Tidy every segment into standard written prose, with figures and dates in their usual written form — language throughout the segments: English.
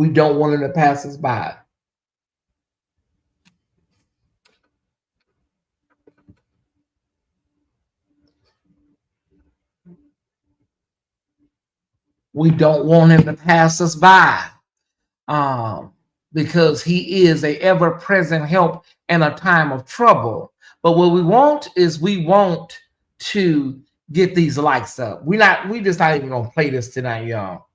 We don't want him to pass us by. We don't want him to pass us by. Because he is a ever-present help in a time of trouble. But what we want is we want to get these likes up. We just not even gonna play this tonight, y'all.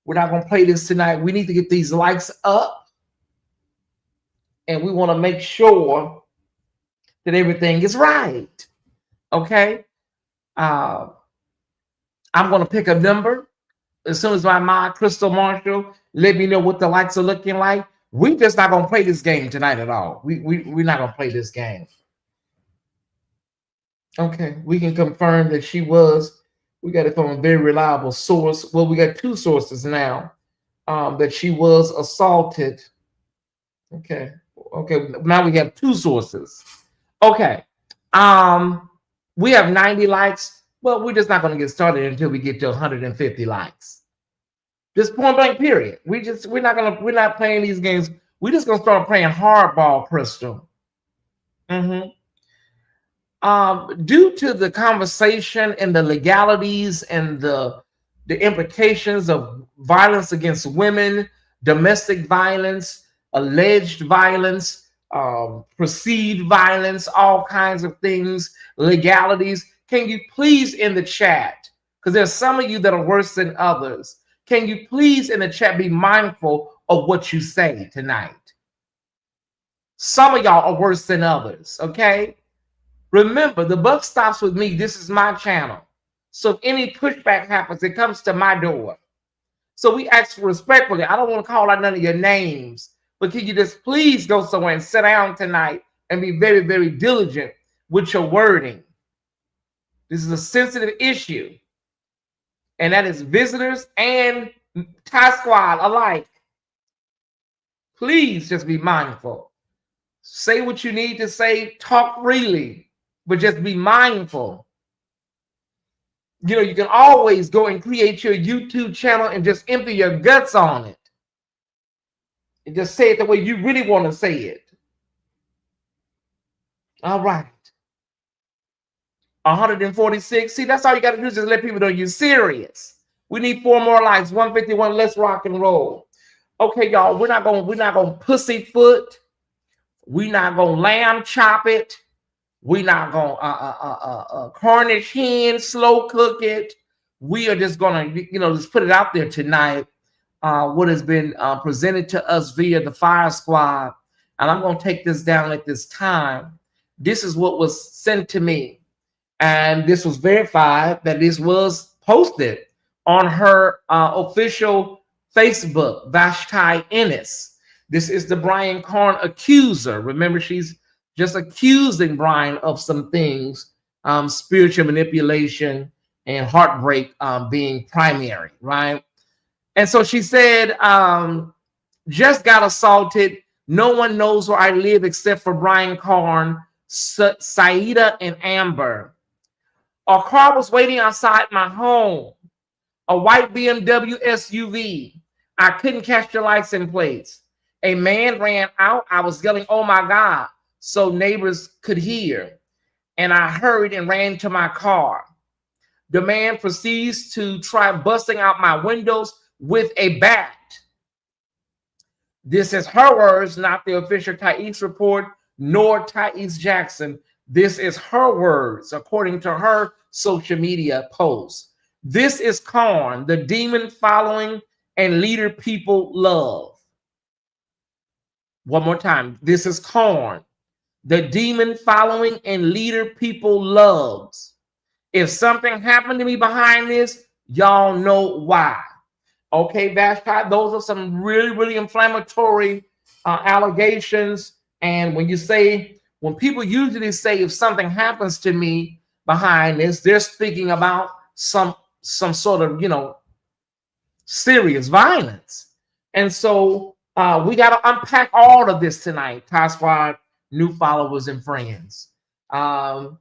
We're not gonna play this tonight. We need to get these likes up, and we want to make sure that everything is right. Okay. I'm gonna pick a number as soon as my Crystal Marshall let me know what the likes are looking like. We just not gonna play this game tonight at all. We're not gonna play this game. Okay, we can confirm that she was. We got it from a very reliable source. Well, we got two sources now. That she was assaulted. Okay. Now we have two sources. Okay. We have 90 likes. Well, we're just not going to get started until we get to 150 likes. Just point blank, period. We're not playing these games. We're just gonna start playing hardball, Crystal. Due to the conversation and the legalities and the implications of violence against women, domestic violence, alleged violence, perceived violence, all kinds of things, legalities. Can you please in the chat, because there's some of you that are worse than others, can you please in the chat be mindful of what you say tonight? Some of y'all are worse than others, okay? Remember, the buck stops with me. This is my channel. So if any pushback happens, it comes to my door. So we ask respectfully. I don't want to call out none of your names, but can you just please go somewhere and sit down tonight and be very, very diligent with your wording? This is a sensitive issue. And that is visitors and Thai Squad alike. Please just be mindful. Say what you need to say. Talk freely, but just be mindful. You know, you can always go and create your YouTube channel and just empty your guts on it. And just say it the way you really want to say it. All right. 146. See, that's all you got to do is just let people know you're serious. We need 4 more likes. 151. Let's rock and roll. Okay, y'all. We're not gonna pussyfoot. We're not gonna lamb chop it. We're not gonna Cornish hen slow cook it. We are just gonna, just put it out there tonight. What has been presented to us via the Fire Squad, and I'm gonna take this down at this time. This is what was sent to me. And this was verified that this was posted on her official Facebook, VASHTI ENNIS. This is the Brian Carn accuser. Remember, she's just accusing Brian of some things, spiritual manipulation and heartbreak being primary, right? And so she said, just got assaulted. No one knows where I live except for Brian Carn, Saida, and Amber. A car was waiting outside my home, a white BMW SUV. I couldn't catch the license plates. A man ran out. I was yelling, "Oh my God," so neighbors could hear. And I hurried and ran to my car. The man proceeds to try busting out my windows with a bat. This is her words, not the official Tyesse Report, nor Tyesse Jackson. This is her words, according to her social media post. This is Carn, the demon following and leader people love. One more time. This is Carn, the demon following and leader people loves. If something happened to me behind this, y'all know why. Okay, Vashti, those are some really, really inflammatory allegations. And when people usually say if something happens to me behind this, they're speaking about some sort of, serious violence. And so we got to unpack all of this tonight, Thai Squad, new followers and friends. Now,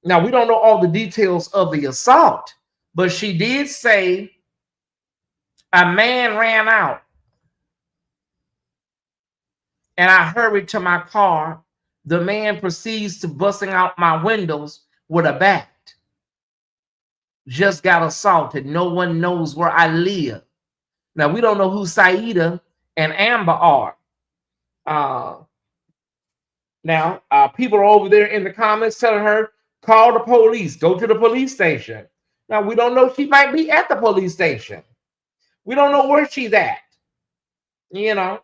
we don't know all the details of the assault, but she did say a man ran out. and I hurried to my car. The man proceeds to busting out my windows with a bat. Just got assaulted. No one knows where I live. Now, we don't know who Saida and Amber are. Now, people are over there in the comments telling her, call the police, go to the police station. Now, we don't know. She might be at the police station. We don't know where she's at. You know,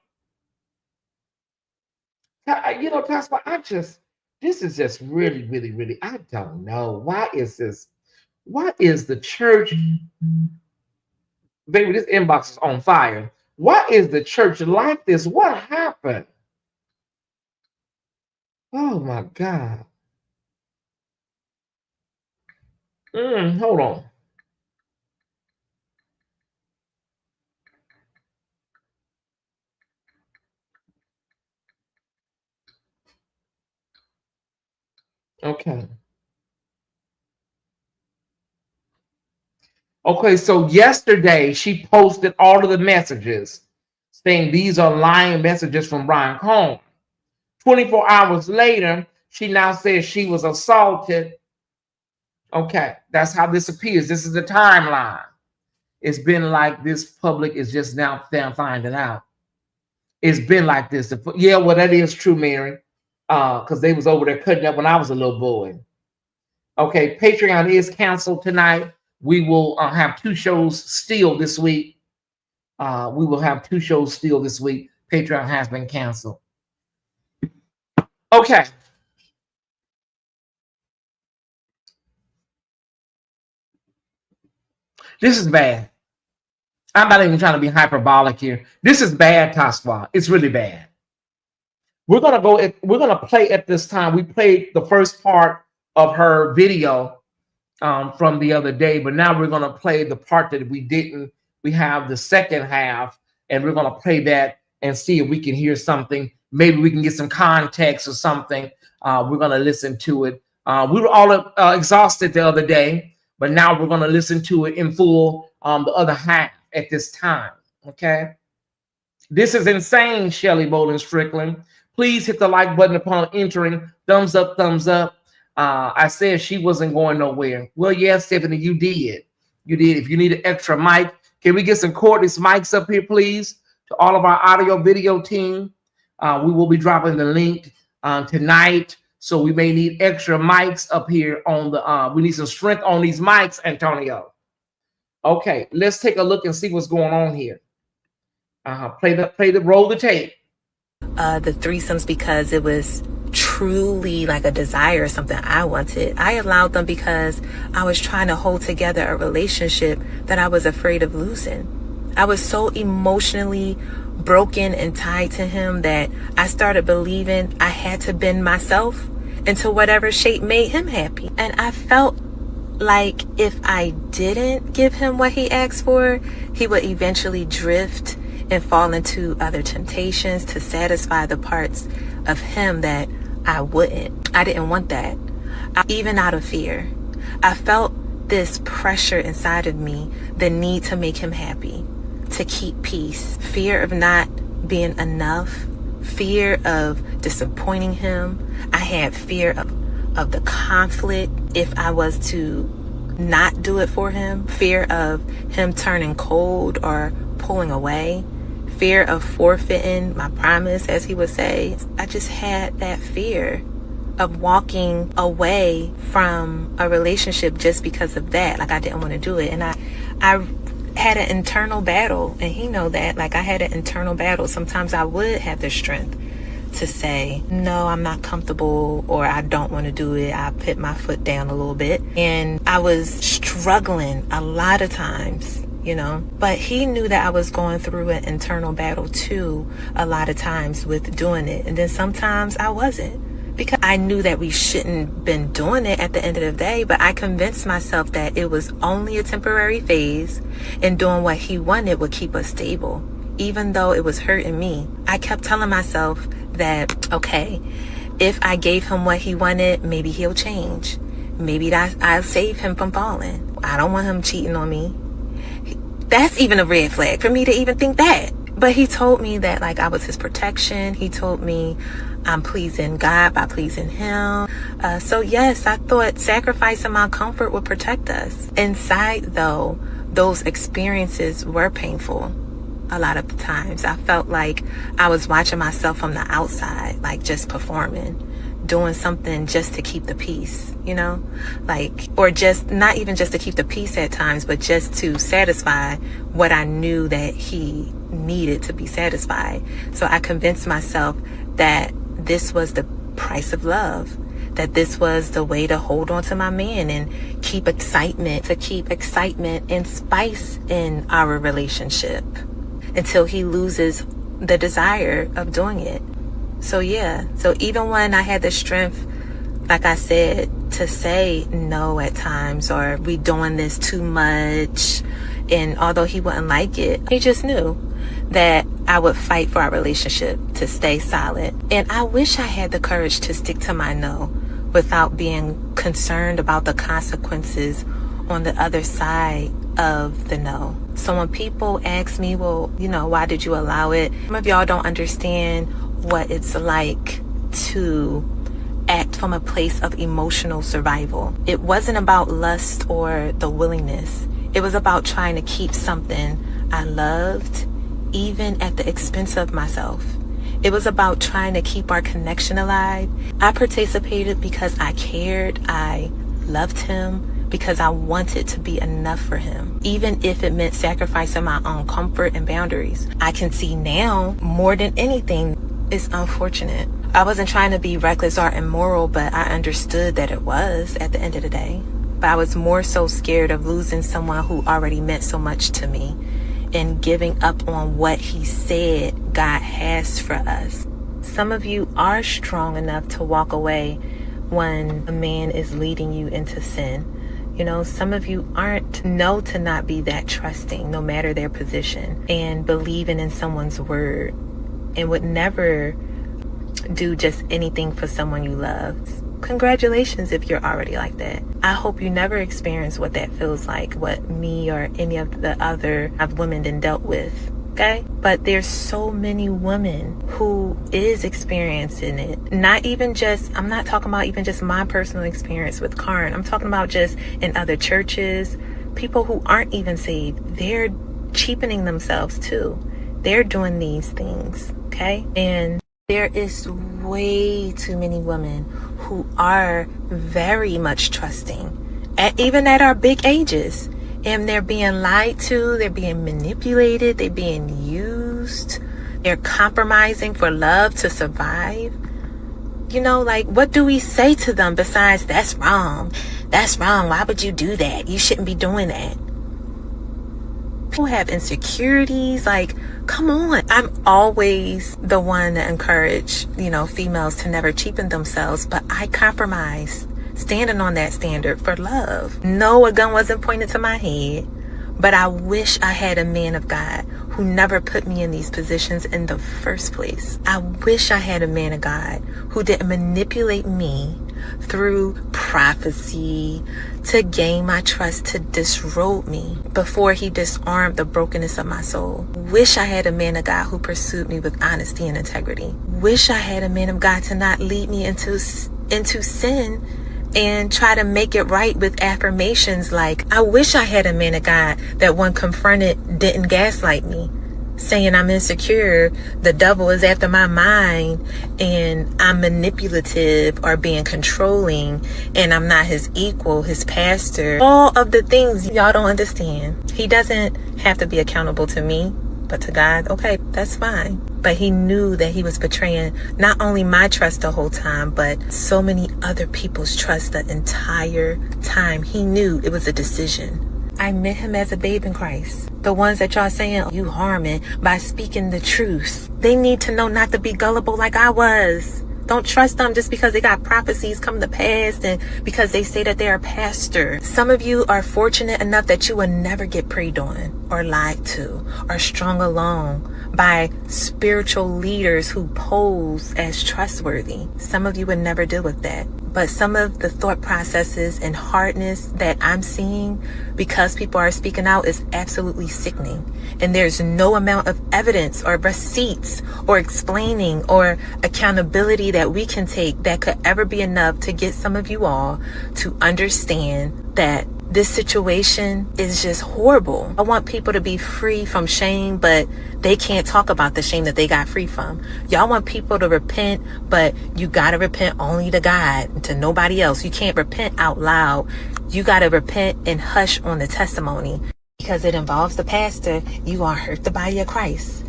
that's why this is just really, really, really, I don't know. Why is this? Why is the church, baby, this inbox is on fire. Why is the church like this? What happened? Oh my God. Hold on. Okay. Okay, so yesterday she posted all of the messages saying these are lying messages from Brian Carn. 24 hours later, she now says she was assaulted. Okay, that's how this appears. This is the timeline. It's been like this. Public is just now finding out. It's been like this. Yeah, well, that is true, Mary. Because they was over there cutting up when I was a little boy. Okay, Patreon is canceled tonight. We will have 2 shows still this week. We will have 2 shows still this week. Patreon has been canceled. Okay. This is bad. I'm not even trying to be hyperbolic here. This is bad, Taswa. It's really bad. We're gonna play at this time. We played the first part of her video from the other day, but now we're gonna play the part that we didn't. We have the second half, and we're gonna play that and see if we can hear something. Maybe we can get some context or something. We're gonna listen to it. We were all exhausted the other day, but now we're gonna listen to it in full. The other half at this time. Okay. This is insane, Shelly Bowling Strickland. Please hit the like button upon entering. Thumbs up, thumbs up. I said she wasn't going nowhere. Well, yes, Stephanie, you did. You did. If you need an extra mic, can we get some cordless mics up here, please? To all of our audio video team. We will be dropping the link tonight. So we may need extra mics up here on the, we need some strength on these mics, Antonio. Okay, let's take a look and see what's going on here. Roll the tape. The threesomes because it was truly like a desire, something I wanted. I allowed them because I was trying to hold together a relationship that I was afraid of losing. I was so emotionally broken and tied to him that I started believing I had to bend myself into whatever shape made him happy. And I felt like if I didn't give him what he asked for, he would eventually drift and fall into other temptations to satisfy the parts of him that I wouldn't. I didn't want that. Even out of fear, I felt this pressure inside of me, the need to make him happy, to keep peace, fear of not being enough, fear of disappointing him. I had fear of the conflict if I was to not do it for him, fear of him turning cold or pulling away, fear of forfeiting my promise, as he would say. I just had that fear of walking away from a relationship just because of that. Like I didn't want to do it. And I had an internal battle, and he know that. Like I had an internal battle. Sometimes I would have the strength to say, no, I'm not comfortable, or I don't want to do it. I put my foot down a little bit. And I was struggling a lot of times, you know, but he knew that I was going through an internal battle too, a lot of times with doing it. And then sometimes I wasn't, because I knew that we shouldn't been doing it at the end of the day, but I convinced myself that it was only a temporary phase, and doing what he wanted would keep us stable. Even though it was hurting me, I kept telling myself that, okay, if I gave him what he wanted, maybe he'll change. Maybe I'll save him from falling. I don't want him cheating on me. That's even a red flag for me to even think that. But he told me that like I was his protection. He told me I'm pleasing God by pleasing him. So yes, I thought sacrificing my comfort would protect us. Inside though, those experiences were painful. A lot of the times I felt like I was watching myself from the outside, like just performing, doing something just to keep the peace, you know, like, or just not even just to keep the peace at times, but just to satisfy what I knew that he needed to be satisfied. So I convinced myself that this was the price of love, that this was the way to hold on to my man and keep excitement and spice in our relationship until he loses the desire of doing it. So yeah, so even when I had the strength, like I said, to say no at times, or we doing this too much, and although he wouldn't like it, he just knew that I would fight for our relationship to stay solid. And I wish I had the courage to stick to my no without being concerned about the consequences on the other side of the no. So when people ask me, well, you know, why did you allow it? Some of y'all don't understand what it's like to act from a place of emotional survival. It wasn't about lust or the willingness. It was about trying to keep something I loved, even at the expense of myself. It was about trying to keep our connection alive. I participated because I cared, I loved him, because I wanted to be enough for him, even if it meant sacrificing my own comfort and boundaries. I can see now, more than anything, it's unfortunate. I wasn't trying to be reckless or immoral, but I understood that it was at the end of the day. But I was more so scared of losing someone who already meant so much to me and giving up on what he said God has for us. Some of you are strong enough to walk away when a man is leading you into sin. You know, some of you know to not be that trusting, no matter their position, and believing in someone's word, and would never do just anything for someone you love. Congratulations if you're already like that. I hope you never experience what that feels like, what me or any of the other women done dealt with. Okay? But there's so many women who is experiencing it. I'm not talking about even just my personal experience with Carn. I'm talking about just in other churches, people who aren't even saved. They're cheapening themselves too. They're doing these things. Okay? And there is way too many women who are very much trusting, even at our big ages. And they're being lied to, they're being manipulated, they're being used, they're compromising for love to survive. You know, like, what do we say to them besides, that's wrong, why would you do that? You shouldn't be doing that. People have insecurities, like, come on. I'm always the one to encourage, you know, females to never cheapen themselves, but I compromise, standing on that standard for love. No, a gun wasn't pointed to my head, but I wish I had a man of God who never put me in these positions in the first place. I wish I had a man of God who didn't manipulate me through prophecy to gain my trust, to disrobe me before he disarmed the brokenness of my soul. Wish I had a man of God who pursued me with honesty and integrity. Wish I had a man of God to not lead me into sin and try to make it right with affirmations like, I wish I had a man of God that when confronted didn't gaslight me, saying I'm insecure, the devil is after my mind, and I'm manipulative or being controlling, and I'm not his equal, his pastor. All of the things y'all don't understand. He doesn't have to be accountable to me, but to God. Okay, that's fine. But he knew that he was betraying not only my trust the whole time, but so many other people's trust the entire time. He knew it was a decision. I met him as a babe in Christ. The ones that y'all saying you harming by speaking the truth. They need to know not to be gullible like I was. Don't trust them just because they got prophecies come to pass and because they say that they're a pastor. Some of you are fortunate enough that you will never get preyed on or lied to or strung along by spiritual leaders who pose as trustworthy. Some of you would never deal with that. But some of the thought processes and hardness that I'm seeing because people are speaking out is absolutely sickening. And there's no amount of evidence or receipts or explaining or accountability that we can take that could ever be enough to get some of you all to understand that this situation is just horrible. I want people to be free from shame, but they can't talk about the shame that they got free from. Y'all want people to repent, but you gotta repent only to God, to nobody else. You can't repent out loud. You gotta repent and hush on the testimony. Because it involves the pastor, you gonna hurt the body of Christ.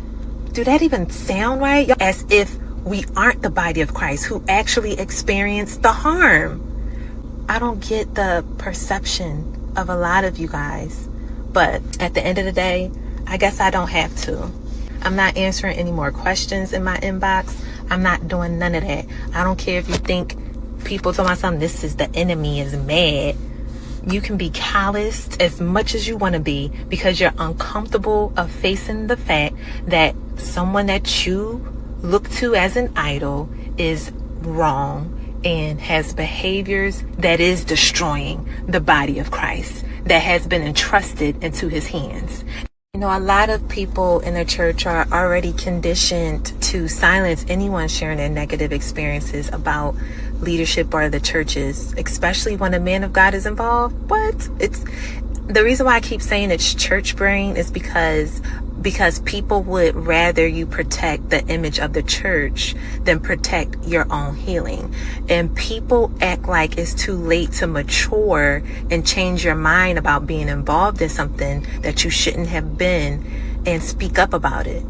Do that even sound right? As if we aren't the body of Christ who actually experienced the harm. I don't get the perception of a lot of you guys, but at the end of the day, I guess I don't have to. I'm not answering any more questions in my inbox. I'm not doing none of that. I don't care if you think people tell my son this is the enemy is mad. You can be calloused as much as you want to be because you're uncomfortable of facing the fact that someone that you look to as an idol is wrong and has behaviors that is destroying the body of Christ that has been entrusted into his hands. You know, a lot of people in the church are already conditioned to silence anyone sharing their negative experiences about leadership or the churches, especially when a man of God is involved. It's the reason why I keep saying it's church brain is because people would rather you protect the image of the church than protect your own healing. And people act like it's too late to mature and change your mind about being involved in something that you shouldn't have been and speak up about it.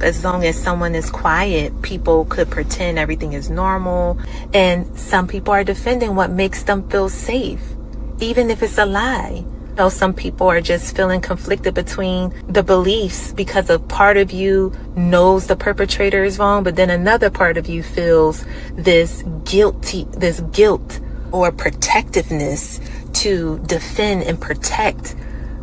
As long as someone is quiet, people could pretend everything is normal. And some people are defending what makes them feel safe, even if it's a lie. Some people are just feeling conflicted between the beliefs because a part of you knows the perpetrator is wrong, but then another part of you feels this guilt or protectiveness to defend and protect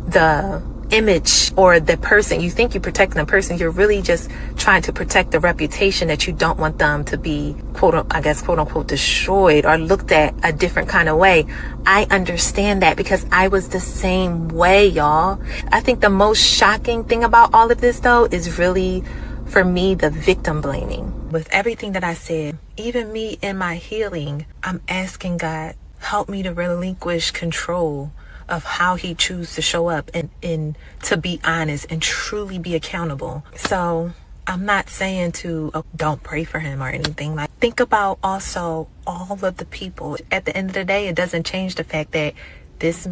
the image or the person. You think you're protecting the person, you're really just trying to protect the reputation that you don't want them to be quote unquote destroyed or looked at a different kind of way. I understand that because I was the same way, y'all. I think the most shocking thing about all of this though is really for me the victim blaming. With everything that I said, even me in my healing, I'm asking God, help me to relinquish control of how he chooses to show up and to be honest and truly be accountable. So I'm not saying to don't pray for him or anything. Like, think about also all of the people. At the end of the day, it doesn't change the fact that this.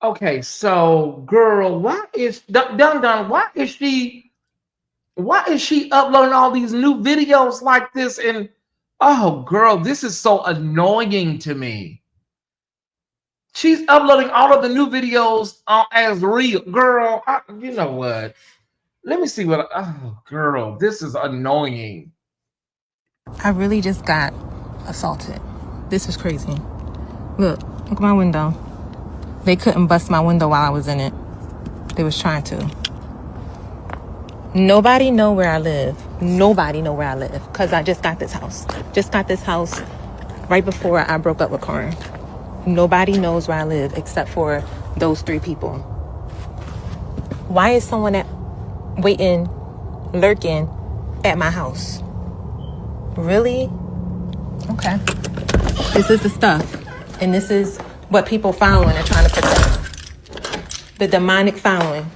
Okay, so girl, why is why is she uploading all these new videos like this? And oh girl, this is so annoying to me. She's uploading all of the new videos as real. Girl, you know what? Let me see what. Oh, girl, this is annoying. I really just got assaulted. This is crazy. Look at my window. They couldn't bust my window while I was in it. They was trying to. Nobody know where I live. Nobody know where I live because I just got this house. Just got this house right before I broke up with Carn. Nobody knows where I live except for those 3 people. Why is someone lurking at my house? Really? Okay. This is the stuff. And this is what people following are trying to protect. The demonic following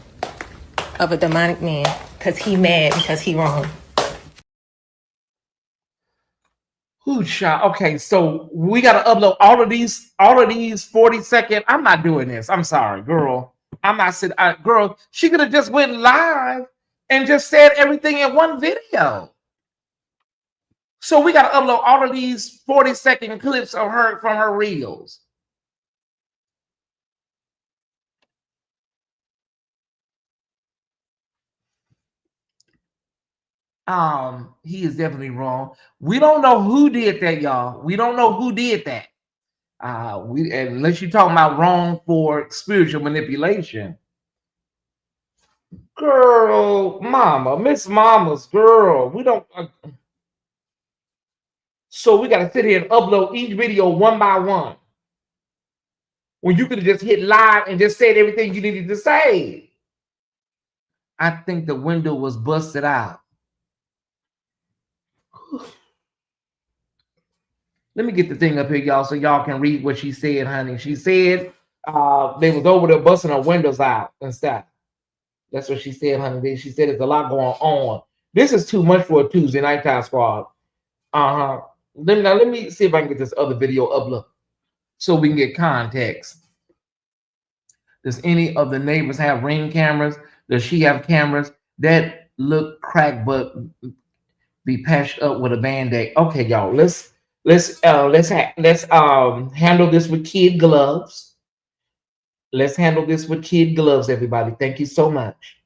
of a demonic man because he mad because he wrong. Who's shot? Okay, so we got to upload all of these 40-second. I'm not doing this. I'm sorry, girl. I'm not sitting. Girl, she could have just went live and just said everything in one video. So we got to upload all of these 40-second clips of her from her reels. He is definitely wrong. We don't know who did that, y'all. We don't know who did that. Unless you're talking about wrong for spiritual manipulation. Girl, mama, Miss Mama's girl. We don't. So we got to sit here and upload each video one by one. When you could have just hit live and just said everything you needed to say. I think the window was busted out. Let me get the thing up here, y'all, so y'all can read what she said, honey. She said they was over there busting her windows out and stuff. That's what she said, honey. She said there's a lot going on. This is too much for a Tuesday nighttime squad. Let me see if I can get this other video upload so we can get context. Does any of the neighbors have Ring cameras? Does she have cameras that look cracked but be patched up with a band-aid? Okay, y'all. Let's handle this with kid gloves. Let's handle this with kid gloves, everybody. Thank you so much.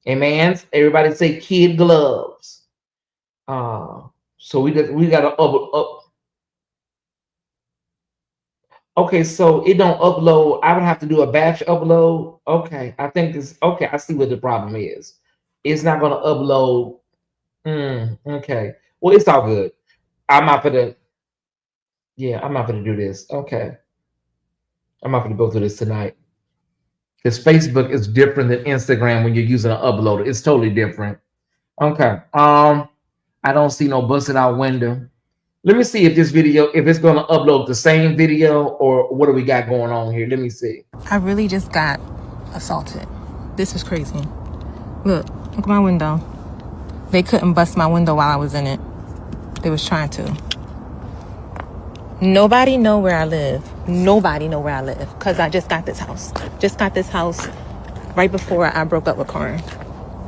Amen. Everybody say kid gloves. So we got to up. Okay, so it don't upload. I would have to do a batch upload. Okay, I think it's okay. I see what the problem is. It's not going to upload. Okay. Well, it's all good. I'm not gonna. Yeah, I'm not gonna do this. Okay. I'm not gonna go through this tonight. Because Facebook is different than Instagram when you're using an uploader. It's totally different. Okay. I don't see no busted out window. Let me see if this video, if it's gonna upload the same video or what do we got going on here? Let me see. I really just got assaulted. This is crazy. Look at my window. They couldn't bust my window while I was in it. They was trying to. Nobody know where I live. Nobody know where I live because I just got this house. Just got this house right before I broke up with Carn.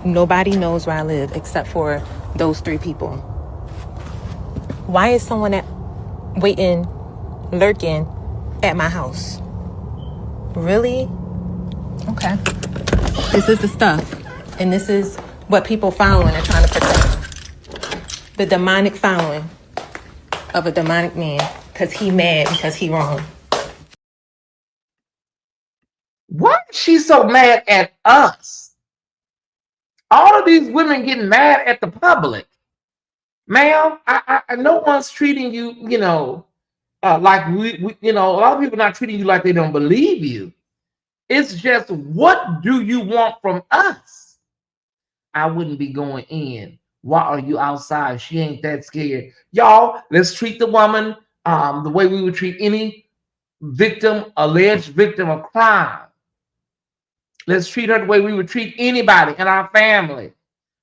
Nobody knows where I live except for those 3 people. Why is someone waiting, lurking at my house? Really? Okay. This is the stuff. And this is what people following and trying to protect. The demonic following of a demonic man because he mad because he wrong. Why is she so mad at us? All of these women getting mad at the public. Ma'am, I no one's treating you, like we, a lot of people not treating you like they don't believe you. It's just, what do you want from us? I wouldn't be going in. Why are you outside? She ain't that scared. Y'all, let's treat the woman the way we would treat any victim, alleged victim of crime. Let's treat her the way we would treat anybody in our family.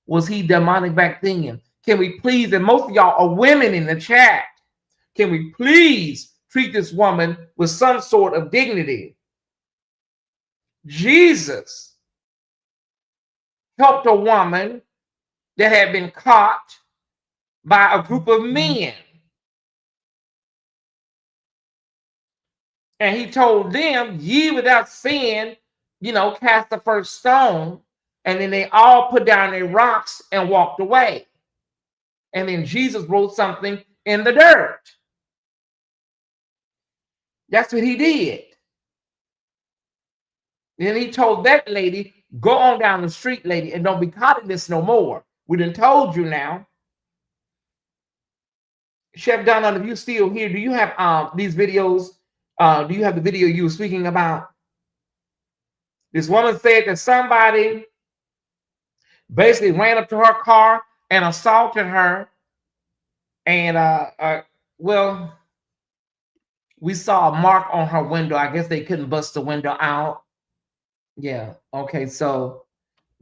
Was he demonic back then? Can we please, and most of y'all are women in the chat, can we please treat this woman with some sort of dignity? Jesus helped a woman that had been caught by a group of men. And he told them, ye without sin, cast the first stone. And then they all put down their rocks and walked away. And then Jesus wrote something in the dirt. That's what he did. Then he told that lady, go on down the street, lady, and don't be caught in this no more. We done told you now. Chef Donald, if you still here, do you have these videos? Do you have the video you were speaking about? This woman said that somebody basically ran up to her car and assaulted her. And well, we saw a mark on her window. I guess they couldn't bust the window out. Yeah. Okay. So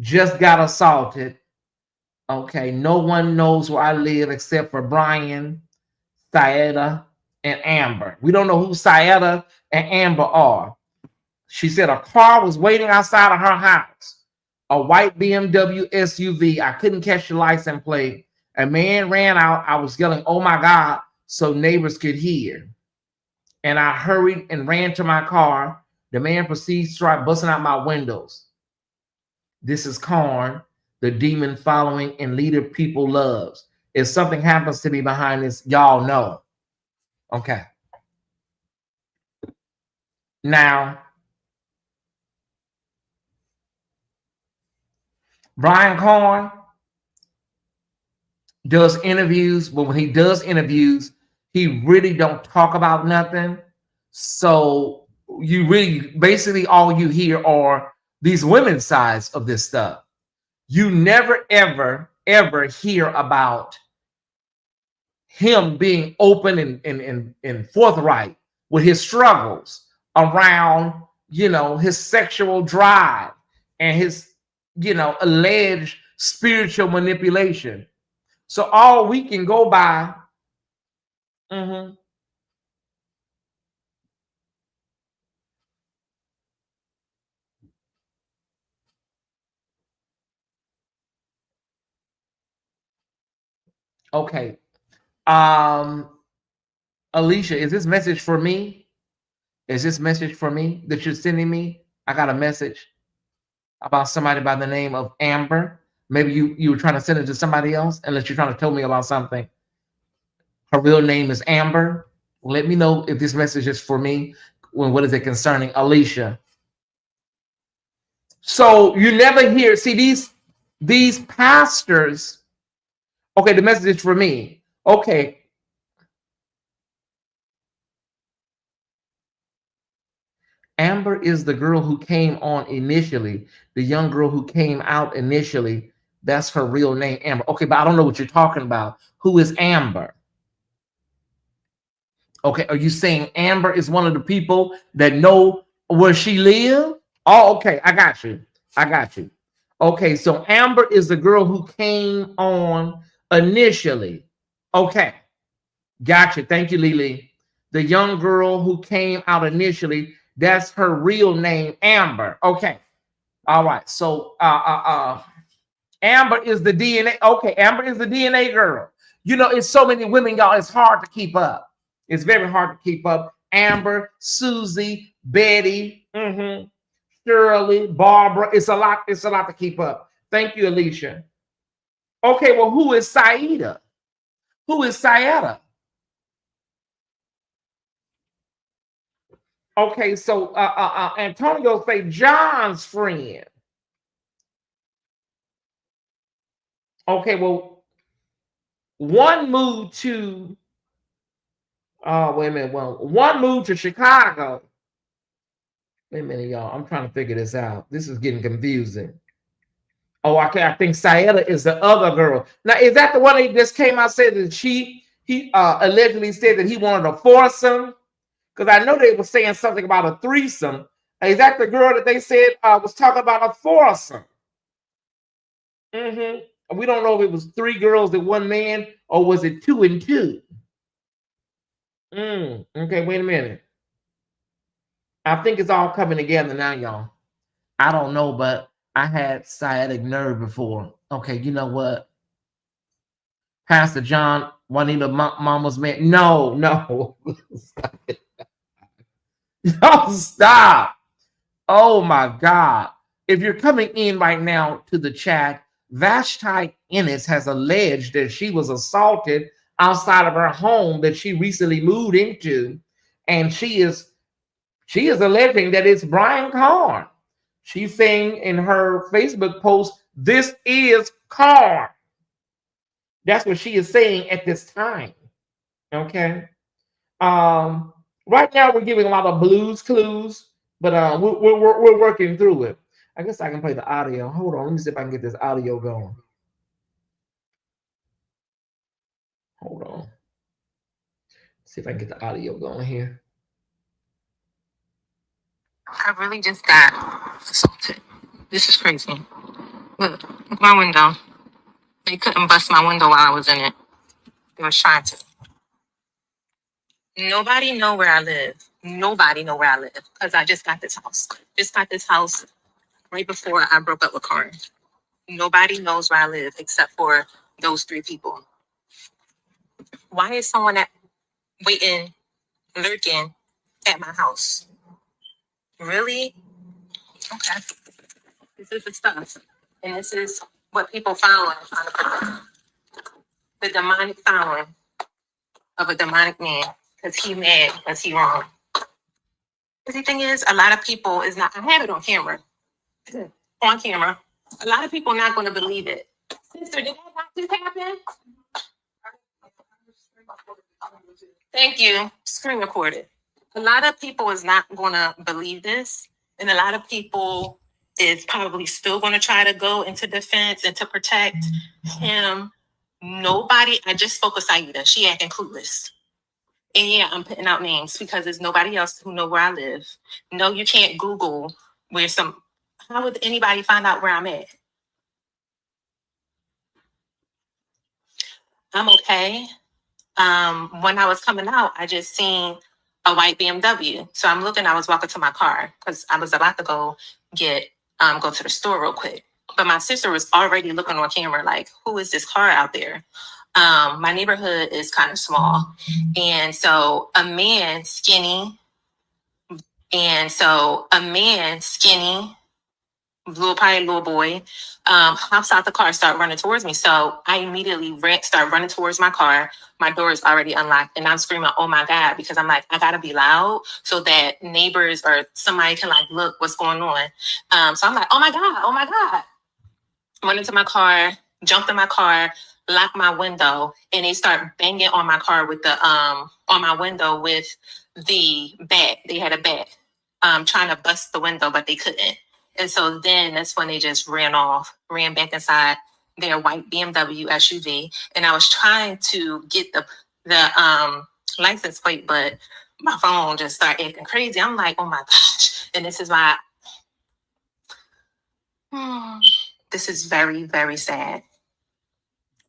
just got assaulted. Okay. No one knows where I live except for Brian, Tyesse, and Amber. We don't know who Tyesse and Amber are. She said a car was waiting outside of her house. A white BMW SUV. I couldn't catch the license plate. A man ran out. I was yelling, oh my God, so neighbors could hear. And I hurried and ran to my car. The man proceeds to start busting out my windows. This is Carn, the demon following and leader people loves. If something happens to me behind this, y'all know. Okay. Now, Brian Carn does interviews, but when he does interviews, he really don't talk about nothing. So you really basically all you hear are these women's sides of this stuff. You never ever hear about him being open and forthright with his struggles around, his sexual drive and his, alleged spiritual manipulation. So all we can go by. Okay. Alicia, is this message for me? Is this message for me that you're sending me? I got a message about somebody by the name of Amber. Maybe you were trying to send it to somebody else, unless you're trying to tell me about something. Her real name is Amber. Let me know if this message is for me. What is it concerning Alicia? So you never hear, see these pastors. Okay, the message is for me. Okay. Amber is the girl who came on initially, the young girl who came out initially. That's her real name, Amber. Okay, but I don't know what you're talking about. Who is Amber? Okay, are you saying Amber is one of the people that know where she lives? Oh, okay, I got you. Okay, so Amber is the girl who came on initially. Okay, gotcha. Thank you, Lily. The young girl who came out initially, that's her real name, Amber. Okay. All right. So Amber is the DNA. Okay, Amber is the DNA girl. It's so many women, y'all. It's hard to keep up. It's very hard to keep up. Amber, Susie, Betty, Shirley, Barbara. It's a lot to keep up. Thank you, Alicia. Okay, well, who is Saida? Who is Saida? Okay, so Antonio say John's friend. Okay, well, one moved to wait a minute. Well, one moved to Chicago. Wait a minute, y'all. I'm trying to figure this out. This is getting confusing. Oh, okay. I think Saida is the other girl. Now, is that the one that just came out said that he allegedly said that he wanted a foursome? Because I know they were saying something about a threesome. Is that the girl that they said was talking about a foursome? We don't know if it was 3 girls and 1 man, or was it 2 and 2? Okay, wait a minute. I think it's all coming together now, y'all. I don't know, but I had sciatic nerve before. Okay, you know what? Pastor John, Juanita Mama's man. No. No, stop. Oh my God. If you're coming in right now to the chat, VASHTI ENNIS has alleged that she was assaulted outside of her home that she recently moved into. And she is alleging that it's Brian Carn. She's saying in her Facebook post, this is Carn. That's what she is saying at this time. Okay. Right now we're giving a lot of Blues Clues, but we're working through it. I guess I can play the audio. Hold on, let me see if I can get this audio going. Hold on. See if I can get the audio going here. I really just got assaulted. This is crazy. Look my window. They couldn't bust my window while I was in it. They were trying to. Nobody know where I live. Because I just got this house. Right before I broke up with Carn. Nobody knows where I live except for those 3 people. Why is someone lurking at my house? Really? Okay. This is the stuff. And this is what people following. The demonic following of a demonic man. Because he mad, because he wrong. The thing is, a lot of people is not. I have it on camera. On camera. A lot of people are not going to believe it. Sister, did that not just happen? Thank you. Screen recorded. A lot of people is not going to believe this. And a lot of people is probably still going to try to go into defense and to protect him. Nobody, I just spoke with Saida. She acting clueless. And yeah, I'm putting out names because there's nobody else who know where I live. No, you can't Google where some, how would anybody find out where I'm at? I'm okay. When I was coming out, I just seen a white BMW. So I'm looking, I was walking to my car because I was about to go to the store real quick. But my sister was already looking on camera like, who is this car out there? My neighborhood is kind of small. And so a man skinny, little boy, hops out the car, start running towards me. So I immediately start running towards my car. My door is already unlocked, and I'm screaming, "Oh my God!" Because I'm like, I gotta be loud so that neighbors or somebody can like look what's going on. So I'm like, "Oh my God! Oh my God!" Went into my car, jumped in my car, locked my window, and they start banging on my car with the on my window with the bat. They had a bat, trying to bust the window, but they couldn't. And so then that's when they just ran back inside their white BMW SUV. And I was trying to get the license plate, but my phone just started acting crazy. I'm like, oh my gosh. And this is why this is very, very sad.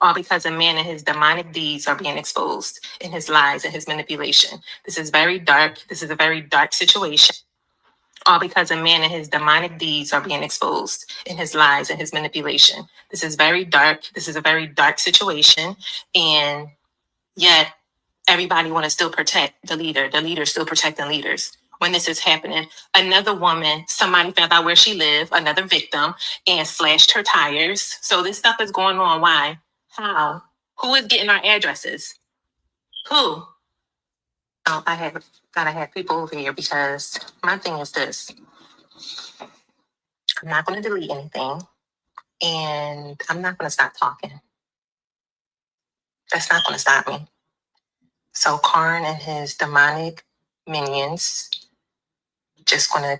All because a man and his demonic deeds are being exposed in his lies and his manipulation. This is very dark. This is a very dark situation. All because a man and his demonic deeds are being exposed in his lies and his manipulation. This is very dark. This is a very dark situation. And yet everybody want to still protect the leader. The leader still protecting leaders. When this is happening, another woman, somebody found out where she lived, another victim, and slashed her tires. So this stuff is going on. Why? How? Who is getting our addresses? Who? Oh, gotta have people over here because my thing is this. I'm not going to delete anything, and I'm not going to stop talking. That's not going to stop me. So Carn and his demonic minions just going to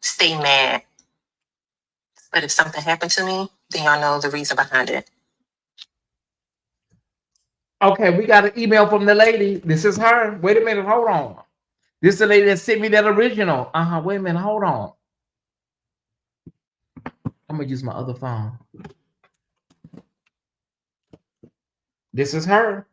stay mad. But if something happened to me, then y'all know the reason behind it. Okay, we got an email from the lady. This is her. Wait a minute, hold on. This is the lady that sent me that original. Wait a minute, hold on. I'm gonna use my other phone. This is her.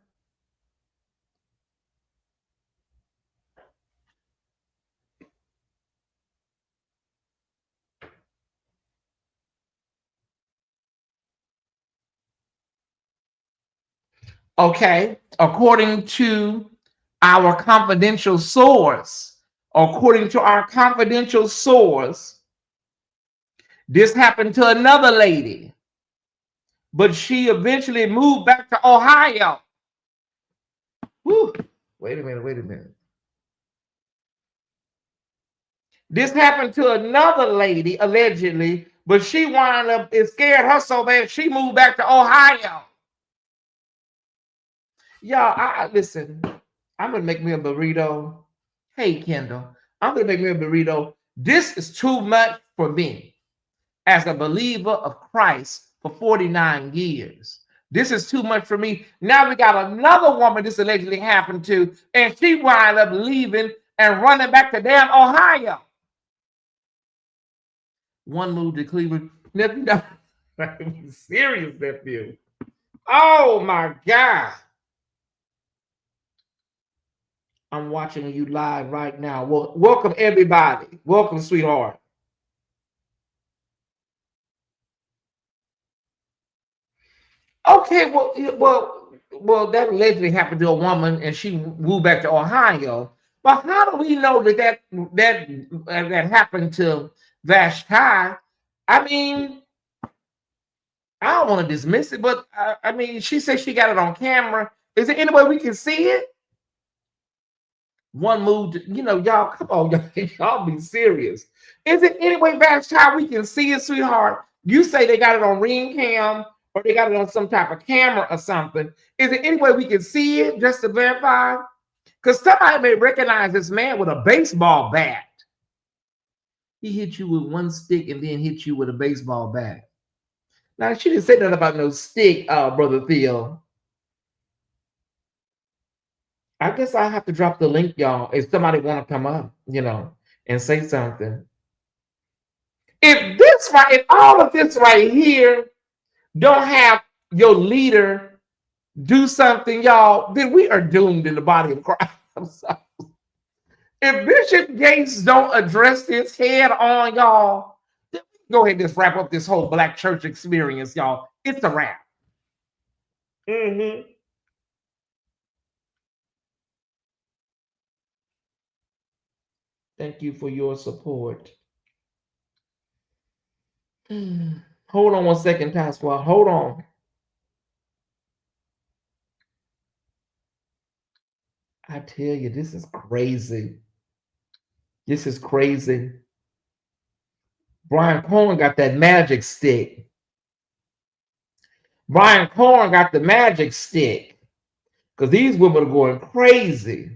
Okay, according to our confidential source, this happened to another lady, but she eventually moved back to Ohio. Whew. Wait a minute. This happened to another lady, allegedly, but she wound up, it scared her so bad, she moved back to Ohio. Y'all, listen, I'm going to make me a burrito. Hey, Kendall, I'm going to make me a burrito. This is too much for me as a believer of Christ for 49 years. This is too much for me. Now we got another woman this allegedly happened to, and she wound up leaving and running back to damn Ohio. One moved to Cleveland. Nephew, serious, nephew. Oh my God. I'm watching you live right now. Well, welcome everybody. Welcome, sweetheart. Okay, well, that allegedly happened to a woman, and she moved back to Ohio. But how do we know that happened to VASHTI? I mean, I don't want to dismiss it, but I mean, she said she got it on camera. Is there any way we can see it? One moved, y'all, come on, y'all be serious. Is it any way, VASHTI, we can see it, sweetheart? You say they got it on Ring Cam or they got it on some type of camera or something. Is there any way we can see it just to verify? Because somebody may recognize this man with a baseball bat. He hit you with one stick and then hit you with a baseball bat. Now, she didn't say nothing about no stick, Brother Theo. I guess I have to drop the link, y'all, if somebody want to come up, and say something. If all of this right here don't have your leader do something, y'all, then we are doomed in the body of Christ. I'm sorry. If Bishop Gates don't address this head on, y'all, then go ahead and just wrap up this whole black church experience, y'all. It's a wrap. Thank you for your support. Hold on 1 second, Task Squad. Hold on. I tell you, this is crazy. This is crazy. Brian Cohen got that magic stick. Brian Cohen got the magic stick. Because these women are going crazy.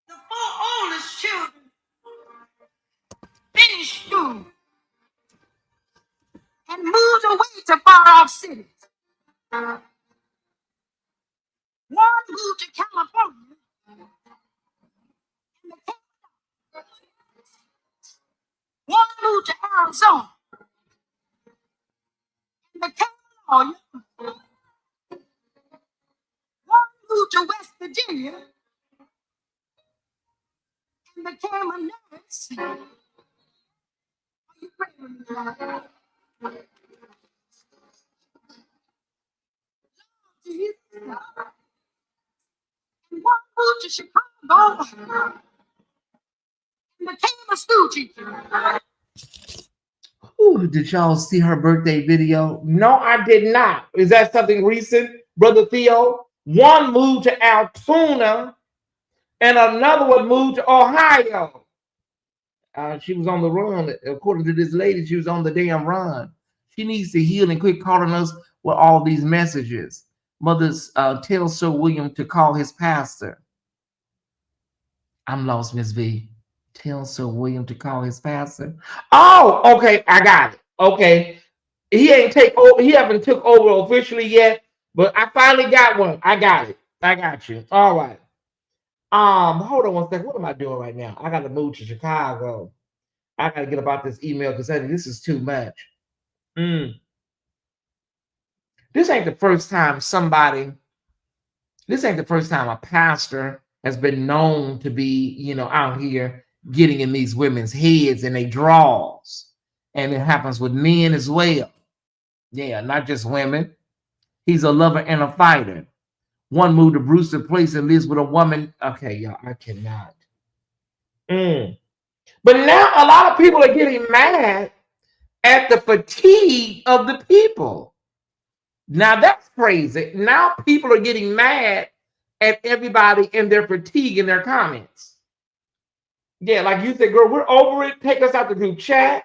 The 4 oldest children finished school and moved away to far-off cities. One moved to California, one moved to Arizona, and became a lawyer. One moved to West Virginia and became a nurse. Are you ready with me, Lord? And one moved to Chicago and became a school teacher. Ooh, did y'all see her birthday video? No, I did not. Is that something recent, Brother Theo? One moved to Altoona and another one moved to Ohio. She was on the run. According to this lady, she was on the damn run. She needs to heal and quit calling us with all these messages. Mothers, tell Sir William to call his pastor. I'm lost, Miss V. Tell Sir William to call his pastor. Oh, okay, I got it. Okay, he haven't took over officially yet, but I finally got one. I got it. I got you. All right. Hold on 1 second. What am I doing right now? I got to move to Chicago. I got to get about this email because this is too much. This ain't the first time a pastor has been known to be, out here getting in these women's heads and they draws. And it happens with men as well. Yeah, not just women. He's a lover and a fighter. One moved to Brewster Place and lives with a woman. Okay, y'all, I cannot. But now a lot of people are getting mad at the fatigue of the people. Now that's crazy. Now people are getting mad at everybody and their fatigue in their comments. Yeah, like you said, girl, we're over it. Take us out the group chat.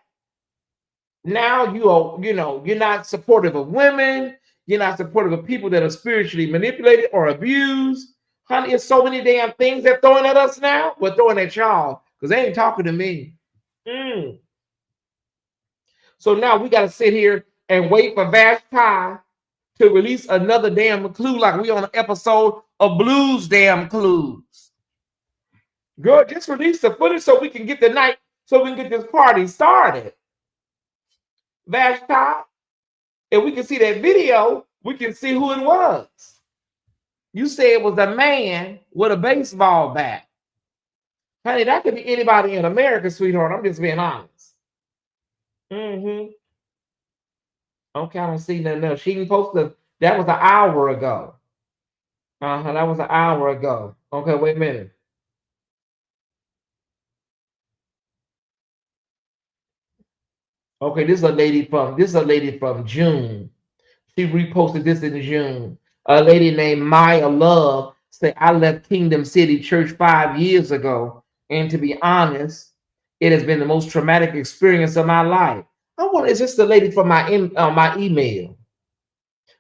Now you're not supportive of women. You're not supportive of people that are spiritually manipulated or abused. Honey, it's so many damn things they're throwing at us now. We're throwing at y'all because they ain't talking to me. So now we got to sit here and wait for VASHTI to release another damn clue like we on an episode of Blues Damn Clues. Girl, just release the footage so we can get this party started. VASHTI, if we can see that video, we can see who it was. You said it was a man with a baseball bat. Honey, that could be anybody in America, sweetheart. I'm just being honest. Okay, I don't see nothing else. She didn't post that was an hour ago. That was an hour ago. Okay, wait a minute. Okay, this is a lady from June. She reposted this in June. A lady named Maya Love said, I left Kingdom City Church 5 years ago. And to be honest, it has been the most traumatic experience of my life. I wonder, is this the lady from my email?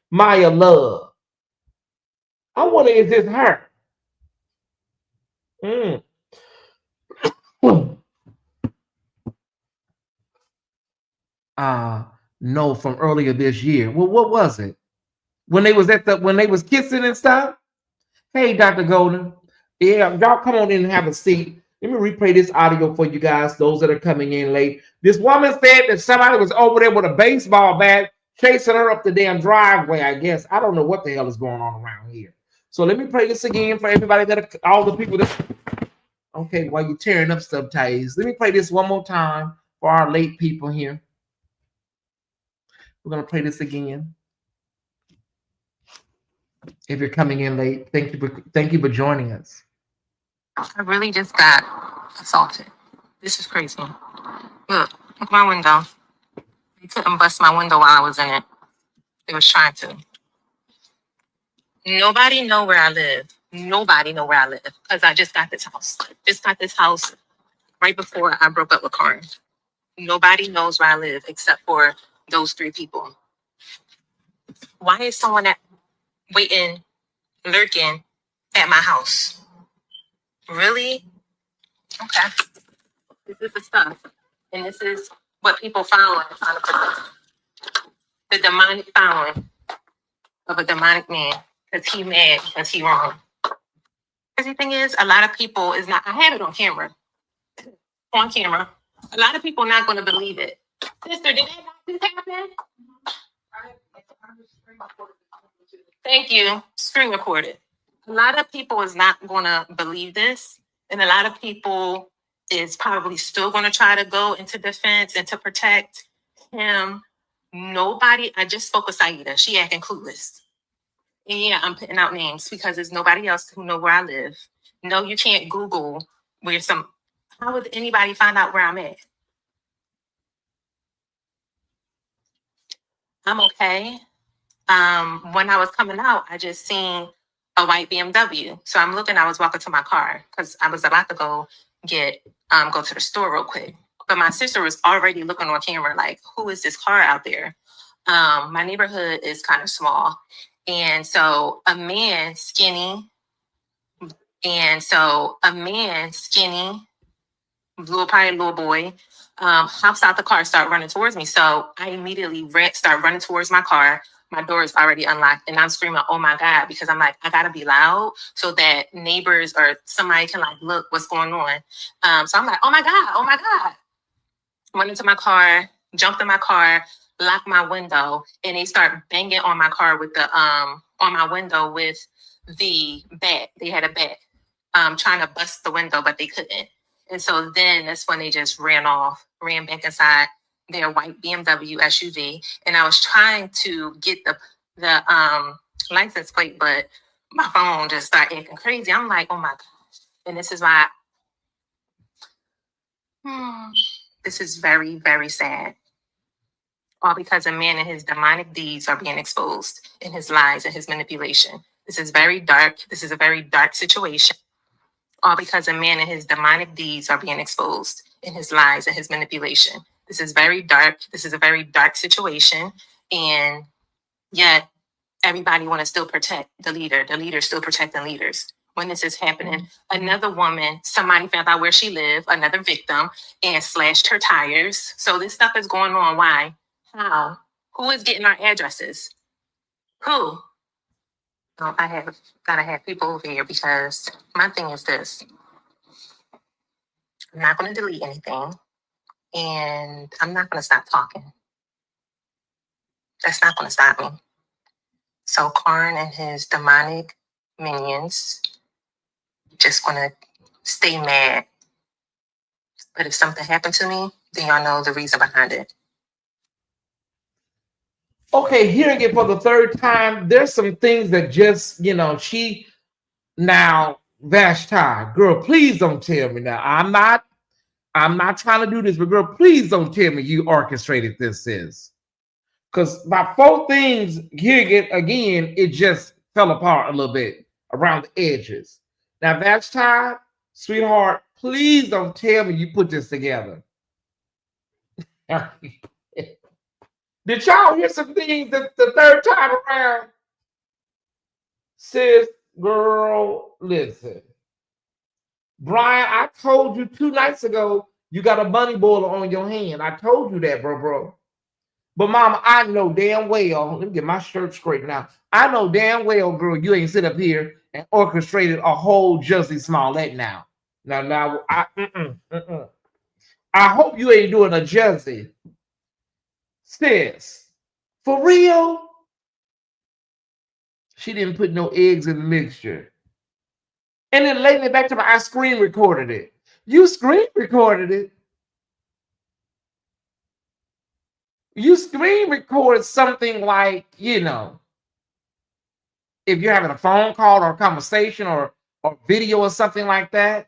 Maya Love. I wonder, is this her? Mm. No, from earlier this year. Well, what was it? When they was kissing and stuff? Hey, Dr. Golden. Yeah, y'all come on in and have a seat. Let me replay this audio for you guys, those that are coming in late. This woman said that somebody was over there with a baseball bat chasing her up the damn driveway, I guess. I don't know what the hell is going on around here. So let me play this again for everybody all the people that. Okay, while you're tearing up stuff, Tyesse, let me play this one more time for our late people here. We're going to play this again. If you're coming in late, thank you for joining us. I really just got assaulted. This is crazy. Look at my window. They couldn't bust my window while I was in it. They was trying to. Nobody know where I live. Nobody know where I live because I just got this house. Just got this house right before I broke up with Carn. Nobody knows where I live except for those 3 people. Why is someone waiting, lurking at my house? Really? Okay. This is the stuff. And this is what people following trying to protect. The demonic following of a demonic man. Because he mad, because he wrong. Crazy thing is, a lot of people is not, I have it on camera. On camera. A lot of people not going to believe it. Sister, did that not just happen? Thank you. Screen recorded. A lot of people is not going to believe this. And a lot of people is probably still going to try to go into defense and to protect him. Nobody, I just spoke with Saida. She acting clueless. And yeah, I'm putting out names because there's nobody else who know where I live. No, you can't Google how would anybody find out where I'm at? I'm okay. When I was coming out, I just seen a white BMW. So I was walking to my car because I was about to go to the store real quick. But my sister was already looking on camera like, who is this car out there? My neighborhood is kind of small. And so a man skinny, little boy, hops out the car, start running towards me. So I immediately start running towards my car. My door is already unlocked and I'm screaming, oh my God, because I'm like, I gotta be loud so that neighbors or somebody can like, look what's going on. So I'm like, oh my God. Went into my car, jumped in my car, locked my window, and they start banging on my car with on my window with the bat. They had a bat, trying to bust the window, but they couldn't. And so then that's when they just ran back inside their white BMW SUV. And I was trying to get the license plate, but my phone just started acting crazy. I'm like, oh my gosh. And this is why this is very, very sad. All because a man and his demonic deeds are being exposed in his lies and his manipulation. This is very dark. This is a very dark situation. All because a man and his demonic deeds are being exposed in his lies and his manipulation. This is very dark. This is a very dark situation. And yet everybody want to still protect the leader. The leader still protecting leaders. When this is happening, another woman, somebody found out where she lived, another victim, and slashed her tires. So this stuff is going on. Why? How? Who is getting our addresses? Who? Oh, gotta have people over here because my thing is this. I'm not going to delete anything, and I'm not going to stop talking. That's not going to stop me. So Carn and his demonic minions just going to stay mad. But if something happened to me, then y'all know the reason behind it. Okay, hearing it for the 3rd time, there's some things that just, now, Vashti, girl, please don't tell me now. I'm not trying to do this, but girl, please don't tell me you orchestrated this, sis. Because by 4 things here again, it just fell apart a little bit around the edges. Now, Vashti, sweetheart, please don't tell me you put this together. Did y'all hear some things the 3rd time around? Sis, girl, listen. Brian, I told you 2 nights ago you got a bunny boiler on your hand. I told you that, bro. But mama, I know damn well, let me get my shirt straight now. I know damn well, girl, you ain't sit up here and orchestrated a whole Jussie Smollett now. Now, I hope you ain't doing a Jussie. Sis, for real? She didn't put no eggs in the mixture. And then lately back to I screen recorded it. You screen recorded it. You screen record something like, you know, if you're having a phone call or a conversation or video or something like that.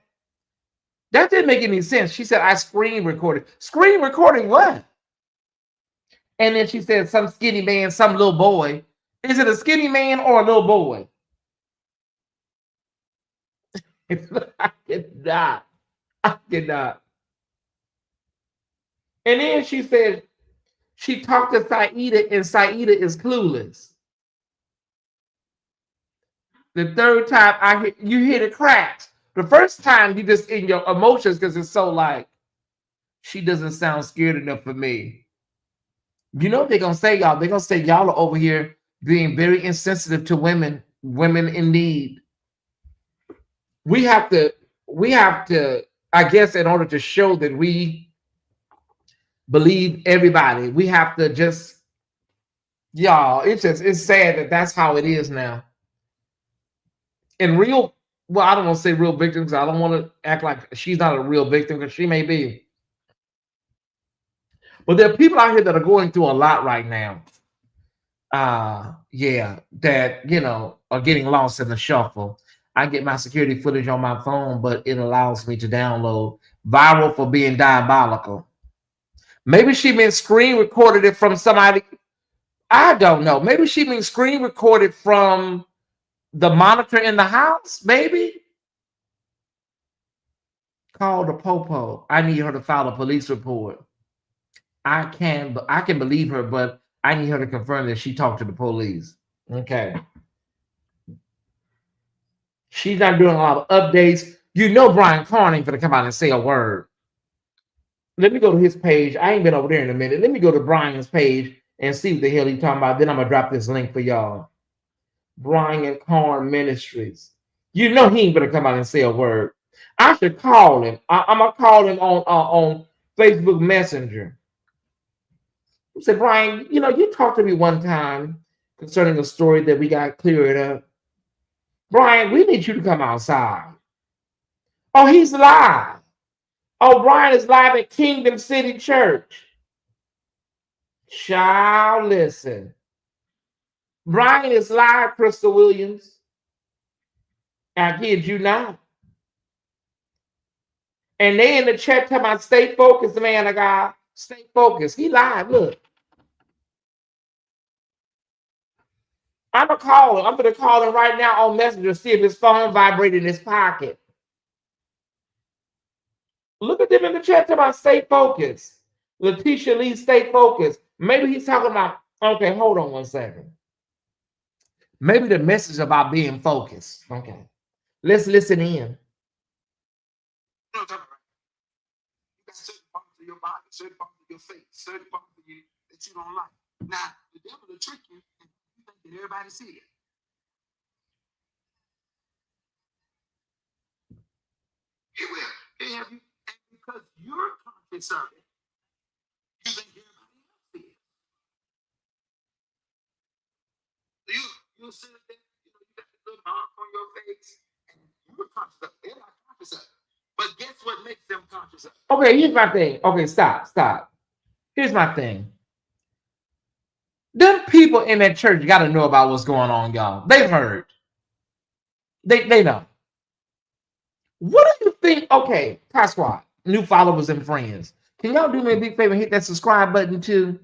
That didn't make any sense. She said, I screen recorded. Screen recording what? And then she said, some skinny man, some little boy. Is it a skinny man or a little boy? I cannot. I cannot. And then she said, she talked to Saida and Saida is clueless. The 3rd time you hear the cracks. The first time you just in your emotions because it's so like, she doesn't sound scared enough for me. You know what they're going to say, y'all? They're going to say y'all are over here being very insensitive to women in need. We have to, I guess, in order to show that we believe everybody, we have to just, y'all, it's sad that that's how it is now. And real, well, I don't want to say real victims. I don't want to act like she's not a real victim because she may be. But there are people out here that are going through a lot right now. Yeah, that, you know, are getting lost in the shuffle. I get my security footage on my phone, but it allows me to download viral for being diabolical. Maybe she been screen recorded it from somebody. I don't know. Maybe she been screen recorded from the monitor in the house, maybe. Call the popo. I need her to file a police report. I can believe her, but I need her to confirm that she talked to the police. Okay. She's not doing a lot of updates. You know Brian Carn ain't gonna come out and say a word. Let me go to his page. I ain't been over there in a minute. Let me go to Brian's page and see what the hell he's talking about. Then I'm gonna drop this link for y'all. Brian Carn Ministries. You know he ain't gonna come out and say a word. I should call him. I'm gonna call him on Facebook Messenger. I said, Brian, you know, you talked to me one time concerning a story that we got cleared up. Brian, we need you to come outside. Oh, he's live. Oh, Brian is live at Kingdom City Church. Child, listen. Brian is live, Crystal Williams. I kid you not. And they in the chat talking about stay focused, man of God. Stay focused. He live, look. I'm gonna call him. I'm gonna call him right now on Messenger, see if his phone vibrated in his pocket. Look at them in the chat talking about stay focused. Letitia Lee, stay focused. Maybe he's talking about, okay, hold on one second. Maybe the message about being focused. Okay. Let's listen in. You know what I'm talking about? You got certain parts of your body, certain parts of your face, certain parts of you that you don't like. Now, the devil will trick you and you think that everybody see it. He will. He'll have you, and because you're conscious of it, you think everybody else see it. You'll sit there, you know, you got the little mark on your face, and you're conscious of it. They're not conscious of it. But guess what makes them conscious of it? Okay, here's my thing. Okay, stop. Here's my thing. Them people in that church got to know about what's going on, y'all. They've heard. They know. What do you think? Okay, Pasquale. new followers and friends. Can y'all do me a big favor and hit that subscribe button too?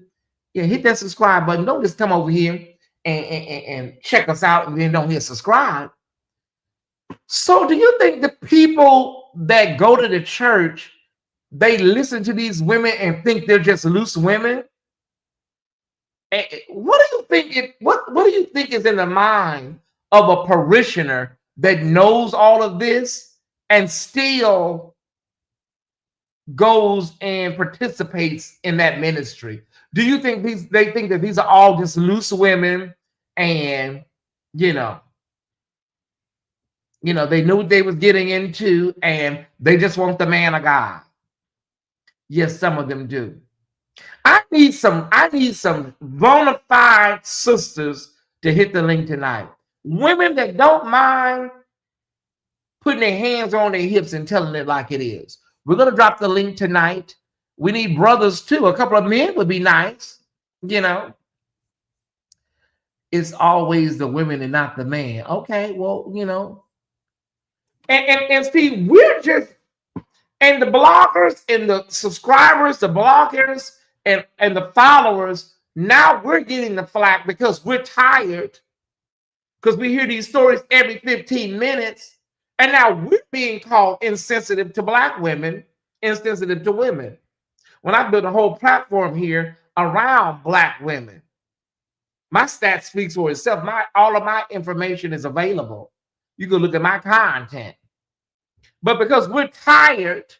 Yeah, hit that subscribe button. Don't just come over here and check us out and then don't hit subscribe. So do you think the people that go to the church, they listen to these women and think they're just loose women? What do you think what do you think is in the mind of a parishioner that knows all of this and still goes and participates in that ministry? Do you think they think that these are all just loose women and you know they knew what they was getting into and they just want the man of God? Yes, some of them do. I need some bona fide sisters to hit the link tonight. Women that don't mind putting their hands on their hips and telling it like it is. We're going to drop the link tonight. We need brothers too. A couple of men would be nice. It's always the women and not the man. Okay, well, and see, we're just, and the bloggers and the subscribers, the bloggers and the followers, now we're getting the flack because we're tired, because we hear these stories every 15 minutes, and now we're being called insensitive to Black women, insensitive to women. When I built a whole platform here around Black women, my stats speaks for itself. All of my information is available. You can look at my content. But because we're tired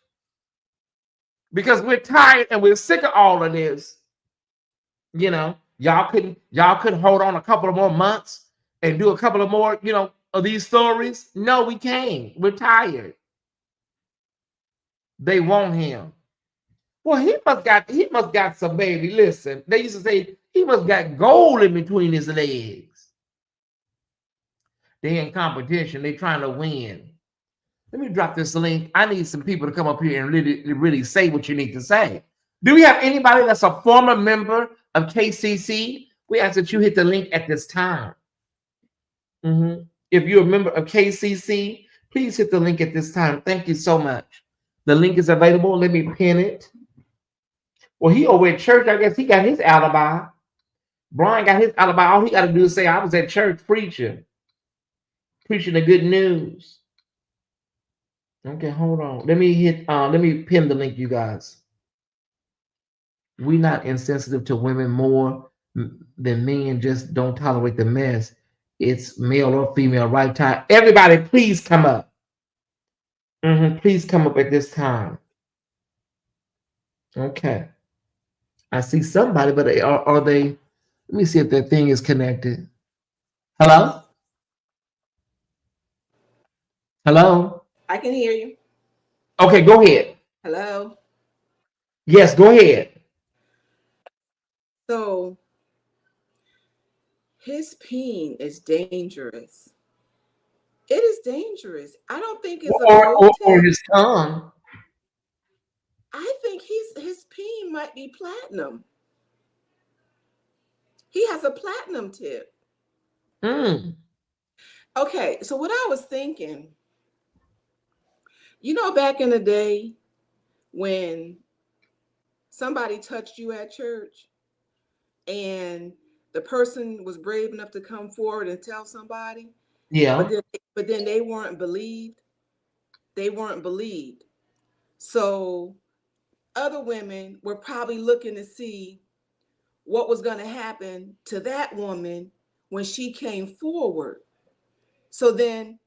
and we're sick of all of this, y'all couldn't hold on a couple of more months and do a couple of more, of these stories. No, we can't. We're tired. They want him. Well, he must got some, baby. Listen, they used to say he must got gold in between his legs. They in competition. They trying to win. Let me drop this link. I need some people to come up here and really say what you need to say. Do we have anybody that's a former member of KCC? We ask that you hit the link at this time. If you're a member of KCC, please hit the link at this time. Thank you so much. The link is available. Let me pin it. Well, he over at church. I guess he got his alibi. Brian got his alibi. All he got to do is say, I was at church preaching the good news. Okay, hold on. Let me pin the link, you guys. We're not insensitive to women more than men just don't tolerate the mess. It's male or female, right time. Everybody, please come up. Please come up at this time. Okay. I see somebody, but are they? Let me see if that thing is connected. Hello? Hello? I can hear you. Okay, go ahead. Hello? Yes, go ahead. So, his peen is dangerous. It is dangerous. I don't think it's a gold Or tip. his tongue. I think his peen might be platinum. He has a platinum tip. Okay, so what I was thinking, back in the day when somebody touched you at church and the person was brave enough to come forward and tell somebody, Yeah. but then they weren't believed. They weren't believed. So other women were probably looking to see what was going to happen to that woman when she came forward. So then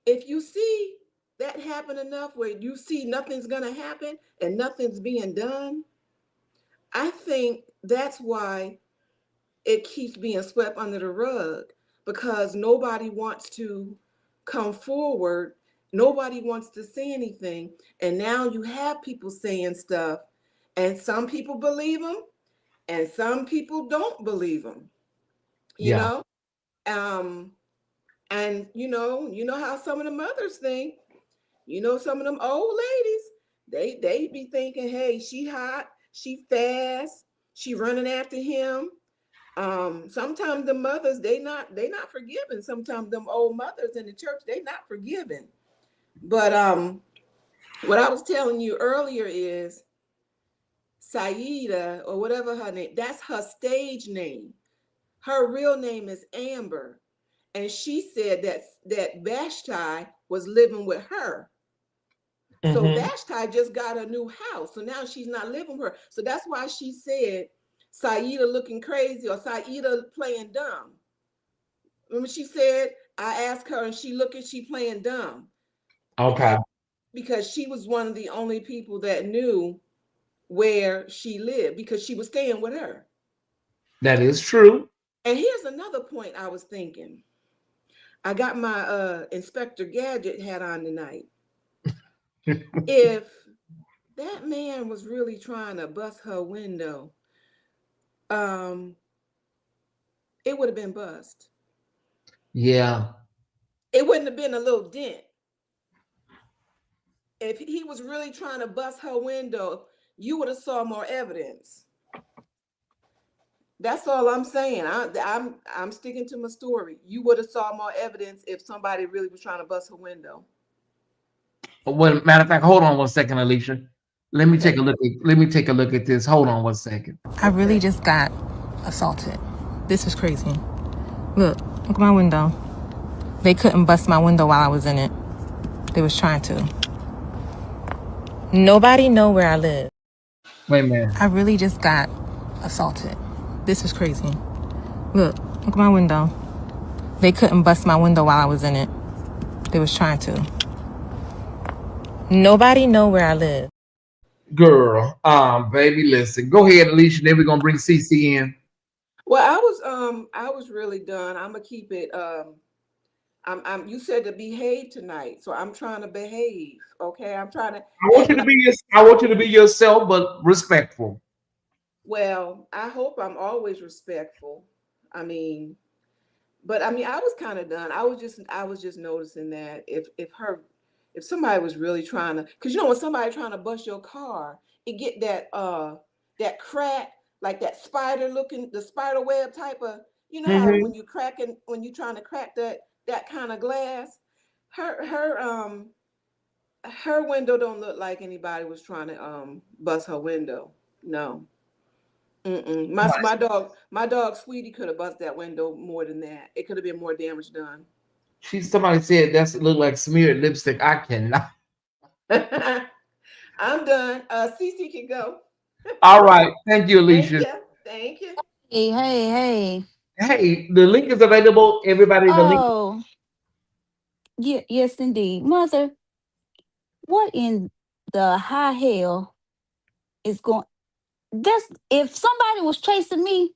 if you see that happen enough where you see nothing's going to happen and nothing's being done, I think that's why it keeps being swept under the rug, because nobody wants to come forward. Nobody wants to say anything. And now you have people saying stuff, and some people believe them and some people don't believe them, you know? And you know how some of the mothers think, some of them old ladies, they be thinking, hey, she hot, she fast, she running after him. Sometimes the mothers, they not forgiving. Sometimes them old mothers in the church, they not forgiving. But What I was telling you earlier is Saida, or whatever her name, that's her stage name. Her real name is Amber. And she said that Vashti was living with her. So Vashti just got a new house. So now she's not living with her. So that's why she said Saida looking crazy or Saida playing dumb. Remember she said, I asked her and she playing dumb. Okay. Because she was one of the only people that knew where she lived because she was staying with her. That is true. And here's another point I was thinking. I got my Inspector Gadget hat on tonight. If that man was really trying to bust her window, it would have been bust. Yeah. It wouldn't have been a little dent. If he was really trying to bust her window, you would have saw more evidence. That's all I'm saying. I'm sticking to my story. You would have saw more evidence if somebody really was trying to bust her window. Well, matter of fact, hold on 1 second, Alicia. Let me Okay. take a look at this. Hold on 1 second. I really just got assaulted. This is crazy. Look at my window. They couldn't bust my window while I was in it. They was trying to. Nobody know where I live. Wait a minute. I really just got assaulted. This is crazy. Look at my window. They couldn't bust my window while I was in it. They was trying to. Nobody know where I live. Girl, baby, listen. Go ahead, Alicia. Then we're gonna bring CC in. Well, I was really done. I'm gonna keep it. You said to behave tonight, so I'm trying to behave. Okay, I'm trying to. I want you to be yourself, but respectful. Well, I hope I'm always respectful. I mean, but I mean, I was kind of done. I was just noticing that if somebody was really trying to, because you know when somebody trying to bust your car, it get that crack, like that the spider web type of, you know how Mm-hmm. when you trying to crack that kind of glass. Her her um her window don't look like anybody was trying to bust her window. No. Mm-mm. My dog Sweetie could have busted that window more than that. It could have been more damage done. Somebody said that's look like smeared lipstick. I cannot. I'm done. Cece can go. All right. Thank you, Thank Alicia. you. Thank you. Hey, hey, hey. Hey, the link is available. Everybody, the link. Oh, yeah, yes, indeed. Mother, what in the high hell is going? That's if somebody was chasing me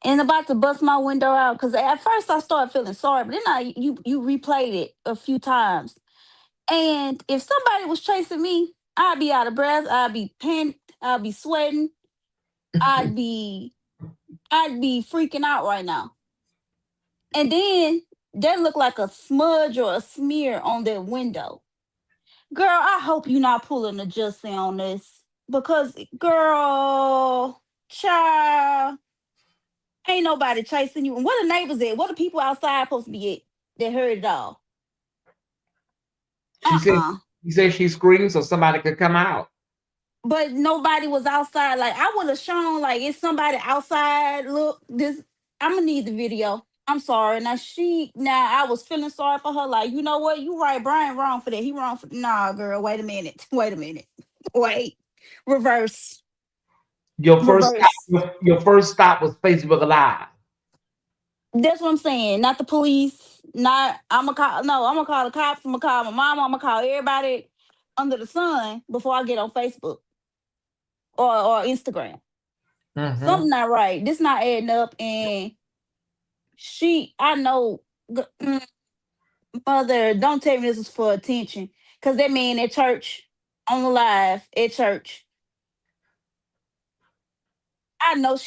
and about to bust my window out. Because at first I started feeling sorry, but then you replayed it a few times. And if somebody was chasing me, I'd be out of breath. I'd be panicked. I'd be sweating. I'd be I'd be freaking out right now. And then there looked like a smudge or a smear on their window. Girl, I hope you're not pulling a Justin on this. Because, girl, child, ain't nobody chasing you. And where the neighbors at? What the people outside supposed to be at that heard it all? She said. Uh-uh. She said she screamed so somebody could come out. But nobody was outside. Like, I would have shown, like, it's somebody outside. Look, this, I'm going to need the video. I'm sorry. Now I was feeling sorry for her. Like, you know what? You right. Brian wrong for that. He wrong for, nah, girl, wait a minute. Wait a minute. Wait. Reverse. Your first Reverse. stop, your first stop was Facebook Live. That's what I'm saying. Not the police. Not, I'm going to call, no, I'm going to call the cops. I'm going to call my mom. I'm going to call everybody under the sun before I get on Facebook or Instagram. Mm-hmm. Something not right. This not adding up. And I know, mother, don't tell me this is for attention. Because that man at church, on the live, at church, I know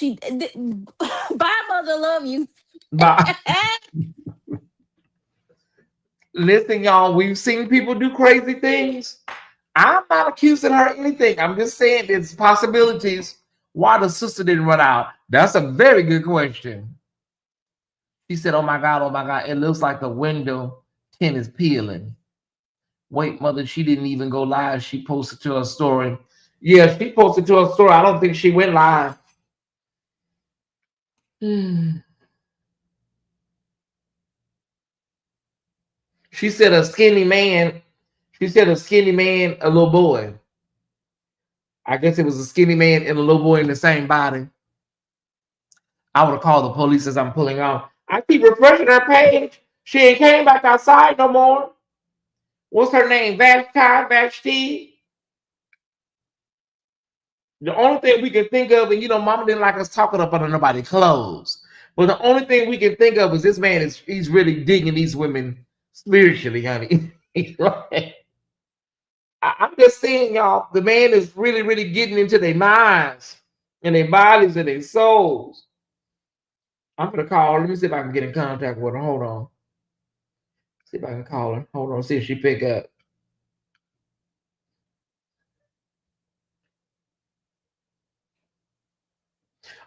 bye, mother, love you. Bye. Listen, y'all, we've seen people do crazy things. I'm not accusing her of anything. I'm just saying there's possibilities why the sister didn't run out. That's a very good question. She said, oh my God, it looks like the window tint is peeling. Wait, mother, she didn't even go live. She posted to her story. Yeah, she posted to her story. I don't think she went live. She said a skinny man. She said a skinny man, a little boy. I guess it was a skinny man and a little boy in the same body. I would have called the police as I'm pulling off. I keep refreshing her page. She ain't came back outside no more. What's her name? VASHTI? The only thing we can think of, and you know, Mama didn't like us talking up under nobody's clothes. But the only thing we can think of is this man he's really digging these women spiritually, honey. I'm just saying, y'all, the man is really, really getting into their minds and their bodies and their souls. I'm gonna call her. Let me see if I can get in contact with her. Hold on. See if I can call her. Hold on, see if she pick up.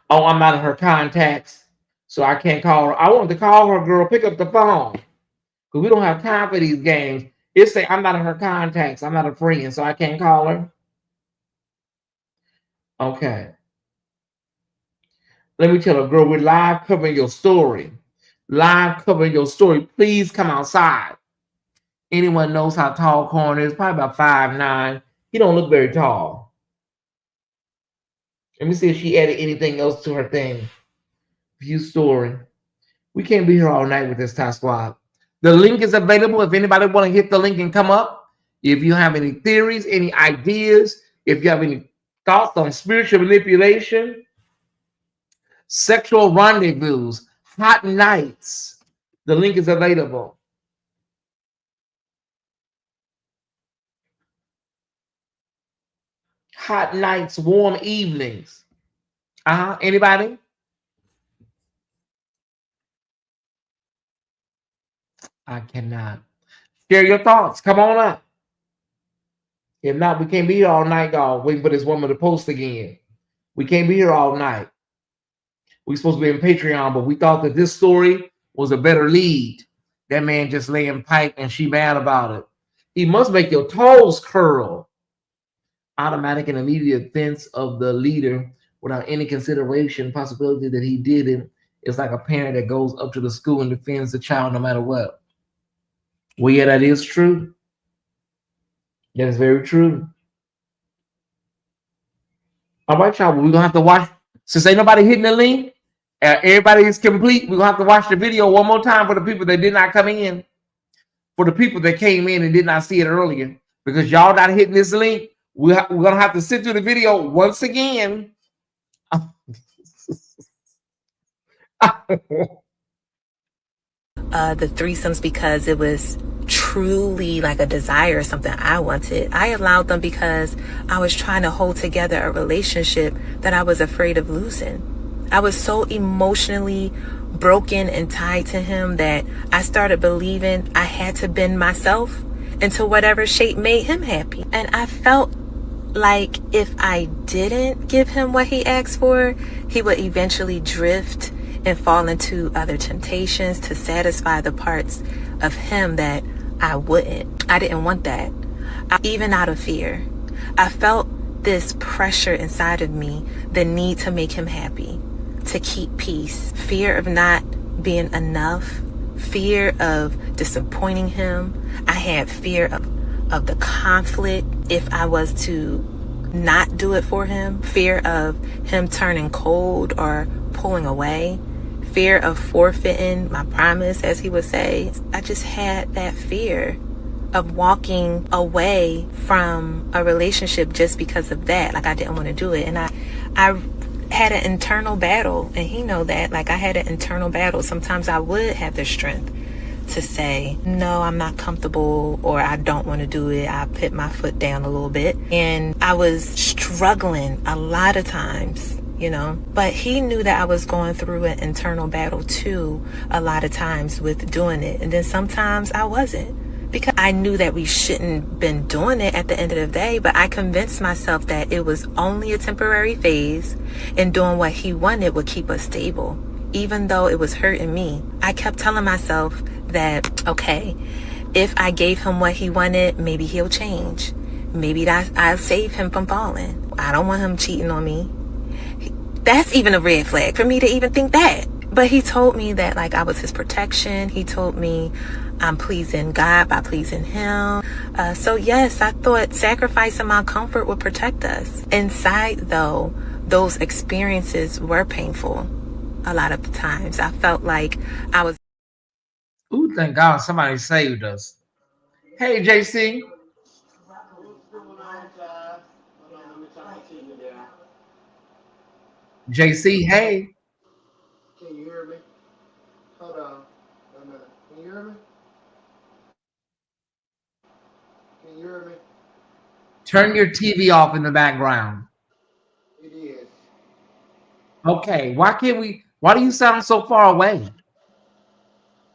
Oh, I'm out of her contacts, so I can't call her. I wanted to call her, girl. Pick up the phone. Because we don't have time for these games. It say I'm not in her contacts. I'm not a friend, so I can't call her. Okay. Let me tell her, girl, we're live covering your story. Live covering your story. Please come outside. Anyone knows how tall Carn is? Probably about 5'9". He don't look very tall. Let me see if she added anything else to her thing. View story. We can't be here all night with this Ty Squad. The link is available if anybody want to hit the link and come up. If you have any theories, any ideas, if you have any thoughts on spiritual manipulation, sexual rendezvous, hot nights, the link is available. Hot nights, warm evenings. Anybody? I cannot. Share your thoughts. Come on up. If not, we can't be here all night, y'all, waiting for this woman to post again. We can't be here all night. We're supposed to be in Patreon, but we thought that this story was a better lead. That man just laying pipe and she mad about it. He must make your toes curl. Automatic and immediate offense of the leader without any consideration, possibility that he did it. It's like a parent that goes up to the school and defends the child no matter what. Well, yeah, that is true. That is very true. All right, y'all. We're going to have to watch. Since ain't nobody hitting the link, everybody is complete. We're going to have to watch the video one more time for the people that did not come in. For the people that came in and did not see it earlier. Because y'all not hitting this link, we're going to have to sit through the video once again. The threesomes because it was truly like a desire, something I wanted. I allowed them because I was trying to hold together a relationship that I was afraid of losing. I was so emotionally broken and tied to him that I started believing I had to bend myself into whatever shape made him happy. And I felt like if I didn't give him what he asked for, he would eventually drift and fall into other temptations to satisfy the parts of him that I wouldn't. I didn't want that. Even out of fear. I felt this pressure inside of me, the need to make him happy, to keep peace, fear of not being enough, fear of disappointing him. I had fear of the conflict if I was to not do it for him, fear of him turning cold or pulling away, fear of forfeiting my promise, as he would say. I just had that fear of walking away from a relationship just because of that. Like, I didn't want to do it. And I had an internal battle, and he know that. Like, I had an internal battle. Sometimes I would have the strength to say, no, I'm not comfortable, or I don't want to do it. I put my foot down a little bit. And I was struggling a lot of times, you know, but he knew that I was going through an internal battle too, a lot of times with doing it. And then sometimes I wasn't, because I knew that we shouldn't been doing it at the end of the day, but I convinced myself that it was only a temporary phase, and doing what he wanted would keep us stable. Even though it was hurting me, I kept telling myself that, okay, if I gave him what he wanted, maybe he'll change. Maybe I'll save him from falling. I don't want him cheating on me. That's even a red flag for me to even think that. But he told me that like I was his protection. He told me I'm pleasing God by pleasing him. So yes, I thought sacrificing my comfort would protect us. Inside though, those experiences were painful. A lot of times I felt like I was. Ooh, thank God somebody saved us. Hey, JC. What's going on, Ty? Hold on, let me turn my TV down. JC, hey. Can you hear me? Hold on. Wait a minute. Can you hear me? Can you hear me? Turn your TV off in the background. It is. Okay, why do you sound so far away?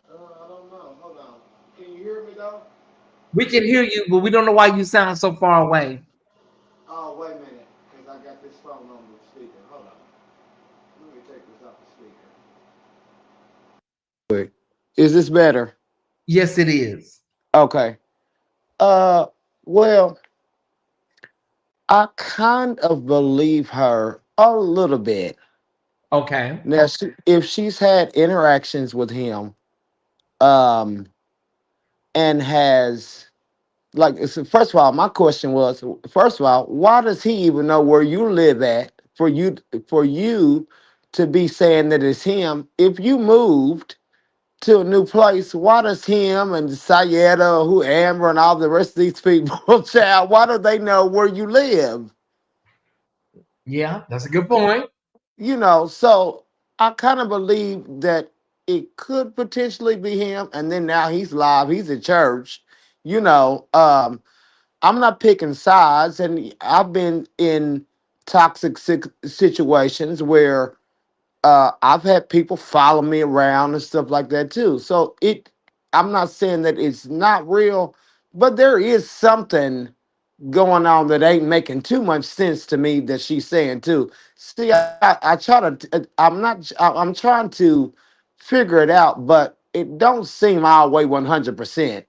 I don't know. Hold on. Can you hear me though? We can hear you, but we don't know why you sound so far away. Oh, wait a minute. Because I got this phone on the speaker. Hold on. Let me take this off the speaker. Wait. Is this better? Yes, it is. Okay. Uh, well, I kind of believe her a little bit. Okay. Now, if she's had interactions with him, um, and has first of all, my question was, first of all, why does he even know where you live at for you to be saying that it's him? If you moved to a new place, why does him and Sayeda, who Amber and all the rest of these people, child, why do they know where you live? Yeah, that's a good point. So I kind of believe that it could potentially be him, and then now he's live, he's at church, you know. I'm not picking sides, and I've been in toxic situations where I've had people follow me around and stuff like that too. So I'm not saying that it's not real, but there is something going on that ain't making too much sense to me that she's saying too. See, I try to, I'm not, I'm trying to figure it out, but it don't seem all the way 100%.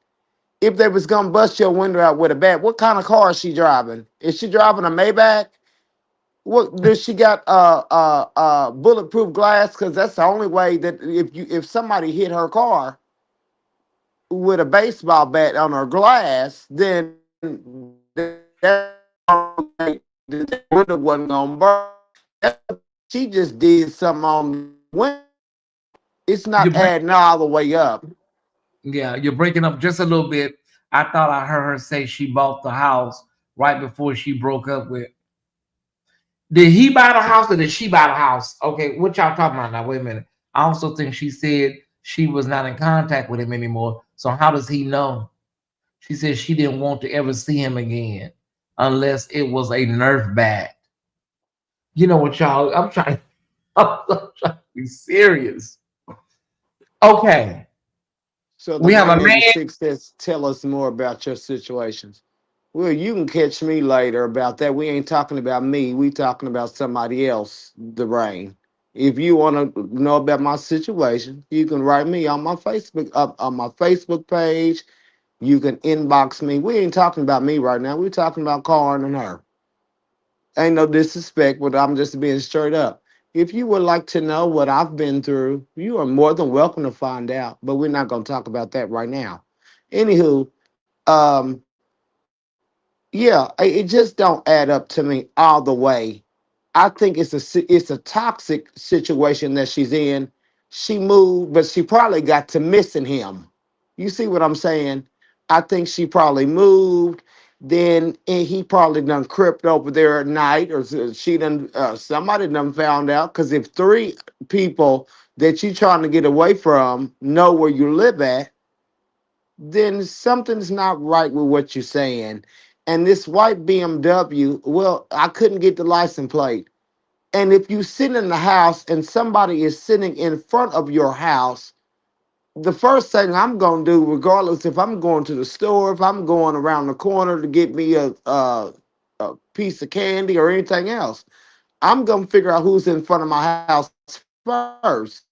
If they was gonna bust your window out with a bat, what kind of car is she driving? Is she driving a Maybach? What does she got? Bulletproof glass? Because that's the only way that if somebody hit her car with a baseball bat on her glass, then the window wasn't gonna burn. She just did something on the window. It's You're not break, adding all the way up. yeah, you're breaking up just a little bit. I thought I heard her say she bought the house right before she broke up with. Did he buy the house or did she buy the house? Okay, what y'all talking about now? Wait a minute. I also think she said she was not in contact with him anymore. So how does he know? She said she didn't want to ever see him again unless it was a Nerf bat. You know what, y'all? I'm trying to be serious. Okay, So the we have a man. 186 says, tell us more about your situations. Well, you can catch me later about that. We ain't talking about me. We talking about somebody else, the rain. If you want to know about my situation, you can write me on my Facebook page. You can inbox me. We ain't talking about me right now. We're talking about Carn and her. Ain't no disrespect, but I'm just being straight up. If you would like to know what I've been through, you are more than welcome to find out. But we're not going to talk about that right now. Anywho, um, yeah, it just don't add up to me all the way. I think it's a toxic situation that she's in. She moved, but she probably got to missing him. You see what I'm saying? I think she probably moved. Then he probably done crept over there at night, or she done somebody done found out. Because if three people that you trying to get away from know where you live at, then something's not right with what you're saying. And this white BMW, well, I couldn't get the license plate. And if you sit in the house and somebody is sitting in front of your house, the first thing I'm gonna do, regardless if I'm going to the store, if I'm going around the corner to get me a piece of candy or anything else, I'm gonna figure out who's in front of my house first.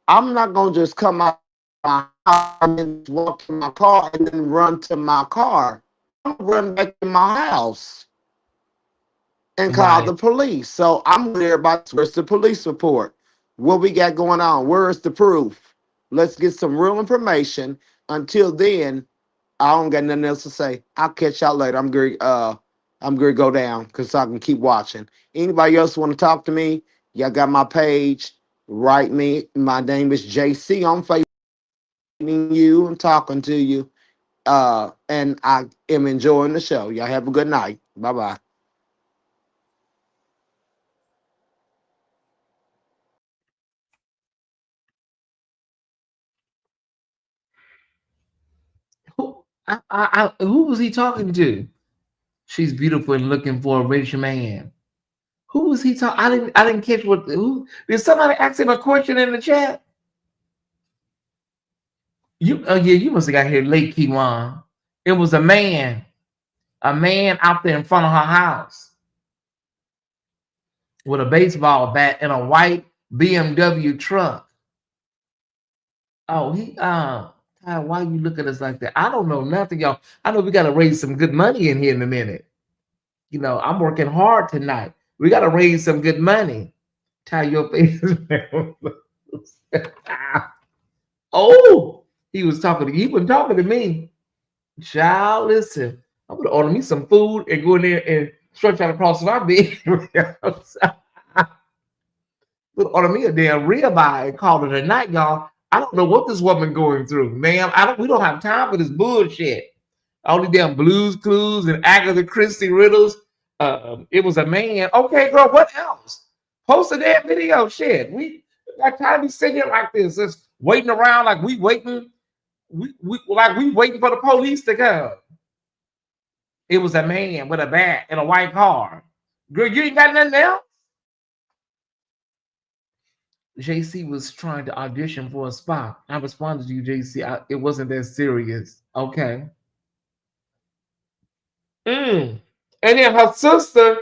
I'm not gonna just come out my and walk to my car and then run to my car. I'm run back to my house and call Right. the police. So I'm there about where's the police report? What we got going on? Where is the proof? Let's get some real information. Until then, I don't got nothing else to say. I'll catch y'all later. I'm gonna go down because I can keep watching. Anybody else want to talk to me? Y'all got my page. Write me. My name is JC on Facebook. You and talking to you. And I am enjoying the show. Y'all have a good night. Bye bye. Who was he talking to? She's beautiful and looking for a rich man. Who was he talking? I didn't catch what. Who did somebody ask him a question in the chat? You yeah, you must have got here late, Kiwan. It was a man out there in front of her house with a baseball bat and a white BMW truck. Oh, Ty, why you look at us like that? I don't know nothing, y'all. I know we gotta raise some good money in here in a minute. You know, I'm working hard tonight. We gotta raise some good money. Tie your face. Oh, he was talking to you. He wasn't talking to me. Child, listen. I'm gonna order me some food and go in there and stretch out across my bed. Gonna order me a damn ribeye and call it a night, y'all. I don't know what this woman going through, ma'am. We don't have time for this bullshit. All these damn Blues Clues and Agatha Christie riddles. It was a man. Okay, girl, what else? Post a damn video. Shit. We got time to be sitting here like this, just waiting around like we waiting. We waiting for the police to come. It was a man with a bat in a white car. Girl, you ain't got nothing else? JC was trying to audition for a spot. I responded to you, JC. It wasn't that serious. Okay. And then her sister,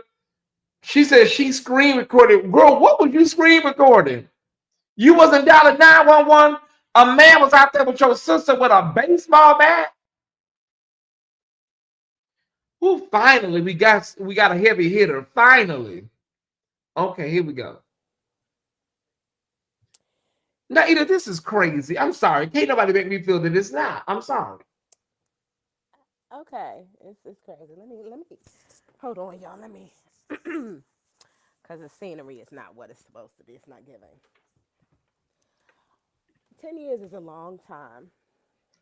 she said she screen recorded. Girl, what was you screen recording? You wasn't dialing 911. A man was out there with your sister with a baseball bat. Ooh, finally, we got a heavy hitter. Finally. Okay, here we go. Now, Ida, this is crazy. I'm sorry. Can't nobody make me feel that it's not. I'm sorry. Okay, it's crazy. Let me hold on, y'all. Let me because the scenery is not what it's supposed to be. It's not giving. 10 years is a long time.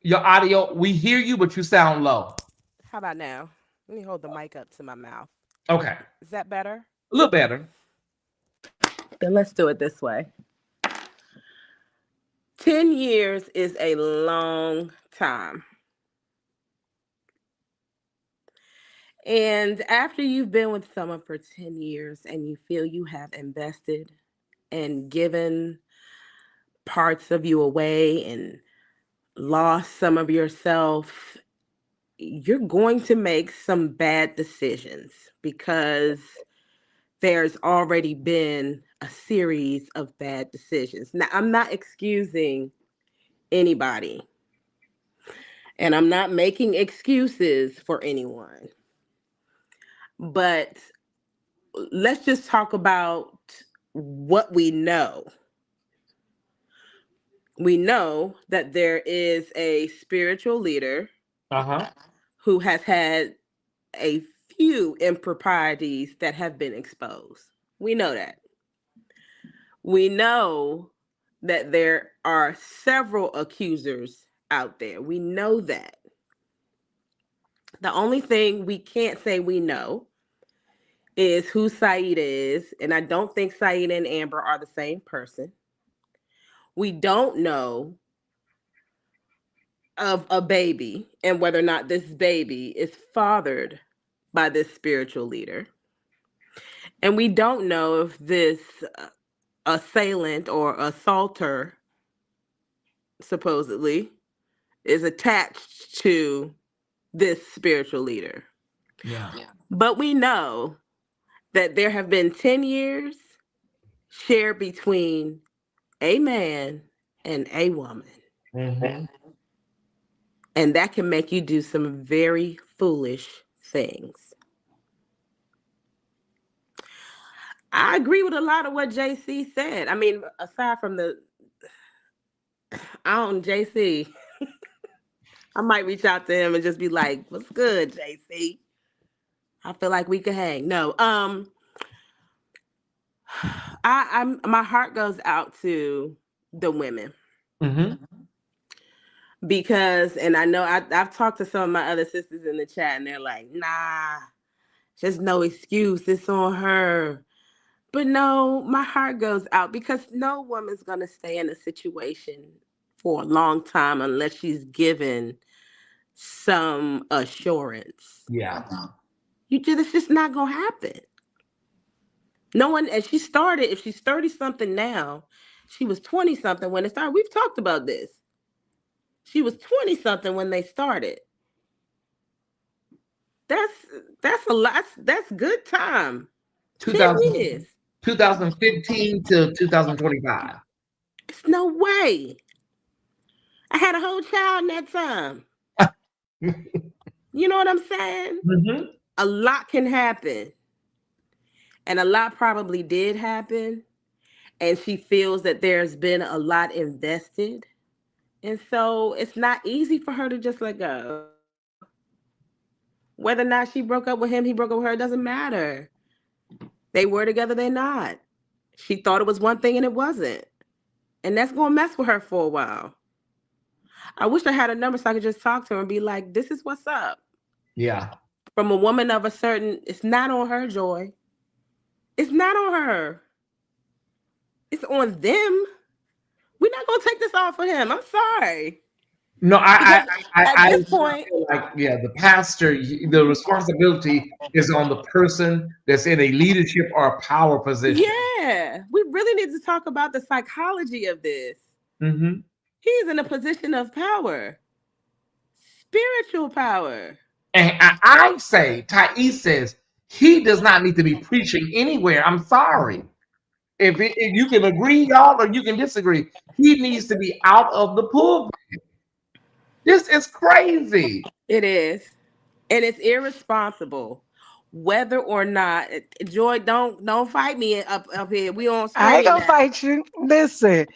Your audio, we hear you, but you sound low. How about now? Let me hold the mic up to my mouth. Okay. Is that better? A little better. Then let's do it this way. 10 years is a long time. And after you've been with someone for 10 years and you feel you have invested and given parts of you away and lost some of yourself, you're going to make some bad decisions because there's already been a series of bad decisions. Now, I'm not excusing anybody, and I'm not making excuses for anyone, but let's just talk about what we know. We know that there is a spiritual leader who has had a few improprieties that have been exposed. We know that. We know that there are several accusers out there. We know that. The only thing we can't say we know is who Saida is, and I don't think Saida and Amber are the same person. We don't know of a baby and whether or not this baby is fathered by this spiritual leader. And we don't know if this assailant or assaulter, supposedly, is attached to this spiritual leader. Yeah. But we know that there have been 10 years shared between a man and a woman. Mm-hmm. And that can make you do some very foolish things. I agree with a lot of what JC said. I mean, aside from JC, I might reach out to him and just be like, "What's good, JC? I feel like we could hang." No, my heart goes out to the women. Mm-hmm. Because, and I know I've talked to some of my other sisters in the chat, and they're like, "Nah, just no excuse. It's on her." But no, my heart goes out because no woman's gonna stay in a situation for a long time unless she's given some assurance. Yeah. It's just not gonna happen. No one, and she started, if she's 30 something now, she was 20 something when it started. We've talked about this. She was 20 something when they started. That's a lot. That's good time. 10 years. 2015 to 2025. It's no way. I had a whole child in that time. You know what I'm saying? Mm-hmm. A lot can happen. And a lot probably did happen. And she feels that there's been a lot invested. And so it's not easy for her to just let go. Whether or not she broke up with him, he broke up with her, it doesn't matter. They were together, they're not. She thought it was one thing and it wasn't. And that's going to mess with her for a while. I wish I had a number so I could just talk to her and be like, this is what's up. Yeah. From a woman of a certain, it's not on her, Joy. It's not on her. It's on them. We're not going to take this off of him. I'm sorry. No, at this point, feel like, yeah, the pastor, the responsibility is on the person that's in a leadership or a power position. Yeah, we really need to talk about the psychology of this. Mm-hmm. He's in a position of power, spiritual power. And I say, Tyesse says, he does not need to be preaching anywhere. I'm sorry. If you can agree, y'all, or you can disagree, he needs to be out of the pulpit. This is crazy. It is. And it's irresponsible. Whether or not, Joy, don't fight me up here. We on screen. I ain't gonna fight you. Listen,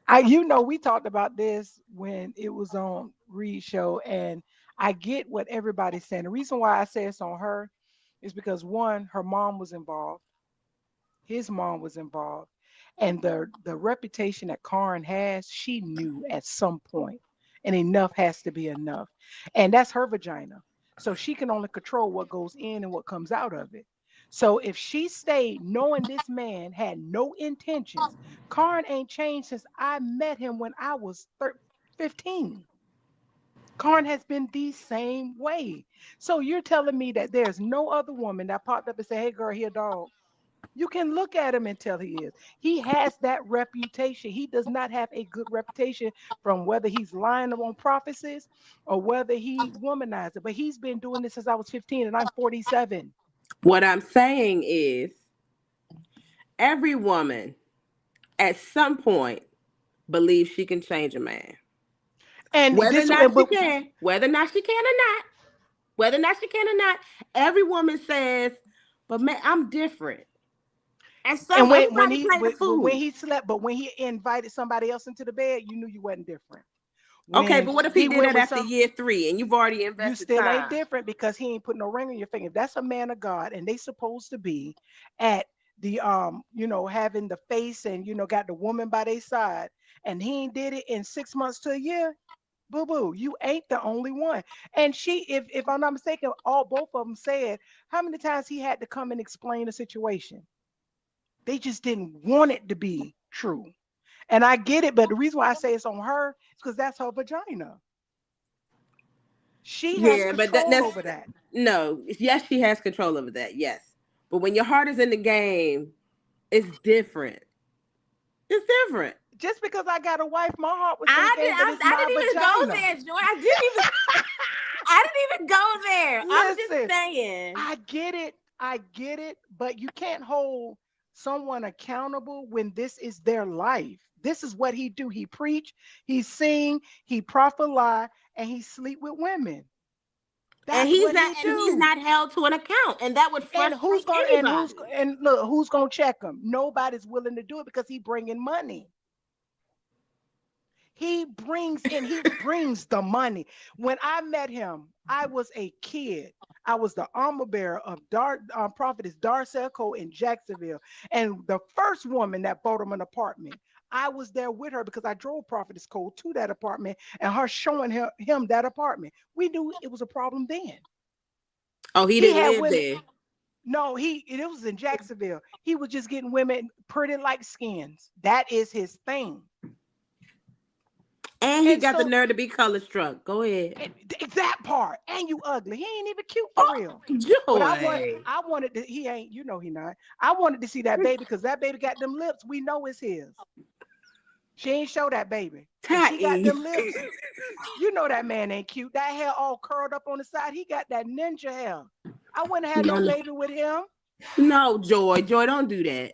we talked about this when it was on Reed's show, and I get what everybody's saying. The reason why I say it's on her is because one, her mom was involved, his mom was involved, and the reputation that Carn has, she knew at some point, and enough has to be enough, and that's her vagina. So she can only control what goes in and what comes out of it. So if she stayed knowing this man had no intentions, Carn ain't changed since I met him when I was 15. Carn has been the same way. So you're telling me that there's no other woman that popped up and said, "Hey girl, he a dog." You can look at him and tell he is. He has that reputation. He does not have a good reputation from whether he's lying on prophecies or whether he womanized it. But he's been doing this since I was 15 and I'm 47. What I'm saying is every woman at some point believes she can change a man. And whether or not she can or not, every woman says, "But man, I'm different." And when he slept, but when he invited somebody else into the bed, you knew you wasn't different. Okay, but what if he did it after year 3 and you've already invested? You still time? Ain't different because he ain't put no ring on your finger. If that's a man of God and they supposed to be at the having the face and got the woman by their side, and he ain't did it in 6 months to a year, boo-boo, you ain't the only one. And she, if I'm not mistaken, both of them said how many times he had to come and explain the situation. They just didn't want it to be true. And I get it, but the reason why I say it's on her is because that's her vagina. She has control over that. No, yes, she has control over that, yes. But when your heart is in the game, it's different. It's different. Just because I got a wife, my heart was in the game, but it's I my didn't even vagina. go there, Joy. I didn't even go there. Listen, I'm just saying. I get it, but you can't hold someone accountable when this is their life. This is what he do. He preach, he sing, he prophesy, and he sleep with women. And That's what he he's do. not held to an account, and that would And frustrate anybody. look, who's gonna check him? Nobody's willing to do it because he bringing money. He brings the money. When I met him, I was a kid. I was the armor bearer of prophetess Darcel Cole in Jacksonville. And the first woman that bought him an apartment, I was there with her because I drove prophetess Cole to that apartment and her showing him that apartment. We knew it was a problem then. Oh, he didn't live there. No, it was in Jacksonville. He was just getting women pretty like skins. That is his thing. And he got the nerve to be color struck. Go ahead. That part. And you ugly. He ain't even cute for real. Joy. But I wanted to, he ain't, he not. I wanted to see that baby because that baby got them lips. We know it's his. She ain't show that baby. She got them lips. You know that man ain't cute. That hair all curled up on the side. He got that ninja hair. I wouldn't have had no baby with him. No, Joy, don't do that.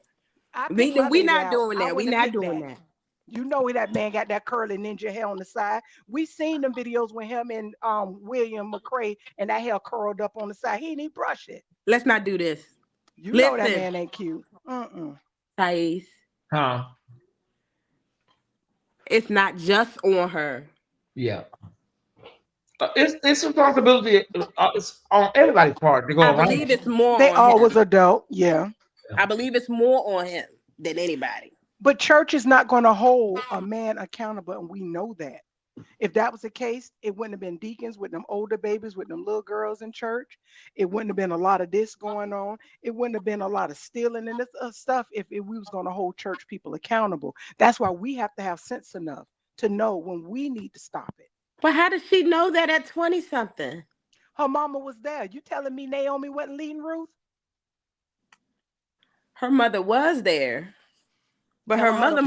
We're not doing that. We're not doing that. You know that man got that curly ninja hair on the side. We seen them videos with him and William McCray and that hair curled up on the side. He didn't even brush it. Let's not do this. You know that man ain't cute. Tyesse. Huh? It's not just on her. Yeah. It's responsibility. It's on everybody's part to go around. I believe it's more. They always adult. Yeah. I believe it's more on him than anybody. But church is not going to hold a man accountable, and we know that. If that was the case, it wouldn't have been deacons with them older babies, with them little girls in church. It wouldn't have been a lot of this going on. It wouldn't have been a lot of stealing and this stuff if we was going to hold church people accountable. That's why we have to have sense enough to know when we need to stop it. But how did she know that at 20-something? Her mama was there. You telling me Naomi wasn't leading Ruth? Her mother was there. But her mother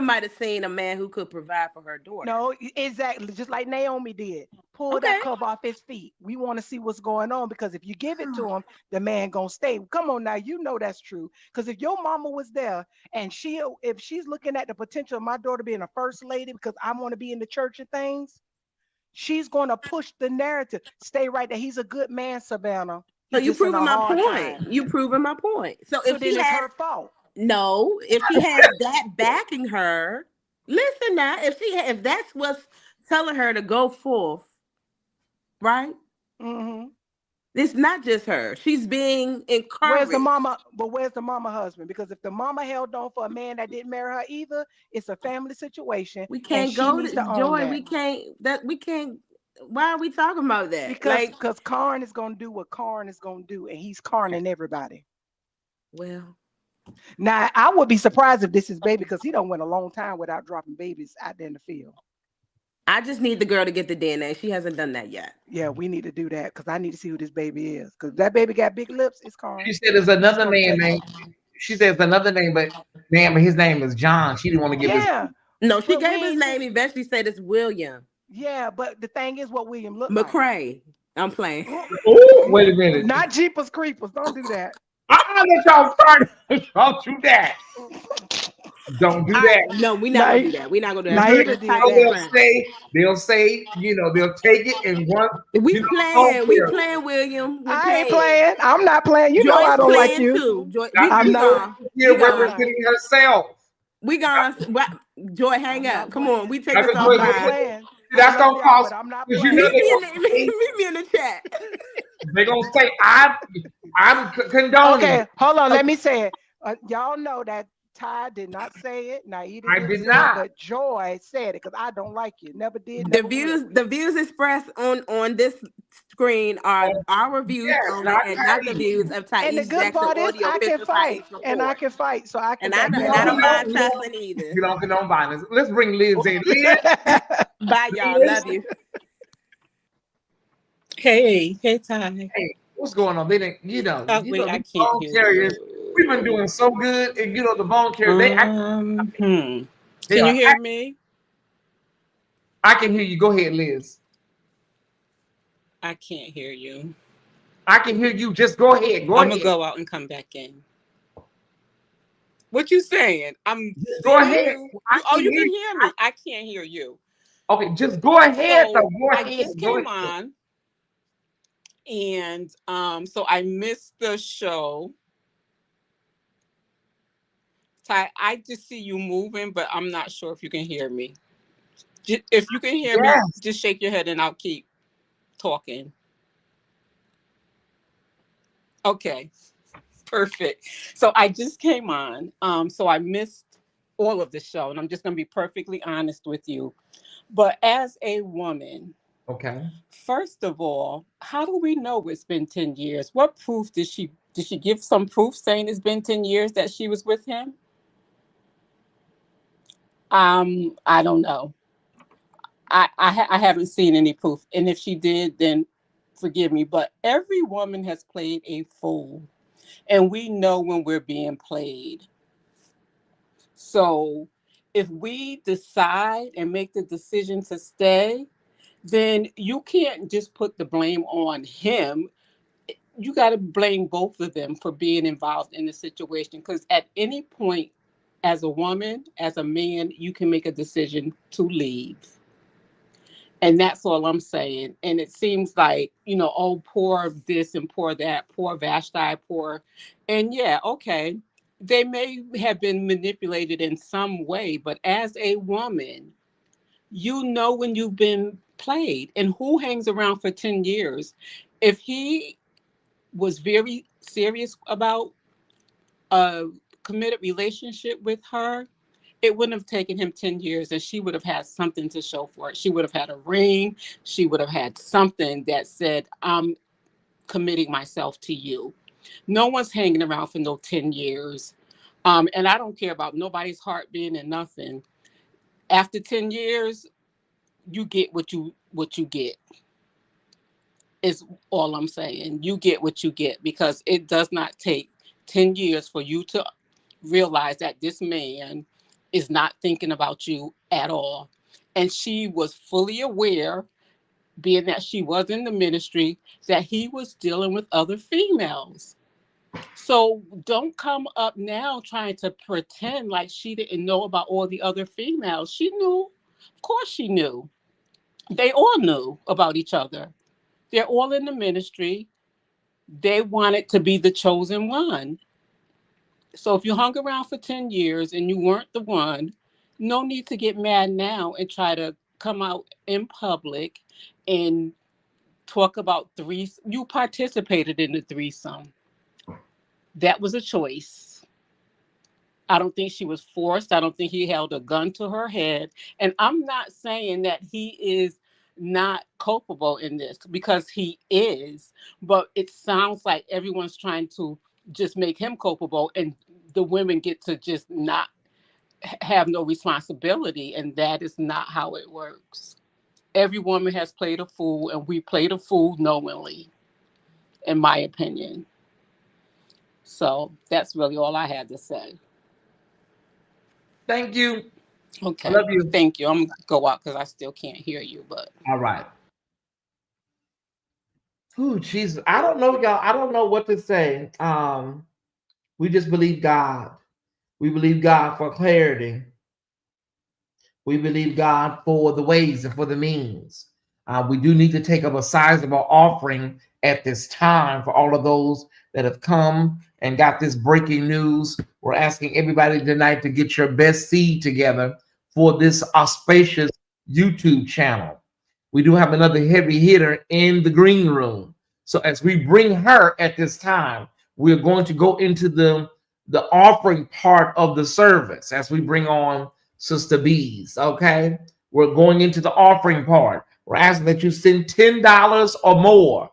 might have seen a man who could provide for her daughter. No, exactly. Just like Naomi did. Pull that cover off his feet. We want to see what's going on because if you give it to him, the man gonna stay. Come on now, you know that's true. Because if your mama was there and if she's looking at the potential of my daughter being a first lady because I want to be in the church and things, she's gonna push the narrative. Stay right there. He's a good man, Savannah. So you proving my point. You proving my point. So if then it's her fault. No, if she has that backing her, listen now. If that's what's telling her to go forth, right? Mm-hmm. It's not just her. She's being encouraged. Where's the mama? But where's the mama husband? Because if the mama held on for a man that didn't marry her either, it's a family situation. We can't go to Joy. We can't. Why are we talking about that? Because Carn is gonna do what Carn is gonna do, and he's carning everybody. Well. Now, I would be surprised if this is baby because he don't went a long time without dropping babies out there in the field. I just need the girl to get the DNA. She hasn't done that yet. Yeah, we need to do that because I need to see who this baby is. Because that baby got big lips. It's Carn. She said there's another man. She said it's another name, but his name is John. She didn't want to give his. No, she gave his name. Eventually said it's William. Yeah, but the thing is what William looked McCray. Like. I'm playing. Oh, wait a minute. Not Jeepers Creepers. Don't do that. Let y'all start. Don't do that. Don't do that. No, we're not gonna do that. We're not gonna do that. They'll say, they'll take it and run. We playing, William. I ain't playing. I'm not playing. You know I don't like you. I'm not here representing herself. We gone. Joy, hang up. Come on, we take this offline. That's gonna cost. I'm not playing. Meet me in the chat. They're gonna say I'm condoning. Okay, hold on. Let me say it. Y'all know that Ty did not say it. Naida did not. But Joy said it because I don't like you. Never did. The views expressed on this screen are our views only, and not the views of Tyesse. And the good part is I can fight, and I can fight, so I can. And I don't mind tussling either. You don't condone violence. Let's bring Liz in. Liz. Bye, y'all. Love you. Hey, Ty. Hey, what's going on? They didn't, I can't hear carriers. We've been doing so good, and the bone carriers. Can you hear me? I can hear you. Go ahead, Liz. I can't hear you. I can hear you. Just go ahead. I'm gonna go out and come back in. What you saying? I'm Go seeing ahead. you. I Oh, can you hear can you. hear me. I can't hear you. Okay, just go ahead. So Though. Go I ahead. just Go came ahead. on, and so I missed the show. Ty, I just see you moving, but I'm not sure if you can hear me. If you can hear me, Yes. just shake your head and I'll keep talking. Okay, perfect. So I just came on, so I missed all of the show, and I'm just going to be perfectly honest with you. But as a woman, Okay. first of all, how do we know it's been 10 years? What proof did she give some proof saying it's been 10 years that she was with him? I don't know. I haven't seen any proof. And if she did, then forgive me. But every woman has played a fool. And we know when we're being played. So if we decide and make the decision to stay, then you can't just put the blame on him. You got to blame both of them for being involved in the situation. Because at any point, as a woman, as a man, you can make a decision to leave. And that's all I'm saying. And it seems like, oh, poor this and poor that, poor Vashti, poor. And yeah, okay, they may have been manipulated in some way, but as a woman, you know when you've been played. And who hangs around for 10 years? If he was very serious about a committed relationship with her, it wouldn't have taken him 10 years, and she would have had something to show for it. She would have had a ring. She would have had something that said, I'm committing myself to you. No one's hanging around for no 10 years. And I don't care about nobody's heart being in nothing. After 10 years, you get what you get, is all I'm saying. You get what you get, because it does not take 10 years for you to realize that this man is not thinking about you at all. And she was fully aware, being that she was in the ministry, that he was dealing with other females. So don't come up now trying to pretend like she didn't know about all the other females. She knew. Of course she knew. They all knew about each other. They're all in the ministry. They wanted to be the chosen one. So if you hung around for 10 years and you weren't the one, no need to get mad now and try to come out in public and talk about you participated in the threesome. That was a choice. I don't think she was forced. I don't think he held a gun to her head. And I'm not saying that he is not culpable in this, because he is, but it sounds like everyone's trying to just make him culpable, and the women get to just not have no responsibility. And that is not how it works. Every woman has played a fool, and we played a fool knowingly, in my opinion. So that's really all I had to say. Thank you. Okay. I love you. Thank you. I'm going to go out because I still can't hear you. But All right. Oh, Jesus. I don't know, y'all. I don't know what to say. We just believe God. We believe God for clarity. We believe God for the ways and for the means. We do need to take up a sizable offering at this time for all of those that have come and got this breaking news. We're asking everybody tonight to get your best seed together for this auspicious YouTube channel. We do have another heavy hitter in the green room. So as we bring her at this time, we're going to go into the offering part of the service as we bring on Sister Bees. Okay, we're going into the offering part. We're asking that you send $10 or more.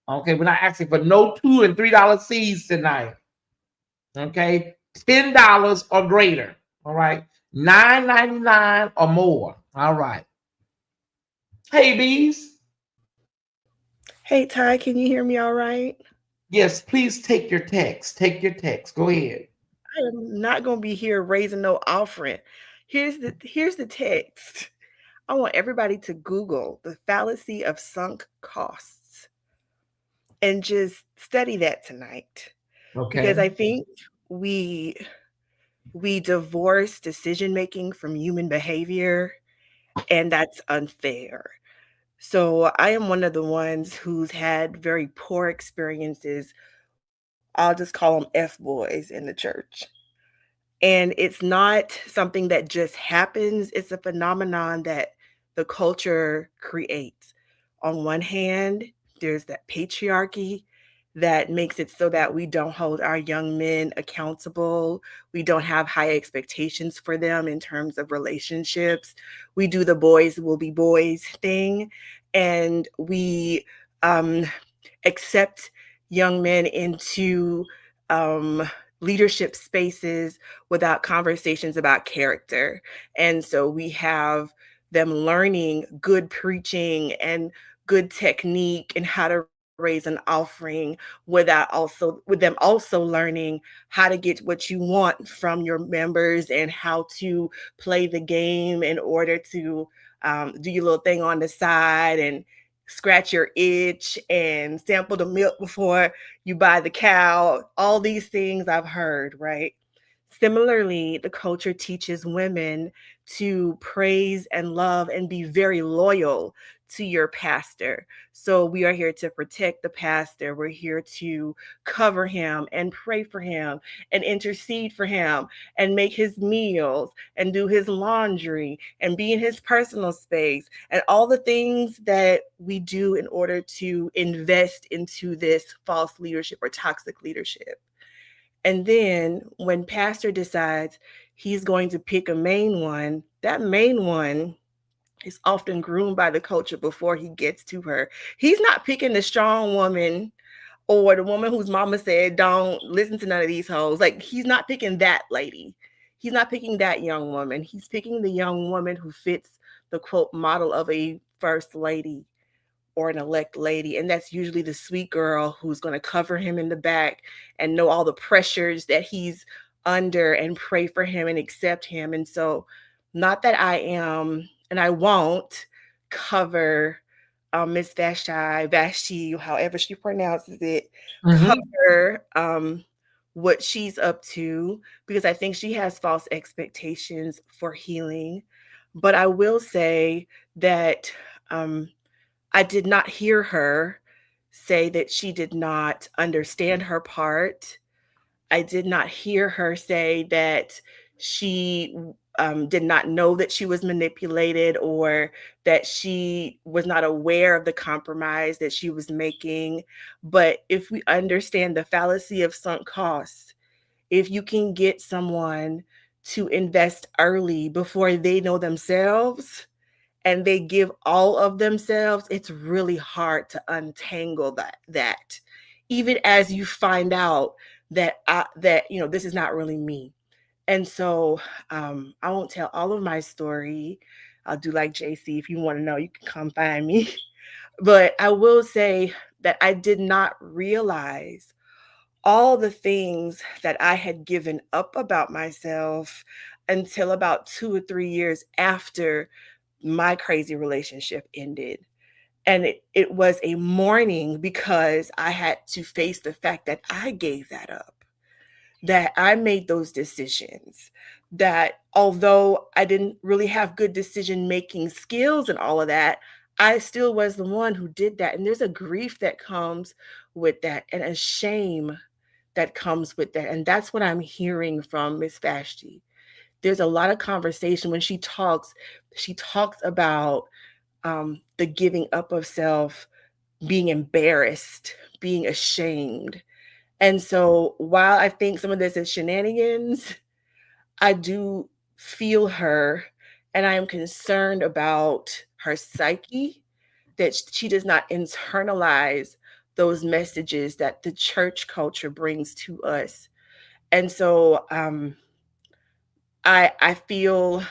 Okay, we're not asking for no $2 and $3 seeds tonight. Okay, $10 or greater. All right, $9.99 or more. All right. Hey, Bees. Hey, Ty, can you hear me all right? Yes, please take your text. Take your text. Go ahead. I am not going to be here raising no offering. Here's the text. I want everybody to Google the fallacy of sunk costs and just study that tonight. Okay. Because I think we we divorce decision making from human behavior, and that's unfair. So I am one of the ones who's had very poor experiences. I'll just call them F boys in the church. And it's not something that just happens, it's a phenomenon that the culture creates. On one hand, there's that patriarchy that makes it so that we don't hold our young men accountable. We don't have high expectations for them in terms of relationships. We do the boys will be boys thing, and we um, accept young men into um, leadership spaces without conversations about character. And so we have them learning good preaching and good technique and how to raise an offering with them also learning how to get what you want from your members and how to play the game in order to do your little thing on the side and scratch your itch and sample the milk before you buy the cow. All these things I've heard, right? Similarly, the culture teaches women to praise and love and be very loyal to your pastor. So we are here to protect the pastor. We're here to cover him and pray for him and intercede for him and make his meals and do his laundry and be in his personal space and all the things that we do in order to invest into this false leadership or toxic leadership. And then when pastor decides he's going to pick a main one, that main one is often groomed by the culture before he gets to her. He's not picking the strong woman or the woman whose mama said, don't listen to none of these hoes. Like, he's not picking that lady. He's not picking that young woman. He's picking the young woman who fits the quote model of a first lady or an elect lady. And that's usually the sweet girl who's going to cover him in the back and know all the pressures that he's under and pray for him and accept him. And so, not that I am, and I won't cover Miss Vashti, however she pronounces it, cover what she's up to, because I think she has false expectations for healing. But I will say that I did not hear her say that she did not understand her part. I did not hear her say that she did not know that she was manipulated or that she was not aware of the compromise that she was making. But if we understand the fallacy of sunk costs, if you can get someone to invest early before they know themselves, and they give all of themselves, it's really hard to untangle that. Even as you find out that this is not really me. And so I won't tell all of my story. I'll do like JC. If you want to know, you can come find me. But I will say that I did not realize all the things that I had given up about myself until about 2 or 3 years after my crazy relationship ended. And it was a mourning because I had to face the fact that I gave that up, that I made those decisions, that although I didn't really have good decision making skills and all of that, I still was the one who did that. And there's a grief that comes with that and a shame that comes with that. And that's what I'm hearing from Miss Vashti. There's a lot of conversation when she talks about the giving up of self, being embarrassed, being ashamed. And so while I think some of this is shenanigans, I do feel her and I am concerned about her psyche, that she does not internalize those messages that the church culture brings to us. And so I feel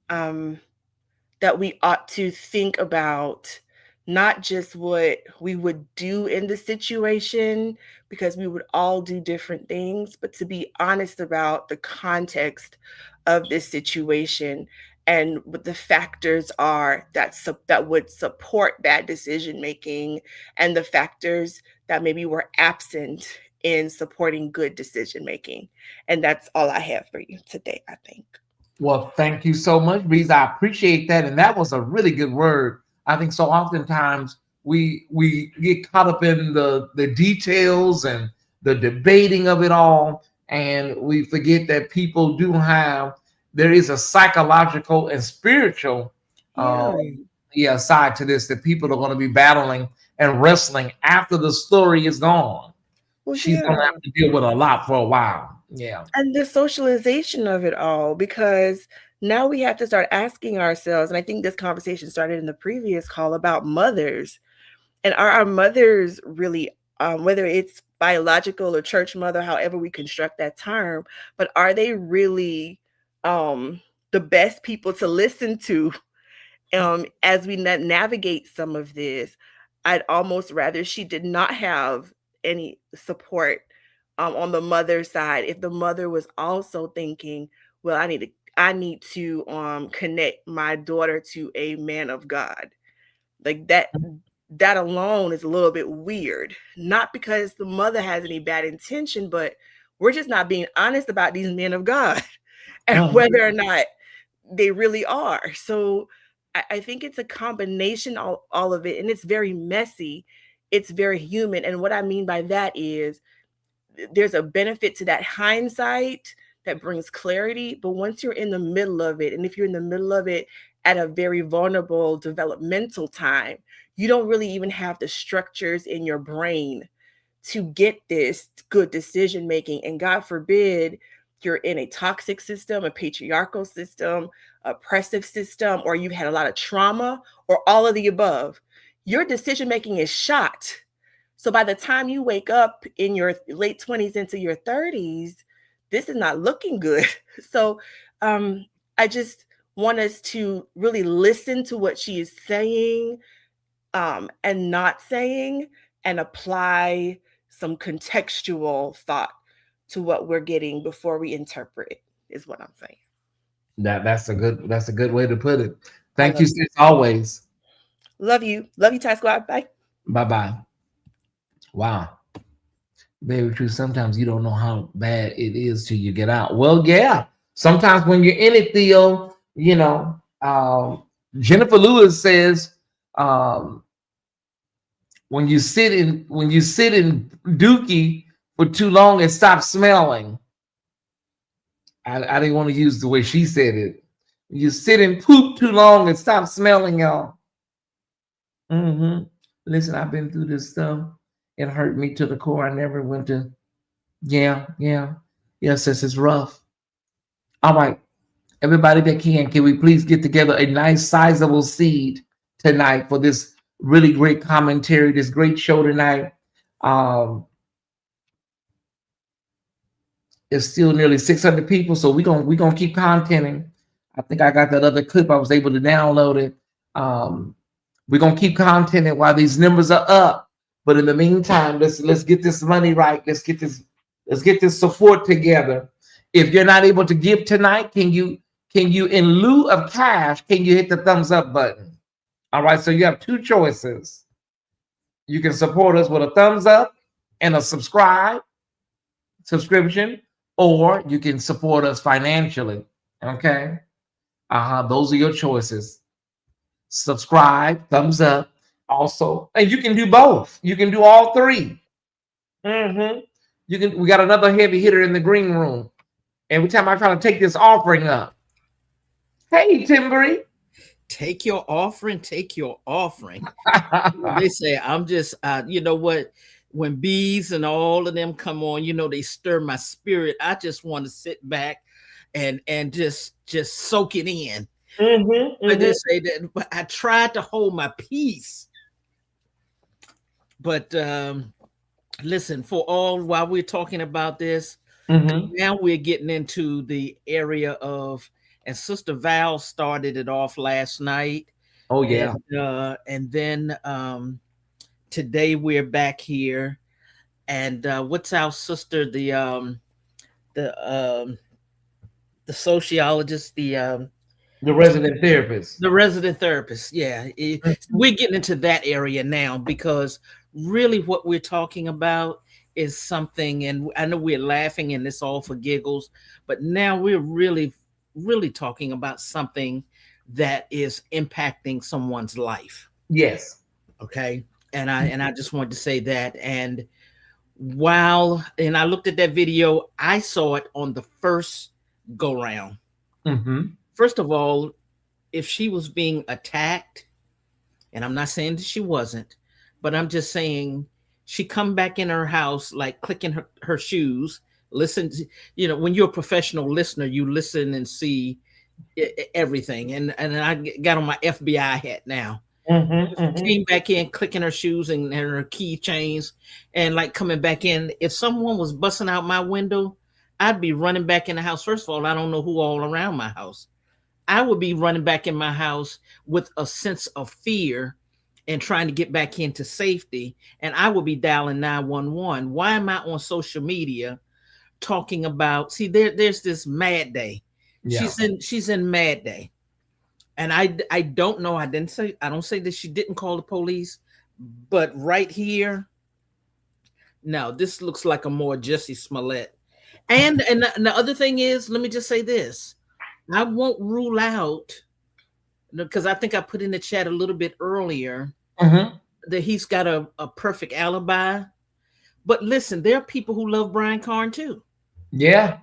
that we ought to think about not just what we would do in the situation, because we would all do different things, but to be honest about the context of this situation and what the factors are that would support bad decision making and the factors that maybe were absent in supporting good decision making. And that's all I have for you today, I think. Well, thank you so much, Breeze. I appreciate that. And that was a really good word. I think so oftentimes we get caught up in the details and the debating of it all. And we forget that people do have, there is a psychological and spiritual side to this that people are going to be battling and wrestling after the story is gone. Well, She's going to have to deal with a lot for a while. Yeah. And the socialization of it all, because now we have to start asking ourselves, and I think this conversation started in the previous call about mothers. And are our mothers really, whether it's biological or church mother, however we construct that term, but are they really the best people to listen to as we navigate some of this? I'd almost rather she did not have any support on the mother side. If the mother was also thinking, well, I need to connect my daughter to a man of God, like that alone is a little bit weird. Not because the mother has any bad intention, but we're just not being honest about these men of God and whether or not they really are. So I think it's a combination of all of it, and it's very messy. It's very human. And what I mean by that is there's a benefit to that hindsight that brings clarity. But once you're in the middle of it, and if you're in the middle of it at a very vulnerable developmental time, you don't really even have the structures in your brain to get this good decision making. And God forbid you're in a toxic system, a patriarchal system, oppressive system, or you've had a lot of trauma, or all of the above. Your decision making is shot. So by the time you wake up in your late 20s into your 30s, this is not looking good. So I just want us to really listen to what she is saying and not saying, and apply some contextual thought to what we're getting before we interpret it, is what I'm saying. That's a good way to put it. Thank you, sis, always. Love you. Love you, Ty Squad. Bye. Bye-bye. Wow. Very true. Sometimes you don't know how bad it is till you get out. Well, yeah. Sometimes when you're in it, Theo, Jennifer Lewis says, when you sit in dookie for too long, it stops smelling. I didn't want to use the way she said it. You sit in poop too long, it stops smelling, y'all. Listen, I've been through this stuff. It hurt me to the core. I never went to. Yeah. Yes, it's rough. All right, everybody that can we please get together a nice sizable seed tonight for this really great commentary, this great show tonight. It's still nearly 600 people, so we're gonna keep contenting. I think I got that other clip. I was able to download it. We're gonna keep contenting while these numbers are up. But in the meantime, let's get this money right. Let's get this support together. If you're not able to give tonight, can you in lieu of cash, can you hit the thumbs up button? All right, so you have two choices. You can support us with a thumbs up and a subscription, or you can support us financially. Okay. Those are your choices. Subscribe, thumbs up, also, and you can do both. You can do all three. We got another heavy hitter in the green room. Every time I try to take this offering up. Hey, Timbery. Take your offering, take your offering. They say, I'm just, you know what? When bees and all of them come on, they stir my spirit. I just want to sit back and just soak it in. But they say that, but I tried to hold my peace. But listen, while we're talking about this, now we're getting into the area of, and Sister Val started it off last night. Oh yeah. And then today we're back here. And what's our sister, the sociologist, the resident therapist. The resident therapist, yeah. We're getting into that area now, because really what we're talking about is something, and I know we're laughing and it's all for giggles, but now we're really talking about something that is impacting someone's life. Yes. Okay. And I just wanted to say that. And and I looked at that video, I saw it on the first go round. First of all, if she was being attacked, and I'm not saying that she wasn't, but I'm just saying she come back in her house, like clicking her shoes, listen to, when you're a professional listener, you listen and see everything. And I got on my FBI hat now. Came back in, clicking her shoes and her keychains, and like coming back in. If someone was busting out my window, I'd be running back in the house. First of all, I don't know who all around my house. I would be running back in my house with a sense of fear and trying to get back into safety. And I would be dialing 911. Why am I on social media talking about? See, there's this Mad Day. Yeah. She's in Mad Day. And I don't know. I don't say that she didn't call the police, but right here, no, this looks like a more Jussie Smollett. And the other thing is, let me just say this. I won't rule out, because I think I put in the chat a little bit earlier that he's got a perfect alibi. But listen, there are people who love Brian Carn too. Yeah.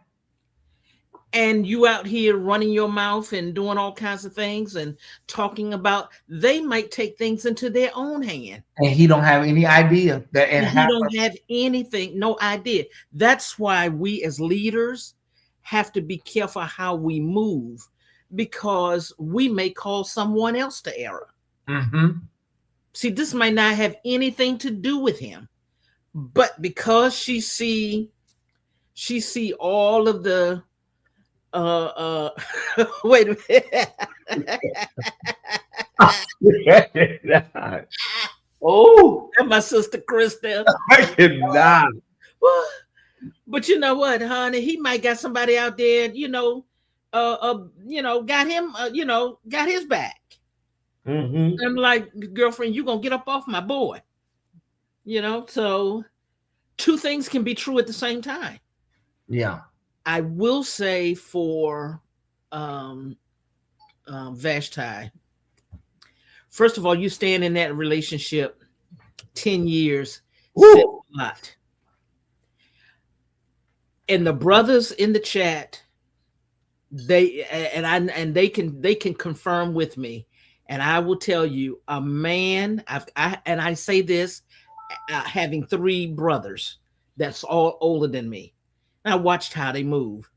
And you out here running your mouth and doing all kinds of things and talking about, they might take things into their own hand. And he don't have any idea that it happened. He don't have anything, no idea. That's why we as leaders have to be careful how we move, because we may cause someone else to error. See, this might not have anything to do with him, but because she see all of the wait a minute. Oh, that's my sister Krista. I cannot. But you know what, honey? He might got somebody out there, got him, got his back. I'm like, girlfriend, you gonna get up off my boy. So two things can be true at the same time. Yeah. I will say for Vashti, first of all, you stand in that relationship 10 years, said a lot. And the brothers in the chat, they can confirm with me, and I will tell you, a man, I say this, having 3 brothers that's all older than me. I watched how they move.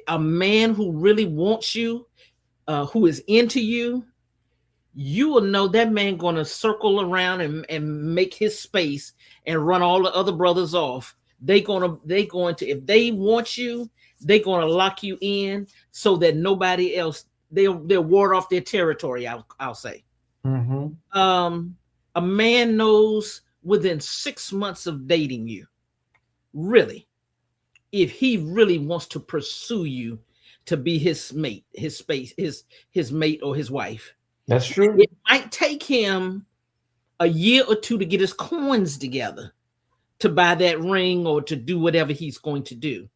A man who really wants you, who is into you, you will know that man going to circle around and make his space and run all the other brothers off. They going to, if they want you, they're going to lock you in so that nobody else, they'll ward off their territory. I'll say. A man knows within 6 months of dating you, really, if he really wants to pursue you to be his mate, his mate or his wife. That's true. It might take him a year or 2 to get his coins together to buy that ring or to do whatever he's going to do.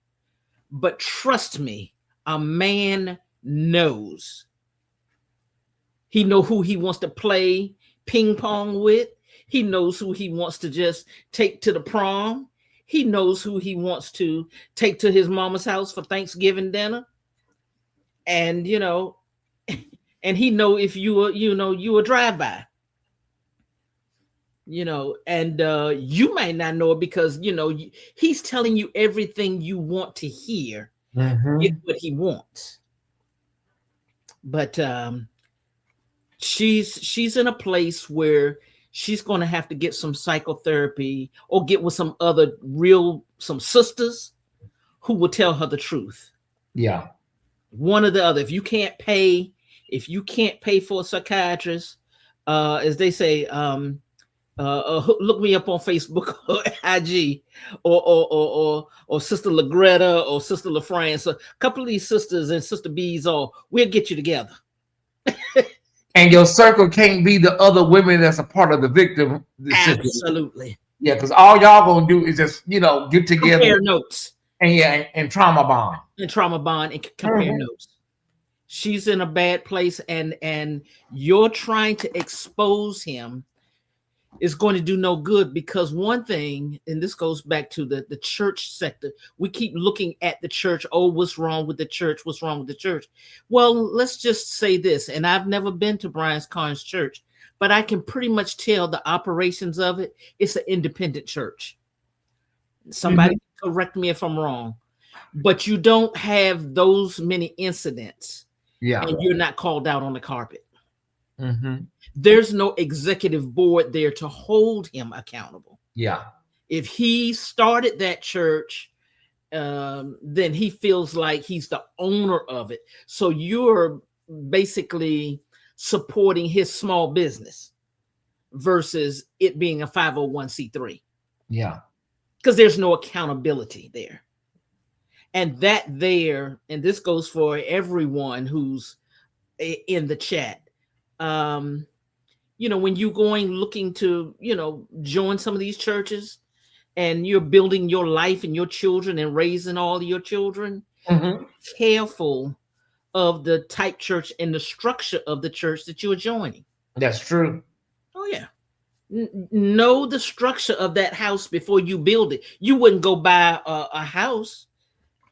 But trust me, a man knows. He knows who he wants to play ping pong with. He knows who he wants to just take to the prom. He knows who he wants to take to his mama's house for Thanksgiving dinner. And, and he know if you a drive-by. And you might not know it because, he's telling you everything you want to hear. Get what he wants. But she's in a place where she's going to have to get some psychotherapy or get with some sisters who will tell her the truth. Yeah. One or the other. If you can't pay for a psychiatrist, as they say, look me up on Facebook or IG or Sister LaGreta or Sister LaFrance. A couple of these sisters and Sister B's, we'll get you together. And your circle can't be the other women that's a part of the victim. Absolutely. Yeah, because all y'all gonna do is just get together compare notes and trauma bond. And trauma bond and compare notes. She's in a bad place, and you're trying to expose him is going to do no good, because one thing, and this goes back to the church sector, we keep looking at the church. Oh, what's wrong with the church? What's wrong with the church? Well, let's just say this, and I've never been to Carn's church, but I can pretty much tell the operations of it. It's an independent church. Somebody correct me if I'm wrong, but you don't have those many incidents. Yeah. And you're not called out on the carpet. There's no executive board there to hold him accountable. Yeah. If he started that church, then he feels like he's the owner of it. So you're basically supporting his small business versus it being a 501c3. Yeah. Because there's no accountability there. And and this goes for everyone who's in the chat. When you're looking to, join some of these churches, and you're building your life and your children and raising all of your children, careful of the type church and the structure of the church that you're joining. That's true. Oh, yeah. Know the structure of that house before you build it. You wouldn't go buy a house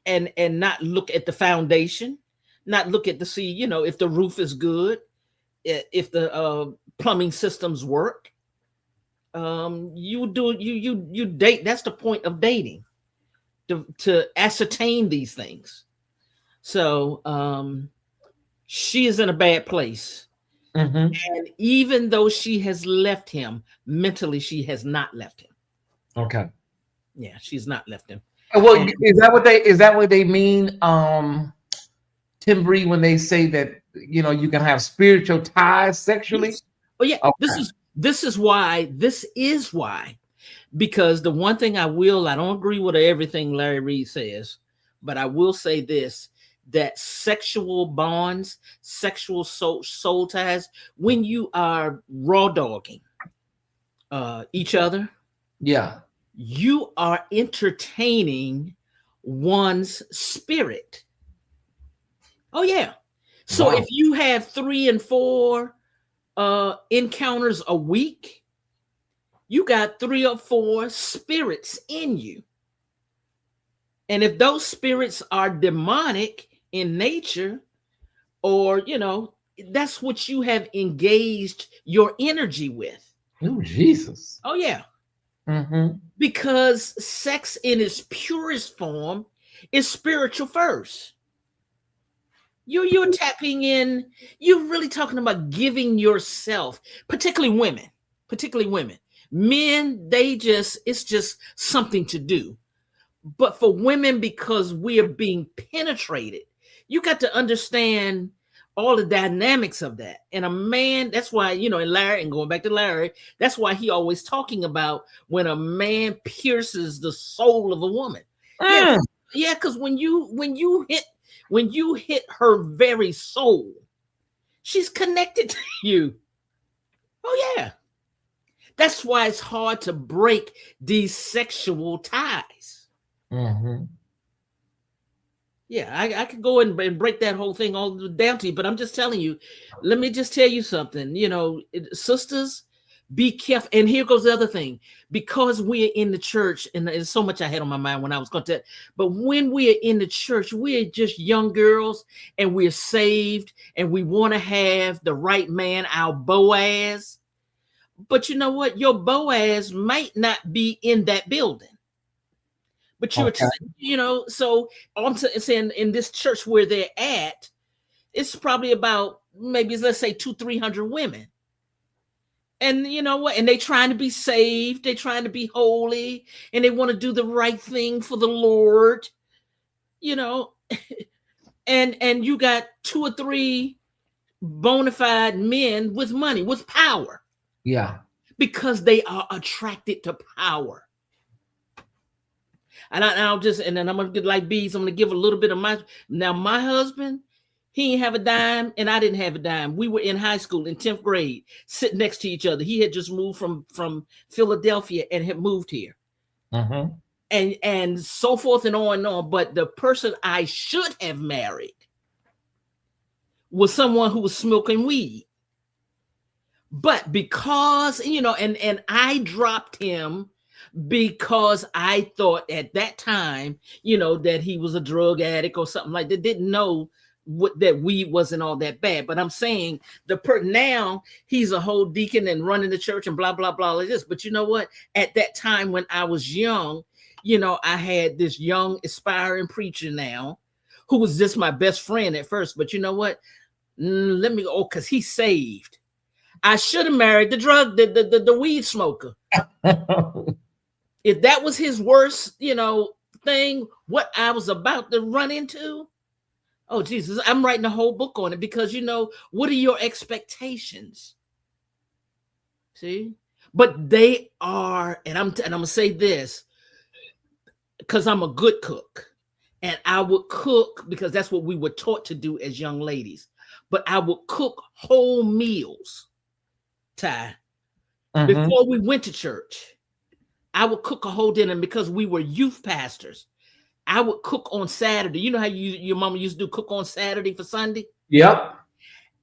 and not look at the foundation, not look at if the roof is good, if the plumbing systems work. You date. That's the point of dating, to ascertain these things. So she is in a bad place. And even though she has left him, mentally she has not left him. Okay. Yeah, she's not left him. Well, is that what they mean, Timbree, when they say that you can have spiritual ties sexually? Yes. Oh yeah. Okay. This is why, because the one thing I don't agree with everything Larry Reed says, but I will say this, that sexual bonds, sexual soul ties, when you are raw dogging each other, yeah, you are entertaining one's spirit. Oh yeah. So if you have 3 and 4 encounters a week, you got 3 or 4 spirits in you. And if those spirits are demonic in nature, or that's what you have engaged your energy with. Oh, Jesus. Oh yeah. Because sex in its purest form is spiritual first. You're tapping in, you're really talking about giving yourself, particularly women. Men, it's just something to do. But for women, because we are being penetrated, you got to understand all the dynamics of that. And a man, that's why, and Larry, and going back to Larry, that's why he always talking about when a man pierces the soul of a woman. Yeah, because when you hit her very soul, she's connected to you. Oh yeah. That's why it's hard to break these sexual ties. Yeah, I could go and break that whole thing all down to you, but I'm just telling you, let me just tell you something, sisters, be careful. And here goes the other thing, because we're in the church, and there's so much I had on my mind when I was going to, but when we are in the church, we're just young girls, and we're saved, and we want to have the right man, our Boaz. But you know what? Your Boaz might not be in that building. But you're, so I'm saying in this church where they're at, it's probably about maybe, let's say 200-300 women. And you know what? And they trying to be saved. They trying to be holy, and they want to do the right thing for the Lord, and you got 2 or 3 bona fide men with money, with power. Yeah. Because they are attracted to power. And then I'm gonna get like bees. I'm gonna give a little bit of my husband. He didn't have a dime, and I didn't have a dime. We were in high school in 10th grade, sitting next to each other. He had just moved from Philadelphia and had moved here. And so forth and on. But the person I should have married was someone who was smoking weed. But because, and I dropped him because I thought at that time, that he was a drug addict or something like that. Didn't know that weed wasn't all that bad. But I'm saying now he's a whole deacon and running the church and blah, blah, blah, like this. But you know what? At that time when I was young, I had this young aspiring preacher now who was just my best friend at first. But you know what? Let me go, because he's saved. I should have married the weed smoker. If that was his worst, thing, what I was about to run into, oh Jesus, I'm writing a whole book on it, because what are your expectations? See, but they are, and I'm gonna say this, because I'm a good cook, and I would cook because that's what we were taught to do as young ladies. But I would cook whole meals, Ty, before we went to church. I would cook a whole dinner, because we were youth pastors. I would cook on Saturday. You know how your mama used to do cook on Saturday for Sunday? Yep.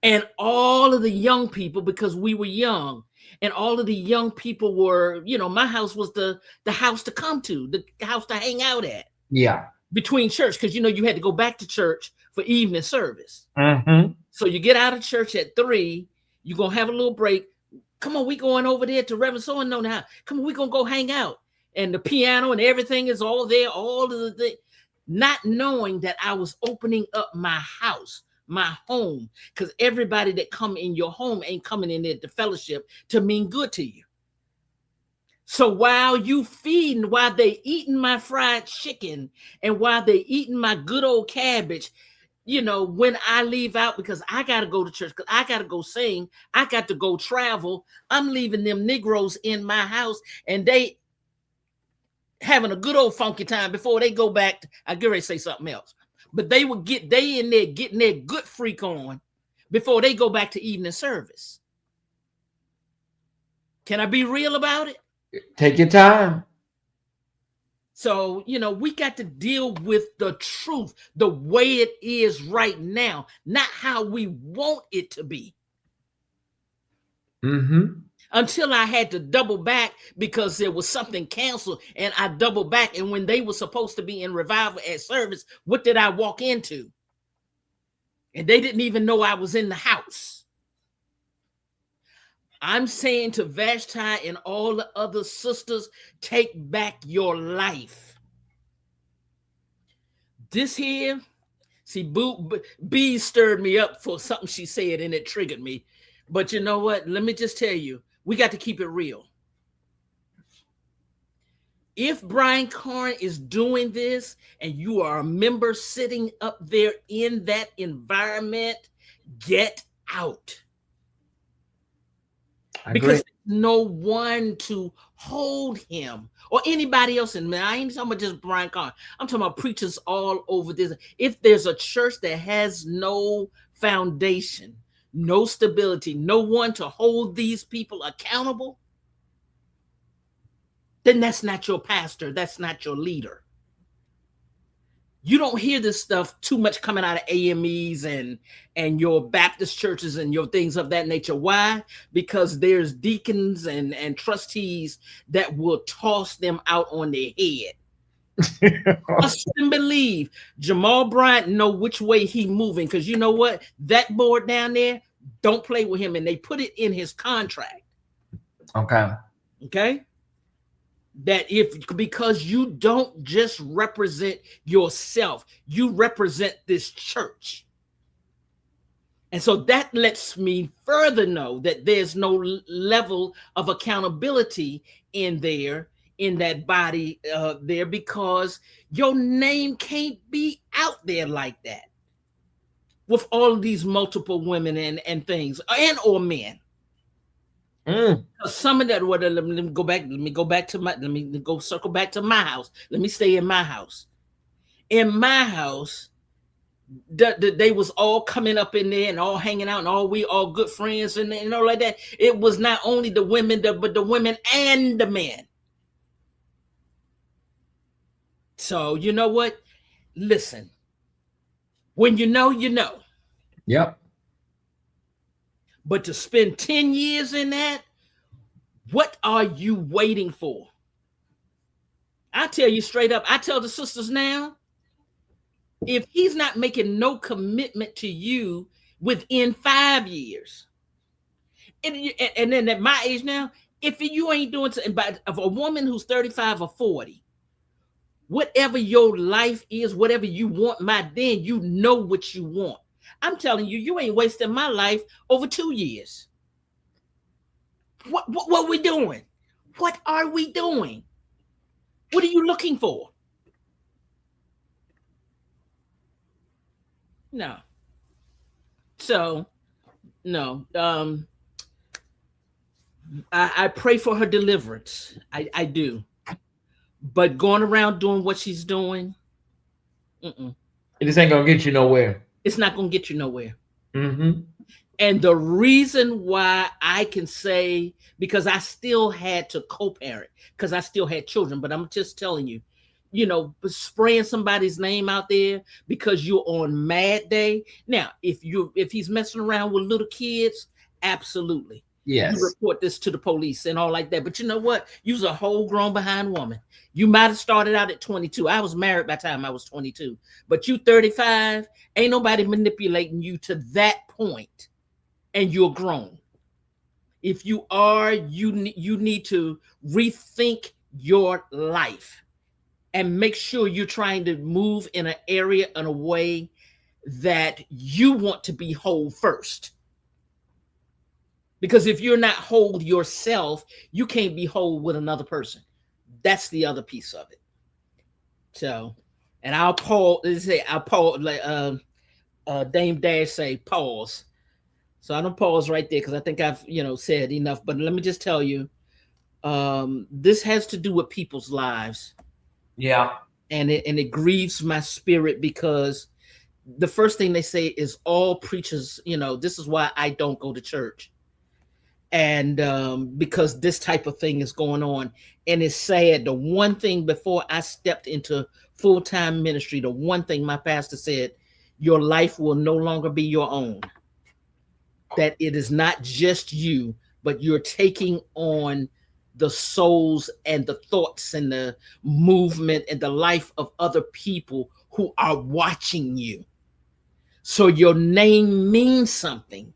And all of the young people, because we were young, and all of the young people were, my house was the house to come to, the house to hang out at. Yeah. Between church, because, you had to go back to church for evening service. So you get out of church at 3, you're going to have a little break. Come on, we going over there to Reverend so-and-so now. Come on, we going to go hang out. And the piano and everything is all there, all of the thing. Not knowing that I was opening up my house, my home, because everybody that come in your home ain't coming in there to fellowship to mean good to you. So while you feeding, while they eating my fried chicken, and while they eating my good old cabbage, when I leave out, because I got to go to church, because I got to go sing, I got to go travel, I'm leaving them Negroes in my house, and they having a good old funky time before they go back. I get ready to say something else, but they in there getting their good freak on before they go back to evening service. Can I be real about it? Take your time. So, we got to deal with the truth, the way it is right now, not how we want it to be. Until I had to double back because there was something canceled, and I doubled back. And when they were supposed to be in revival at service, what did I walk into? And they didn't even know I was in the house. I'm saying to Vashti and all the other sisters, take back your life. This here, see, B stirred me up for something she said, and it triggered me. But you know what? Let me just tell you, we got to keep it real. If Brian Carn is doing this, and you are a member sitting up there in that environment, get out. Because there's no one to hold him or anybody else. And I ain't talking about just Brian Carn. I'm talking about preachers all over this. If there's a church that has no foundation, no stability, no one to hold these people accountable, then that's not your pastor. That's not your leader. You don't hear this stuff too much coming out of AMEs and your Baptist churches and your things of that nature. Why? Because there's deacons and trustees that will toss them out on their head. Trust and believe Jamal Bryant know which way he moving, because you know what? That board down there, don't play with him, and they put it in his contract. Okay. That because you don't just represent yourself, you represent this church. And so that lets me further know that there's no level of accountability in that body there, because your name can't be out there like that with all of these multiple women and things, and or men. Some of that, let me circle back to my house. Let me stay in my house. In my house, they was all coming up in there and all hanging out and all good friends and all like that. It was not only the women, but the women and the men. So you know what? Listen, when you know, you know. Yep. But to spend 10 years in that, what are you waiting for? I tell you straight up, I tell the sisters now, if he's not making no commitment to you within 5 years, and then at my age now, if you ain't doing something, but of a woman who's 35 or 40, whatever your life is, whatever you want, then you know what you want. I'm telling you, you ain't wasting my life over 2 years. What are we doing? What are we doing? What are you looking for? No. So, no. I pray for her deliverance. I do. But going around doing what she's doing, it just ain't gonna get you nowhere. It's not gonna get you nowhere. Mm-hmm. And the reason why I can say, because I still had to co-parent, because I still had children, but I'm just telling you, you know, spraying somebody's name out there because you're on mad day. Now, if he's messing around with little kids, absolutely. Yes. You report this to the police and all like that. But you know what? You're a whole grown behind woman. You might have started out at 22. I was married by the time I was 22. But you 35, ain't nobody manipulating you to that point. And you're grown. If you are, you need to rethink your life and make sure you're trying to move in an area in a way that you want to be whole first. Because if you're not whole yourself, you can't be whole with another person. That's the other piece of it. So, and I'll pause. Like Dame Dash say, pause. So I don't pause right there because I think I've said enough. But let me just tell you, this has to do with people's lives. Yeah, and it grieves my spirit because the first thing they say is all preachers. This is why I don't go to church. And because this type of thing is going on. And it's sad. The one thing before I stepped into full-time ministry, the one thing my pastor said, your life will no longer be your own. That it is not just you, but you're taking on the souls and the thoughts and the movement and the life of other people who are watching you. So your name means something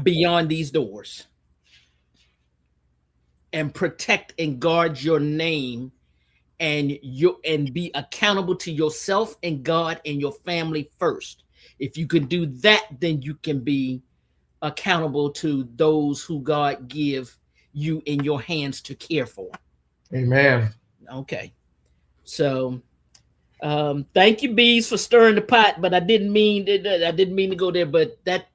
beyond these doors. And protect and guard your name and be accountable to yourself and God and your family first. If you can do that, then you can be accountable to those who God give you in your hands to care for. Amen. Okay. So thank you, Bees, for stirring the pot, but I didn't mean to go there. But that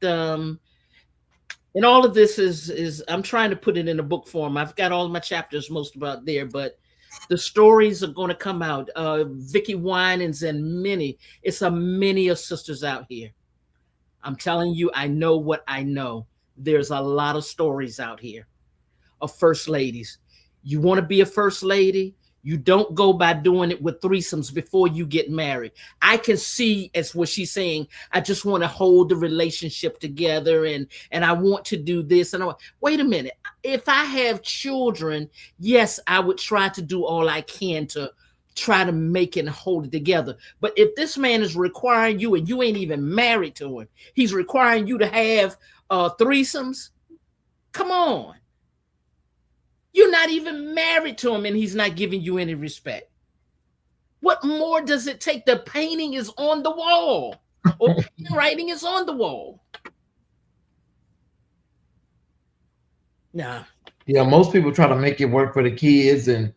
and all of this is I'm trying to put it in a book form. I've got all of my chapters most about there, but the stories are going to come out. Vicky Winans and many of sisters out here. I'm telling you, I know what I know. There's a lot of stories out here of first ladies. You want to be a first lady? You don't go by doing it with threesomes before you get married. I can see, as what she's saying, I just want to hold the relationship together and I want to do this. And wait a minute. If I have children, yes, I would try to do all I can to try to make it and hold it together. But if this man is requiring you and you ain't even married to him, he's requiring you to have threesomes, come on. You're not even married to him and he's not giving you any respect. What more does it take? The painting is on the wall or the handwriting is on the wall. Nah. Yeah, most people try to make it work for the kids and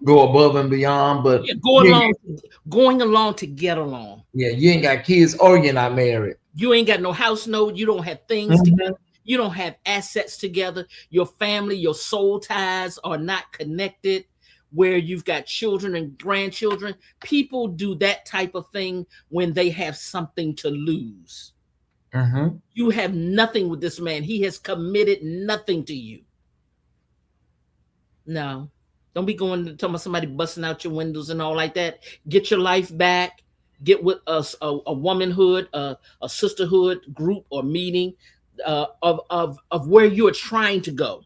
go above and beyond, but going along to get along. Yeah, you ain't got kids or you're not married. You ain't got no house note. You don't have things together. You don't have assets together. Your family, your soul ties are not connected. where you've got children and grandchildren. People do that type of thing when they have something to lose. You have nothing with this man. He has committed nothing to you. No, don't be going to tell me somebody busting out your windows and all like that. Get your life back. Get with us a womanhood, a sisterhood group or meeting of where you're trying to go.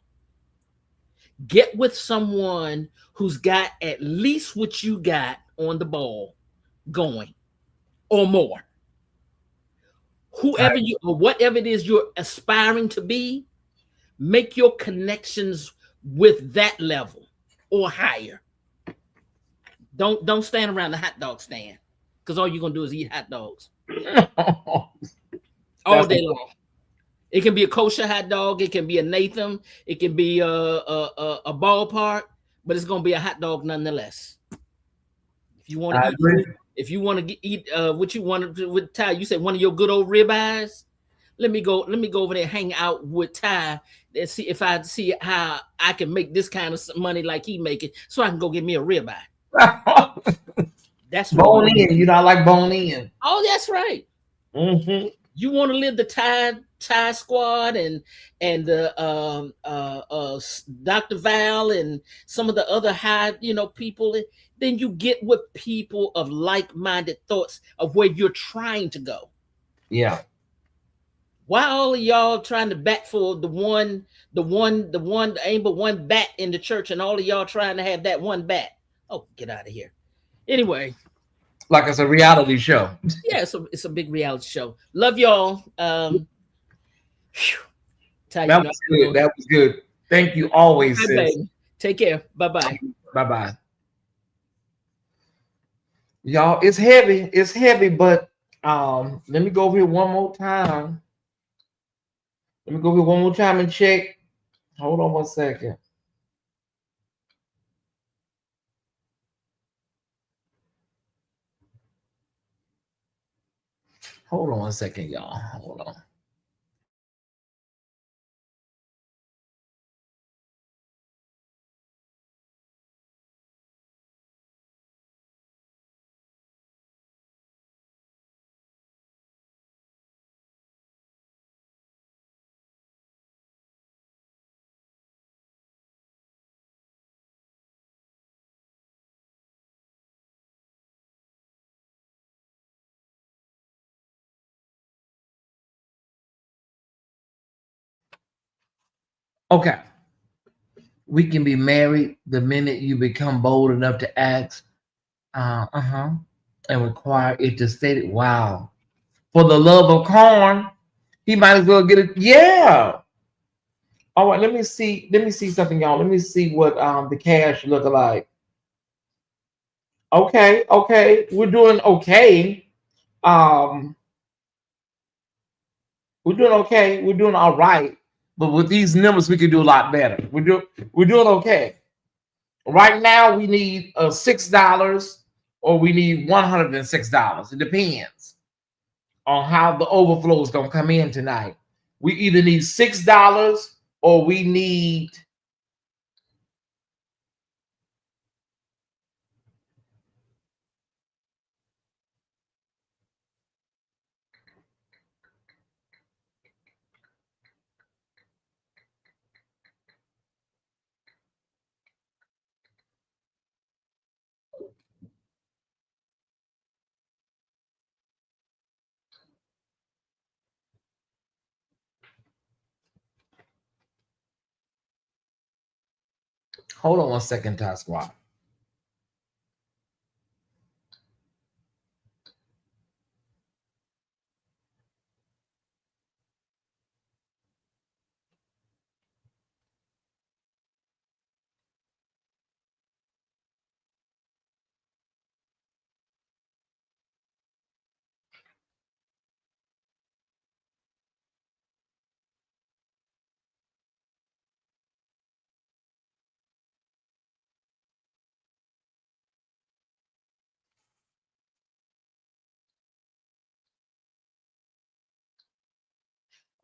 Get with someone who's got at least what you got on the ball going or more. Whoever you or whatever it is you're aspiring to be, make your connections with that level or higher. Don't stand around the hot dog stand, because all you're gonna do is eat hot dogs all day long. It can be a kosher hot dog, it can be a Nathan, it can be a ballpark, but it's gonna be a hot dog nonetheless. If you want to eat, if you want to eat what you want to with Ty, you said one of your good old ribeyes. Let me go over there, hang out with Ty, and see if I see how I can make this kind of money like he making, so I can go get me a ribeye. That's bone in. You know, I like bone in. Oh, that's right. You want to live the Ty squad and Dr. Val and some of the other high people. Then you get with people of like-minded thoughts of where you're trying to go. Yeah. Why all of y'all trying to bat for the one ain't but one bat in the church, and all of y'all trying to have that one bat? Oh, get out of here. Anyway, like it's a reality show. Yeah, it's a big reality show. Love y'all. That was good. That was good. Thank you always, sis. Baby. Take care. Bye-bye. Bye-bye. Y'all, it's heavy. It's heavy, but let me go over here one more time. Let me go over here one more time and check. Hold on 1 second. Hold on 1 second, y'all. Hold on. Okay. We can be married the minute you become bold enough to ask, and require it to state it. Wow. For the love of Carn, he might as well get it. Yeah. All right, let me see something, y'all. Let me see what the cash look like. Okay, we're doing okay. We're doing okay. We're doing all right. But with these numbers, we can do a lot better. We're doing okay. Right now, we need $6 or we need $106. It depends on how the overflow is going to come in tonight. We either need $6 or we need hold on 1 second, Ty Squad.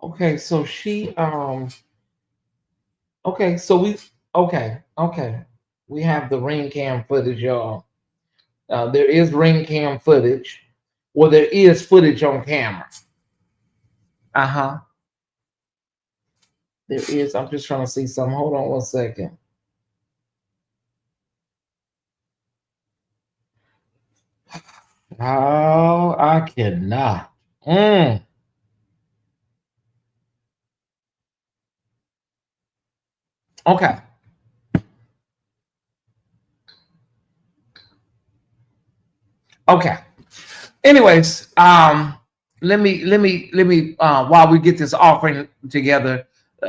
Okay, so she okay, so we okay. We have the ring cam footage, y'all. There is ring cam footage. Well, there is footage on camera. There is. I'm just trying to see something. Hold on 1 second. Oh, I cannot. Okay. Okay. Anyways, let me while we get this offering together,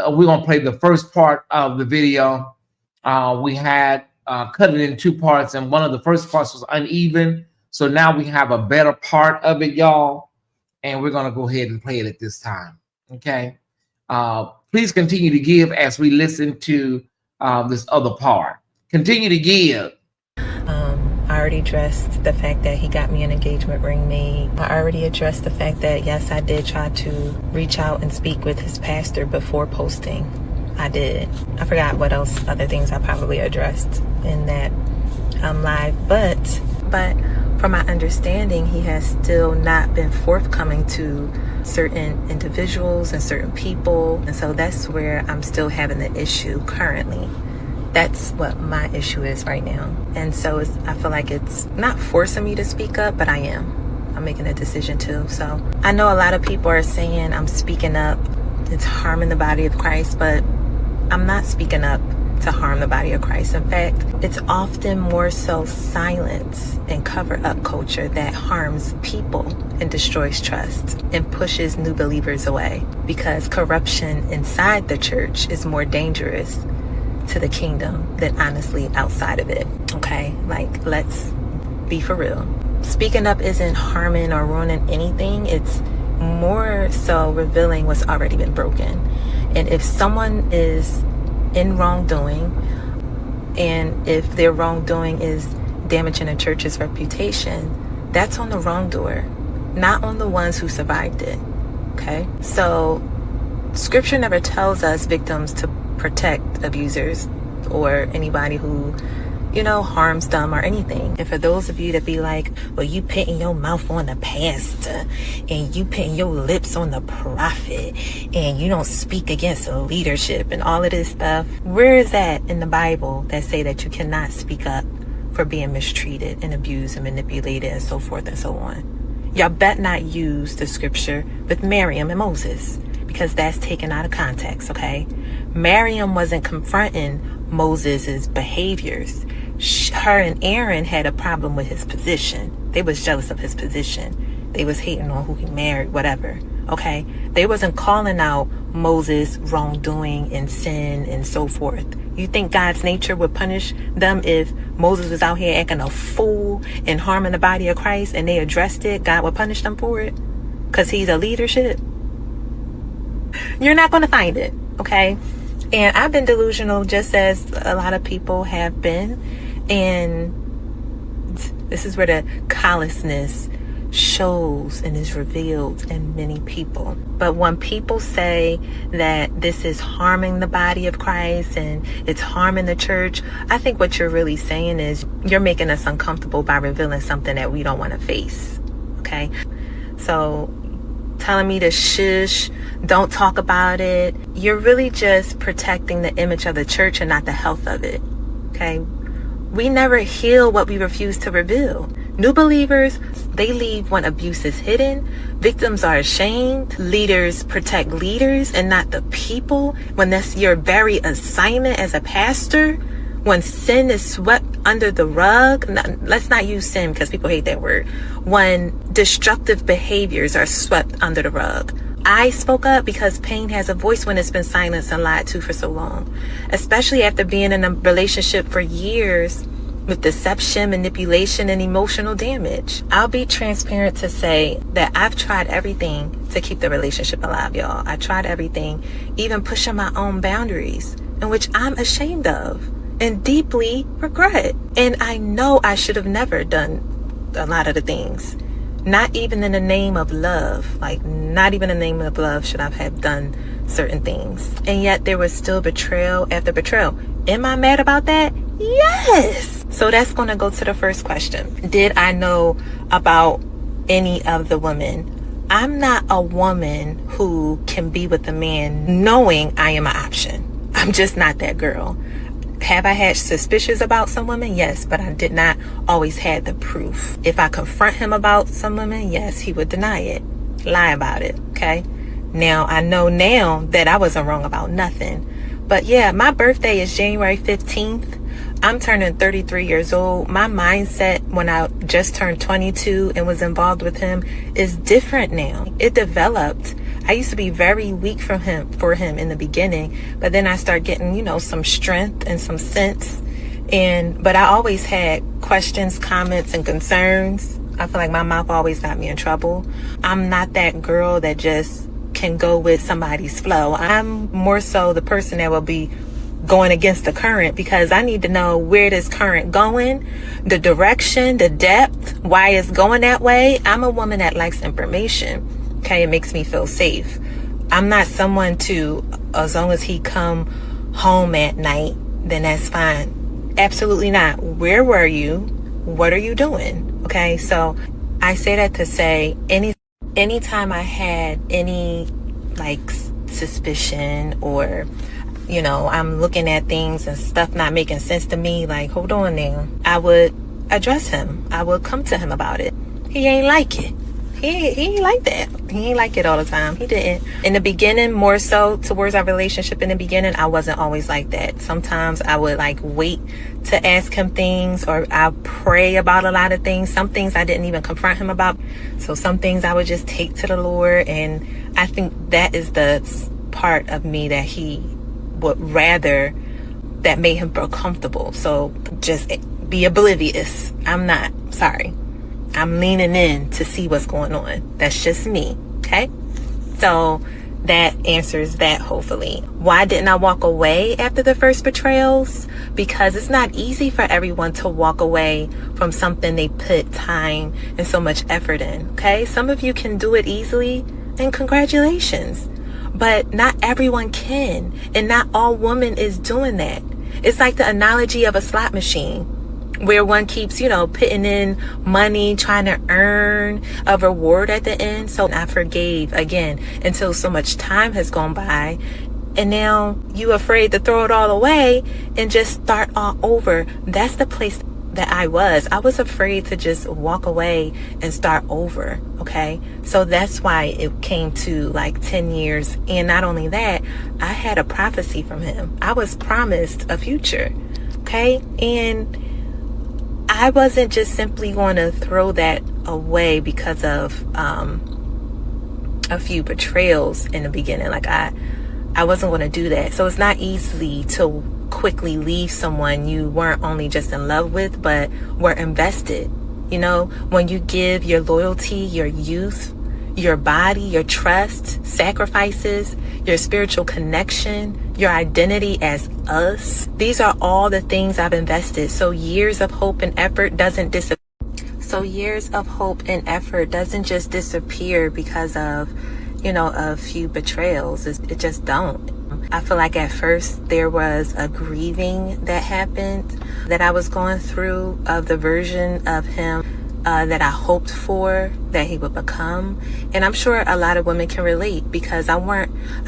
we're gonna play the first part of the video. We had cut it in 2 parts, and one of the first parts was uneven. So now we have a better part of it, y'all, and we're gonna go ahead and play it at this time. Okay. Please continue to give as we listen to this other part. Continue to give. I already addressed the fact that he got me an engagement ring made. I already addressed the fact that, yes, I did try to reach out and speak with his pastor before posting. I did. I forgot what else, other things I probably addressed in that live. But from my understanding, he has still not been forthcoming to certain individuals and certain people. And so that's where I'm still having the issue currently. That's what my issue is right now. And so I feel like it's not forcing me to speak up, but I am. I'm making a decision too. So I know a lot of people are saying I'm speaking up. It's harming the body of Christ, but I'm not speaking up to harm the body of Christ. In fact, it's often more so silence and cover-up culture that harms people and destroys trust and pushes new believers away, because corruption inside the church is more dangerous to the kingdom than honestly outside of it. Okay, like, let's be for real. Speaking up isn't harming or ruining anything. It's more so revealing what's already been broken. And if someone is in wrongdoing, and if their wrongdoing is damaging a church's reputation, that's on the wrongdoer, not on the ones who survived it. Okay, so scripture never tells us victims to protect abusers or anybody who, harms them or anything. And for those of you that be like, well, you putting your mouth on the pastor and you putting your lips on the prophet and you don't speak against leadership and all of this stuff, where is that in the Bible that say that you cannot speak up for being mistreated and abused and manipulated and so forth and so on? Y'all bet not use the scripture with Miriam and Moses, because that's taken out of context, okay? Miriam wasn't confronting Moses' behaviors. Her and Aaron had a problem with his position. They was jealous of his position. They was hating on who he married, whatever, okay? They wasn't calling out Moses' wrongdoing and sin and so forth. You think God's nature would punish them if Moses was out here acting a fool and harming the body of Christ and they addressed it? God would punish them for it? Because he's a leadership? You're not going to find it, okay? And I've been delusional just as a lot of people have been. And this is where the callousness shows and is revealed in many people. But when people say that this is harming the body of Christ and it's harming the church, I think what you're really saying is you're making us uncomfortable by revealing something that we don't want to face, okay? So telling me to shush, don't talk about it, you're really just protecting the image of the church and not the health of it, okay? We never heal what we refuse to reveal. New believers, they leave when abuse is hidden. Victims are ashamed. Leaders protect leaders and not the people. When that's your very assignment as a pastor. When sin is swept under the rug. Let's not use sin because people hate that word. When destructive behaviors are swept under the rug. I spoke up because pain has a voice when it's been silenced and lied to for so long, especially after being in a relationship for years with deception, manipulation, and emotional damage. I'll be transparent to say that I've tried everything to keep the relationship alive, y'all. I tried everything, even pushing my own boundaries, in which I'm ashamed of and deeply regret. And I know I should have never done a lot of the things. Not even in the name of love, not even in the name of love should I have done certain things. And yet there was still betrayal after betrayal. Am I mad about that? Yes. So that's going to go to the first question. Did I know about any of the women? I'm not a woman who can be with a man knowing I am an option. I'm just not that girl. Have I had suspicions about some women? Yes, but I did not always have the proof. If I confront him about some women, yes, he would deny it, lie about it, okay? Now, I know now that I wasn't wrong about nothing. But yeah, my birthday is January 15th. I'm turning 33 years old. My mindset when I just turned 22 and was involved with him is different now. It developed. I used to be very weak for him in the beginning, but then I started getting, some strength and some sense. But I always had questions, comments, and concerns. I feel like my mouth always got me in trouble. I'm not that girl that just can go with somebody's flow. I'm more so the person that will be going against the current, because I need to know where this current going, the direction, the depth, why it's going that way. I'm a woman that likes information. Okay, it makes me feel safe. I'm not someone to, as long as he come home at night, then that's fine. Absolutely not. Where were you? What are you doing? Okay, so I say that to say anytime I had any suspicion or I'm looking at things and stuff not making sense to me, like, hold on now, I would address him. I would come to him about it. He ain't like it. He ain't like that. He ain't like it all the time. He didn't. In the beginning, more so towards our relationship in the beginning, I wasn't always like that. Sometimes I would wait to ask him things, or I pray about a lot of things. Some things I didn't even confront him about. So some things I would just take to the Lord. And I think that is the part of me that he would rather, that made him feel comfortable. So just be oblivious. I'm not. Sorry. I'm leaning in to see what's going on. That's just me. Okay? So that answers that, hopefully. Why didn't I walk away after the first betrayals? Because it's not easy for everyone to walk away from something they put time and so much effort in. Okay? Some of you can do it easily, and congratulations. But not everyone can, and not all women is doing that. It's like the analogy of a slot machine, where one keeps, putting in money, trying to earn a reward at the end. So I forgave again until so much time has gone by, and now you afraid to throw it all away and just start all over. That's the place that I was afraid to just walk away and start over. Okay. So that's why it came to 10 years. And not only that, I had a prophecy from him. I was promised a future. Okay. And I wasn't just simply going to throw that away because of a few betrayals in the beginning. I wasn't going to do that. So it's not easy to quickly leave someone you weren't only just in love with, but were invested. When you give your loyalty, your youth, your body, your trust, sacrifices, your spiritual connection, your identity as us, these are all the things I've invested. So years of hope and effort doesn't disappear. Just disappear because of, a few betrayals. It just don't. I feel like at first there was a grieving that happened, that I was going through, of the version of him that I hoped for, that he would become. And I'm sure a lot of women can relate, because I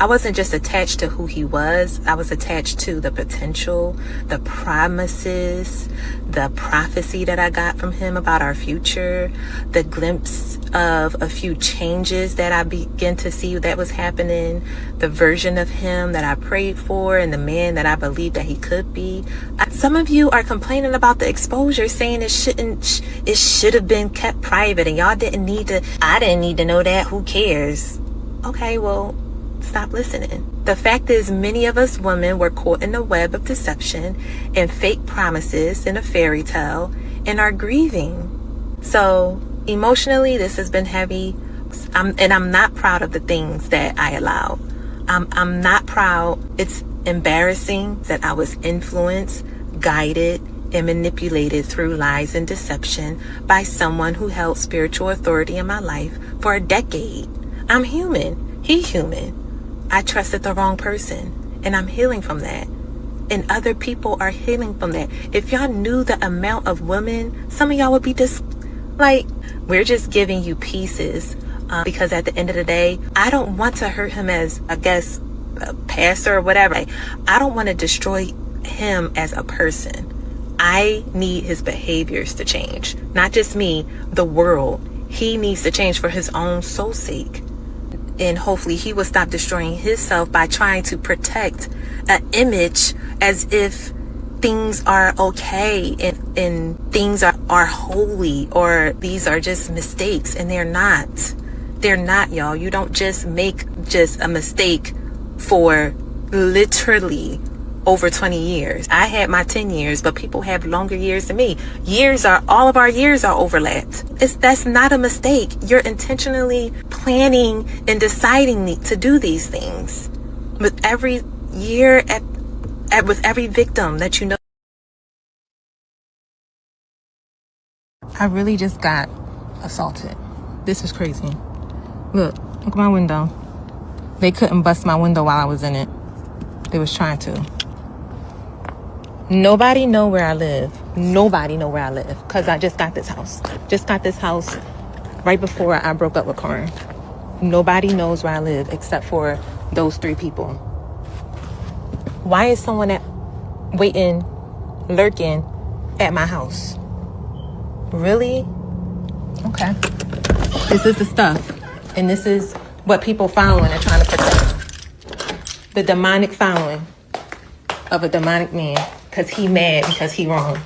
wasn't just attached to who he was. I was attached to the potential, the promises, the prophecy that I got from him about our future, the glimpse of a few changes that I began to see that was happening, the version of him that I prayed for, and the man that I believed that he could be. Some of you are complaining about the exposure, saying it should have been kept private, and y'all didn't need to. I didn't need to know that. Who cares? Okay, well, stop listening. The fact is, many of us women were caught in a web of deception and fake promises in a fairy tale, and are grieving. So emotionally, this has been heavy. I'm not proud of the things that I allowed. I'm not proud. It's embarrassing that I was influenced, guided, and manipulated through lies and deception by someone who held spiritual authority in my life for a decade. I'm human. He's human. I trusted the wrong person, and I'm healing from that. And other people are healing from that. If y'all knew the amount of women, some of y'all would be just like, we're just giving you pieces. Because at the end of the day, I don't want to hurt him as, I guess, a pastor or whatever. I don't want to destroy him as a person. I need his behaviors to change. Not just me, the world. He needs to change for his own soul's sake. And hopefully he will stop destroying himself by trying to protect an image as if things are okay and things are holy, or these are just mistakes, and they're not. They're not, y'all. You don't just make just a mistake for literally over 20 years. I had my 10 years, but people have longer years than me. All of our years are overlapped. That's not a mistake. You're intentionally planning and deciding to do these things with every year, with every victim that you know. I really just got assaulted. This is crazy. Look at my window. They couldn't bust my window while I was in it. They was trying to. Nobody know where I live. Nobody know where I live, because I just got this house. Just got this house right before I broke up with Carn. Nobody knows where I live except for those 3 people. Why is someone lurking at my house? Really? Okay. This is the stuff. And this is what people following are trying to protect. The demonic following of a demonic man. Because he mad because he wrong.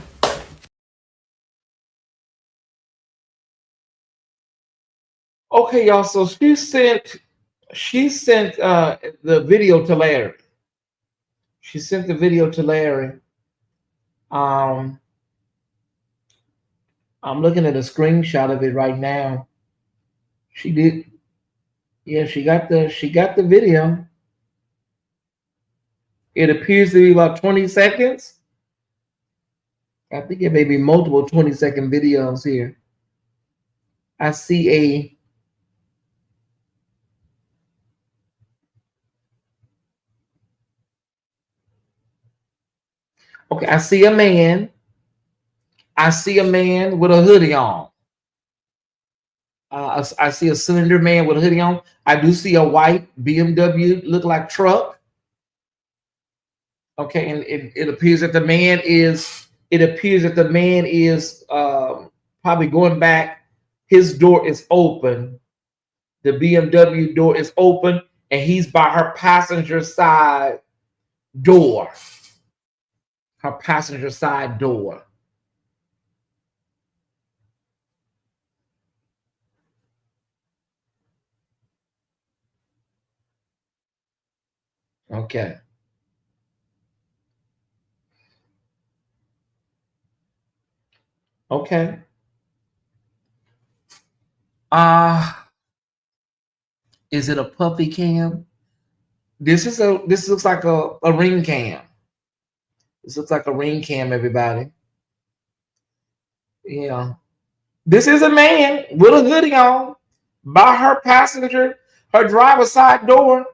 Okay, y'all. So she sent the video to Larry. She sent the video to Larry. I'm looking at a screenshot of it right now. She did. Yeah, she got the video. It appears to be about 20 seconds. I think it may be multiple 20-second videos here. I see I see a man. I see a man with a hoodie on. I see a slender man with a hoodie on. I do see a white BMW look like truck. Okay, and it appears that the man is. It appears that the man is probably going back. His door is open. The BMW door is open, and he's by her passenger side door. Her passenger side door. Okay. Okay. Is it a puppy cam? This looks like a ring cam. This looks like a ring cam, everybody. Yeah. This is a man with a hoodie on by her driver's side door.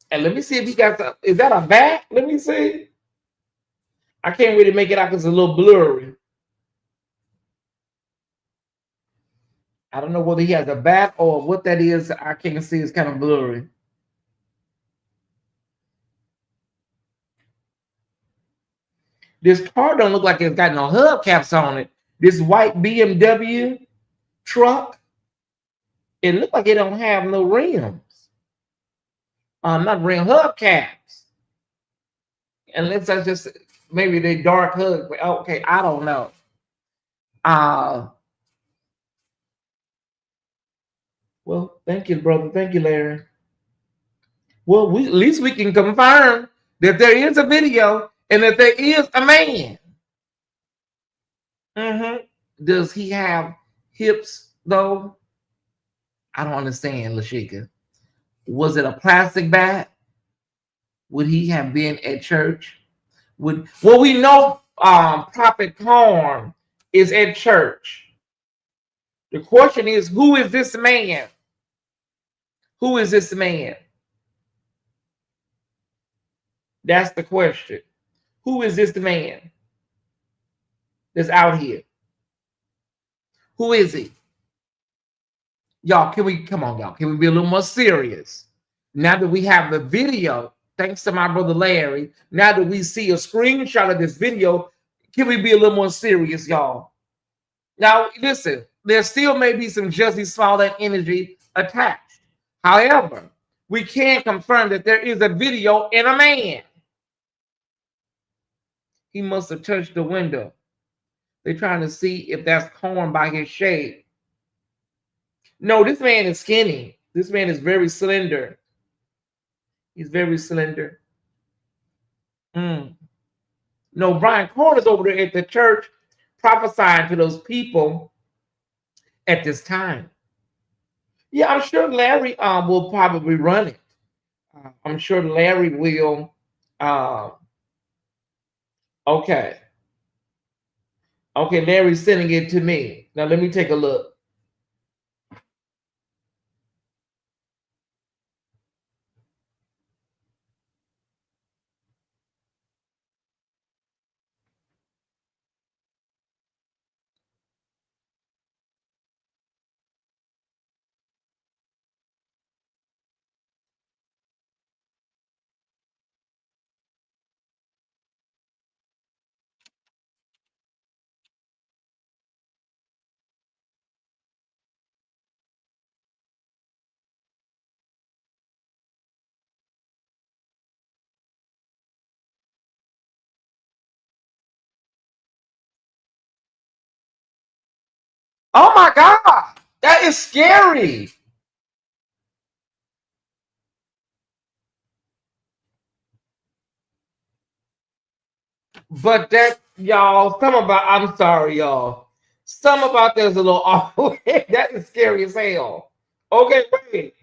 And let me see if he got is that a bat? Let me see. I can't really make it out because it's a little blurry. I don't know whether he has a bat or what that is. I can't see. It's kind of blurry. This car don't look like it's got no hubcaps on it. This white BMW truck, it looks like it don't have no rims. Not rim hubcaps. Unless that's just maybe they dark hub. Okay, I don't know. Well, thank you, brother. Thank you, Larry. Well, at least we can confirm that there is a video and that there is a man. Does he have hips though? I don't understand, Lashika. Was it a plastic bat? Would he have been at church? We know Prophet Carn is at church. The question is, who is this man? Who is this man? That's the question. Who is this man that's out here? Who is he? Y'all, can we come on, y'all? Can we be a little more serious? Now that we have the video, thanks to my brother Larry, now that we see a screenshot of this video, can we be a little more serious, y'all? Now, listen, there still may be some Jussie Smollett energy attached. However, we can confirm that there is a video in a man. He must have touched the window. They're trying to see if that's Carn by his shape. No, this man is skinny. This man is very slender. He's very slender. No, Brian Carn is over there at the church prophesying to those people at this time. Yeah, I'm sure Larry will probably run it. I'm sure Larry will. Okay. Okay, Larry's sending it to me. Now let me take a look. Oh my God, that is scary. But that, y'all, I'm sorry, y'all. Some about there's a little off. That is scary as hell. Okay, wait.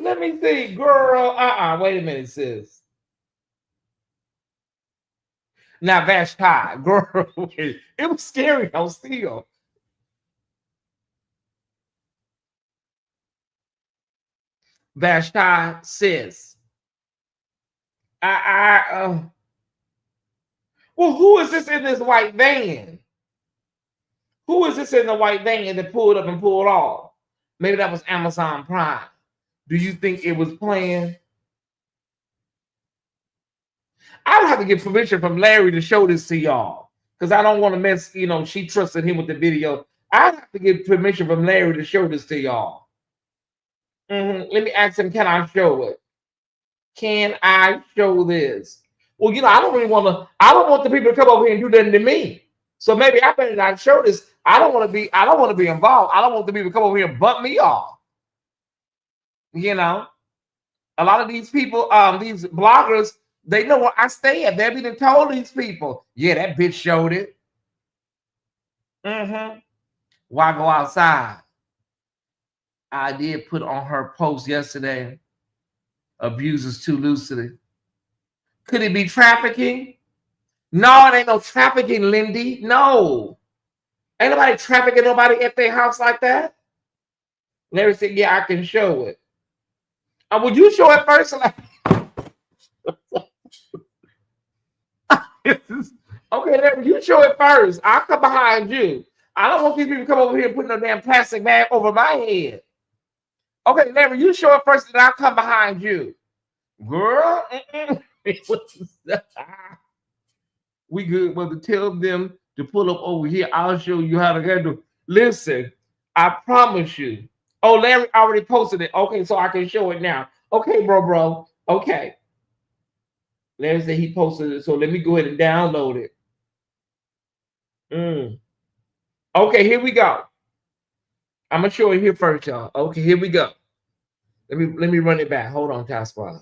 Let me see, girl. Wait a minute, sis. Now, Vashti, girl, wait. It was scary. I was still. Vashti, sis. Well, who is this in this white van? Who is this in the white van that pulled up and pulled off? Maybe that was Amazon Prime. Do you think it was planned? I would have to get permission from Larry to show this to y'all because I don't want to mess. She trusted him with the video. I'd have to get permission from Larry to show this to y'all. Let me ask him, can I show it? Can I show this? Well, I don't really want to. I don't want the people to come over here and do that to me. So maybe I better not show this. I don't want to be. I don't want to be involved. I don't want the people to come over here and bump me off. A lot of these people, these bloggers, they know where I stay at. They've been told these people, yeah, that bitch showed it. Why go outside? I did put on her post yesterday, abuses too loosely. Could it be trafficking? No, it ain't no trafficking, Lindy. No. Ain't nobody trafficking nobody at their house like that. Larry said, yeah, I can show it. Would you show it first? Okay, Larry, you show it first. I'll come behind you. I don't want these people to come over here and put no damn plastic bag over my head. Okay, Larry, you show it first, and I'll come behind you. Girl, we good. Well, to tell them to pull up over here, I'll show you how to handle. Listen, I promise you. Oh, Larry already posted it. Okay, so I can show it now. Okay, bro. Okay. Larry said he posted it, so let me go ahead and download it. Okay, here we go. I'm gonna show it here first, y'all. Okay, here we go. Let me run it back. Hold on, Task Squad.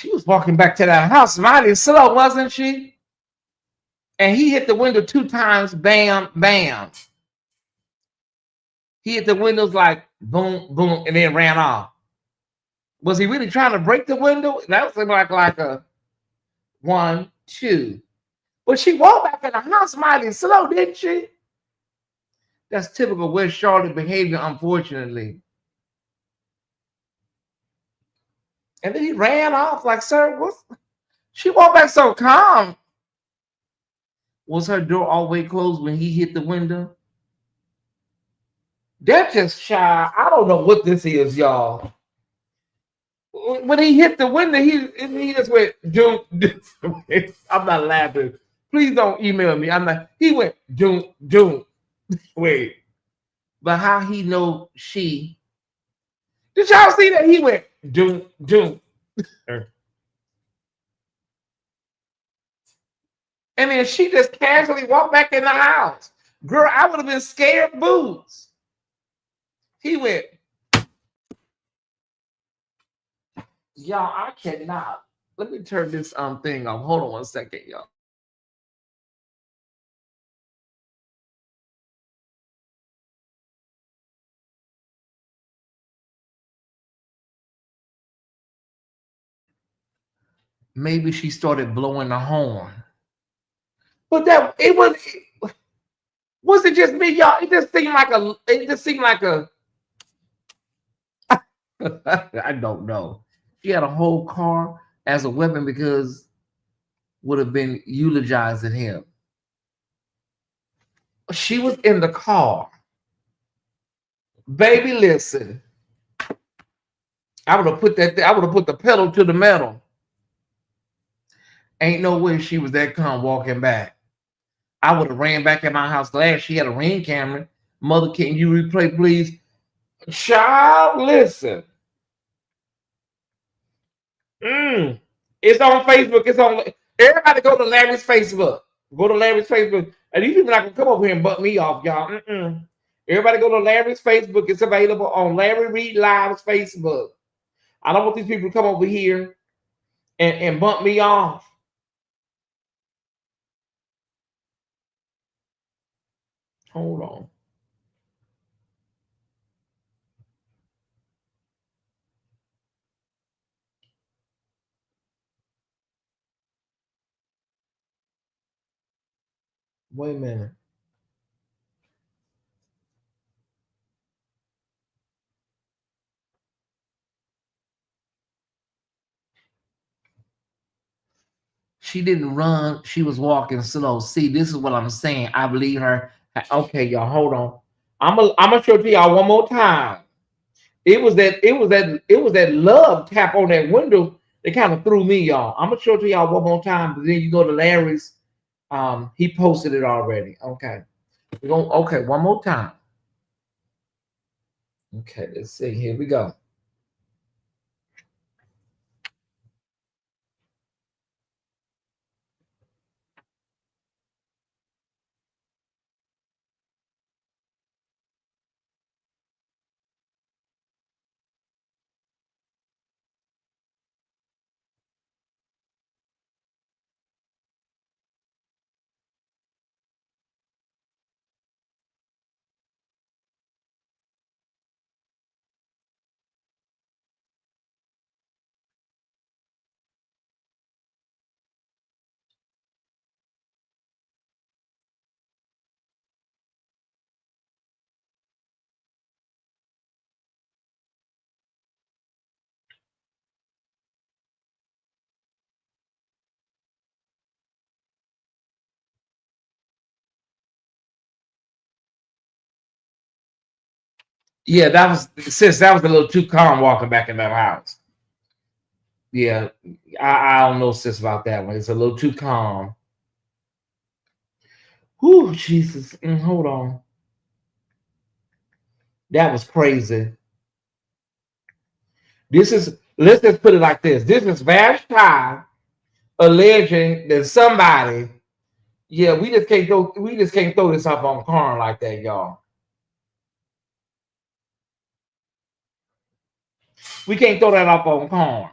She was walking back to that house mighty slow, wasn't she? And he hit the window 2 times, bam, bam. He hit the windows like boom, boom, and then ran off. Was he really trying to break the window? That was like a 1, 2. But she walked back in the house mighty slow, didn't she? That's typical West Charlotte behavior, unfortunately. And then he ran off like, sir, what? She walked back so calm. Was her door all the way closed when he hit the window? That's just shy. I don't know what this is, y'all. When he hit the window, he just went, doom. I'm not laughing. Please don't email me. I'm not. He went, doom, doom. Wait. But how he know she? Did y'all see that? He went, doom, doom. And then she just casually walked back in the house. Girl, I would have been scared boots. He went, y'all, I cannot. Let me turn this thing off. Hold on 1 second, y'all. Maybe she started blowing the horn. But that it was it just me, y'all? It just seemed like a I don't know. She had a whole car as a weapon because would have been eulogizing him. She was in the car. Baby, listen. I would have put the pedal to the metal. Ain't no way she was that calm walking back. I would have ran back in my house. Glad she had a Ring camera. Mother, can you replay, please? Child, listen. It's on Facebook. It's on. Everybody go to Larry's Facebook. Go to Larry's Facebook. And these people not gonna come over here and butt me off, y'all. Everybody go to Larry's Facebook. It's available on Larry Reed Live's Facebook. I don't want these people to come over here and bump me off. Hold on. Wait a minute. She didn't run. She was walking slow. See, this is what I'm saying. I believe her. Okay, y'all, hold on. I'm gonna show it to y'all one more time. It was that love tap on that window that kind of threw me, y'all. I'm gonna show it to y'all one more time, but then you go to Larry's. He posted it already. Okay. Okay, one more time. Okay, let's see. Here we go. Yeah, that was a little too calm walking back in that house. Yeah, I don't know, sis, about that one. It's a little too calm. Whew, Jesus. Hold on. That was crazy. Let's just put it like this. This is VASHTI alleging that somebody, yeah, we just can't throw this up on Carn like that, y'all. We can't throw that up on Carn.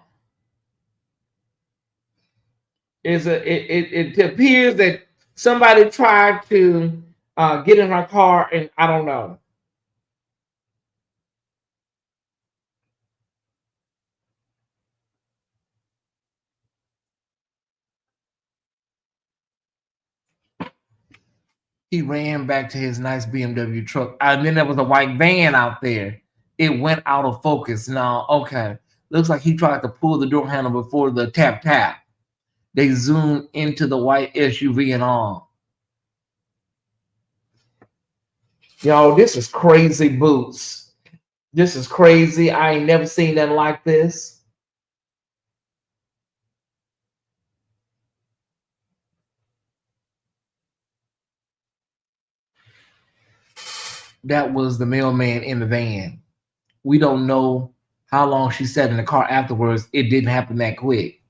It appears that somebody tried to get in her car, and I don't know. He ran back to his nice BMW truck, and then there was a white van out there. It went out of focus. Now, okay, looks like he tried to pull the door handle before the tap tap. They zoomed into the white SUV and all. Yo, this is crazy, Boots. This is crazy. I ain't never seen nothing like this. That was the mailman in the van. We don't know how long she sat in the car afterwards. It didn't happen that quick.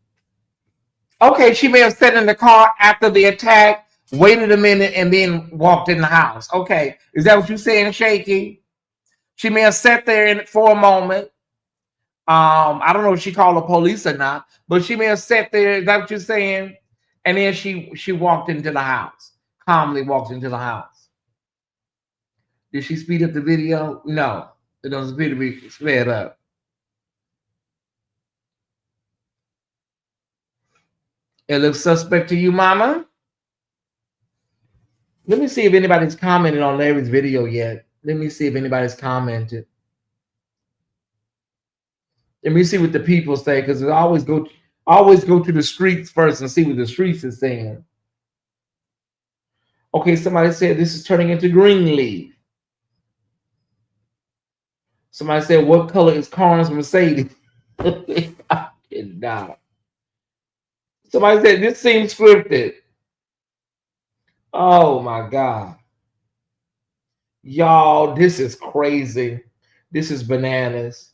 Okay, she may have sat in the car after the attack, waited a minute, and then walked in the house. Okay, is that what you're saying, Shaky? She may have sat there for a moment. I don't know if she called the police or not, but she may have sat there. Is that what you're saying? And then she walked into the house, calmly walked into the house. Did she speed up the video? No, it doesn't appear to be sped up. It looks suspect to you, Mama? Let me see if anybody's commented on Larry's video yet. Let me see if anybody's commented. Let me see what the people say, because I always go to the streets first and see what the streets is saying. Okay, somebody said this is turning into Greenleaf. Somebody said, what color is Carn's Mercedes? I cannot. Somebody said this seems scripted. Oh my God. Y'all, this is crazy. This is bananas.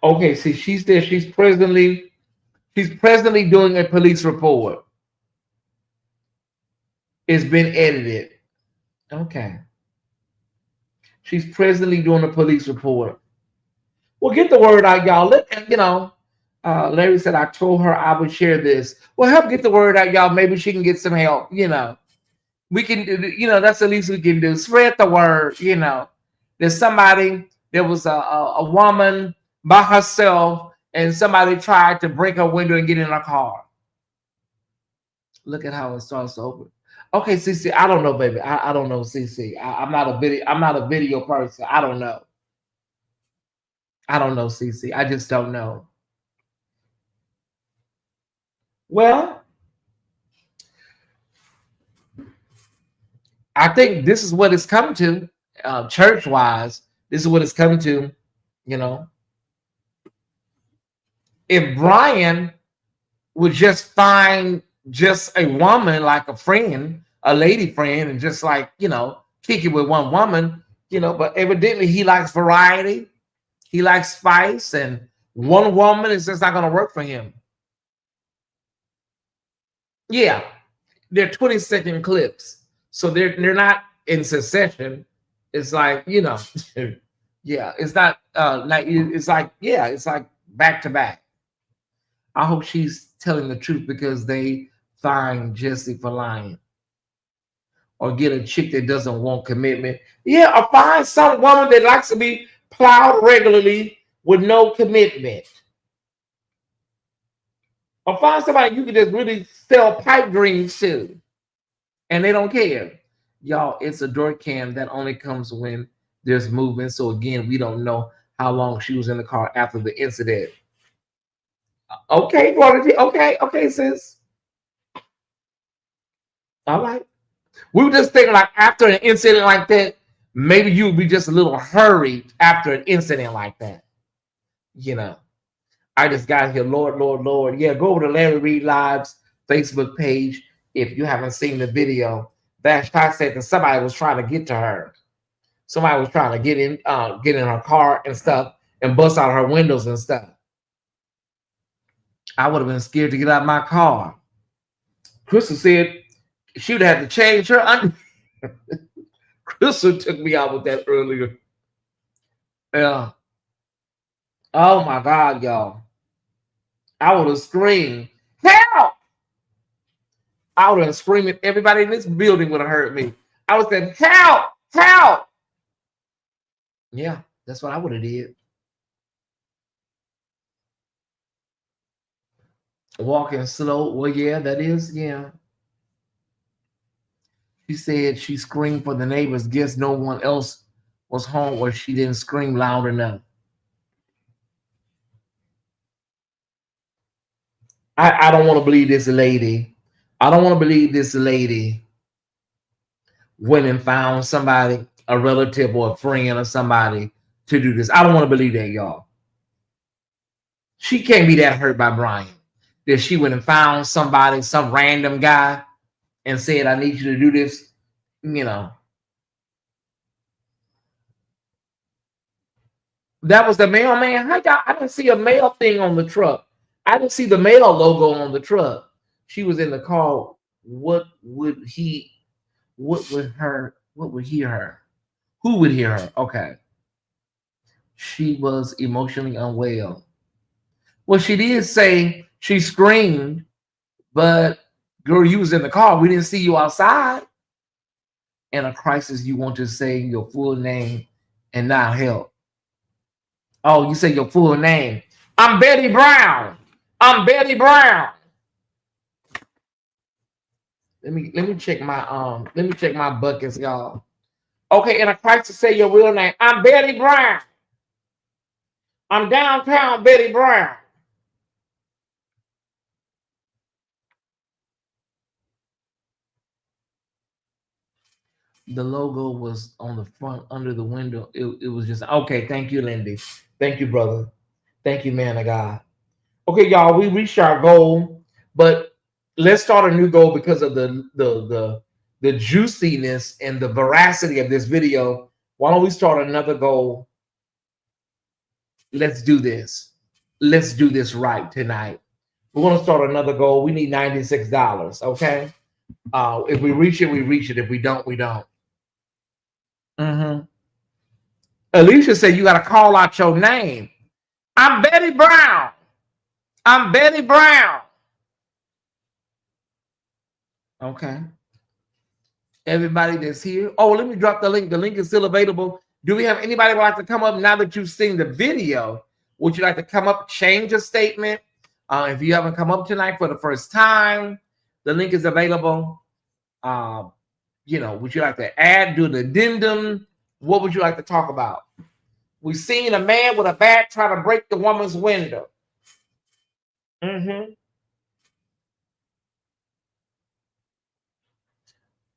Okay, see, she's there. She's presently doing a police report. It's been edited. Okay. She's presently doing a police report. Well, get the word out, y'all. Larry said I told her I would share this. Well, help get the word out, y'all. Maybe she can get some help. We can. That's the least we can do. Spread the word. There's somebody. There was a woman by herself, and somebody tried to break her window and get in her car. Look at how it starts to open. Okay, CC, I don't know, baby. I don't know, CC. I'm not a video person. I don't know. I don't know, CC. I just don't know. Well, I think this is what it's come to, church-wise. This is what it's come to, If Brian would just find just a woman, like a friend, a lady friend, and just kick it with one woman, but evidently he likes variety. He likes spice, and one woman is just not going to work for him. Yeah, they're 20-second clips, so they're not in succession. It's like yeah, it's not it's like back to back. I hope she's telling the truth, because they find Jesse for lying, or get a chick that doesn't want commitment. Yeah, or find some woman that likes to be plowed regularly with no commitment. Or find somebody you can just really sell pipe dreams to, and they don't care. Y'all, it's a door cam that only comes when there's movement. So again, we don't know how long she was in the car after the incident. Okay, Prodigy. Okay, sis. All right. We were just thinking, like, after an incident like that, maybe you would be just a little hurried after an incident like that. I just got here. Lord. Yeah, go over to Larry Reed Live's Facebook page if you haven't seen the video. VASHTI said that somebody was trying to get to her. Somebody was trying to get in her car and stuff and bust out her windows and stuff. I would have been scared to get out of my car. Crystal said She would have to change her under. Crystal took me out with that earlier. Yeah. Oh my God, y'all. I would have screamed, help! I would have screamed. Everybody in this building would have heard me. I would have said, help! Help! Yeah, that's what I would have did. Walking slow. Well, yeah, that is, yeah. She said she screamed for the neighbors. Guess no one else was home or she didn't scream loud enough. I don't want to believe this lady. I don't want to believe this lady went and found somebody, a relative or a friend or somebody to do this. I don't want to believe that, y'all. She can't be that hurt by Brian that she went and found somebody, some random guy, and said, I need you to do this. You know. That was the mailman. I didn't see a mail thing on the truck. I didn't see the mail logo on the truck. She was in the car. What would he hear her? Who would hear her? Okay. She was emotionally unwell. Well, she did say she screamed, but girl, you was in the car. We didn't see you outside. In a crisis, you want to say your full name and not help. Oh, you say your full name. I'm Betty Brown. I'm Betty Brown. Let me check my buckets, y'all. Okay, in a crisis, say your real name. I'm Betty Brown. I'm downtown Betty Brown. The logo was on the front under the window. It was just okay. Thank you, Lindy. Thank you, brother. Thank you, man of God. Okay, y'all, we reached our goal, but let's start a new goal because of the juiciness and the veracity of this video. Why don't we start another goal? Let's do this. Let's do this right tonight. We're going to start another goal. We need $96. Okay. If we reach it, we reach it. If we don't, we don't. Alicia said you got to call out your name. I'm Betty Brown. I'm Betty Brown. Okay. Everybody that's here. Oh, let me drop the link. The link is still available. Do we have anybody who would like to come up now that you've seen the video? Would you like to come up, change a statement? If you haven't come up tonight for the first time, the link is available. Would you like to add, do an addendum? What would you like to talk about? We've seen a man with a bat try to break the woman's window.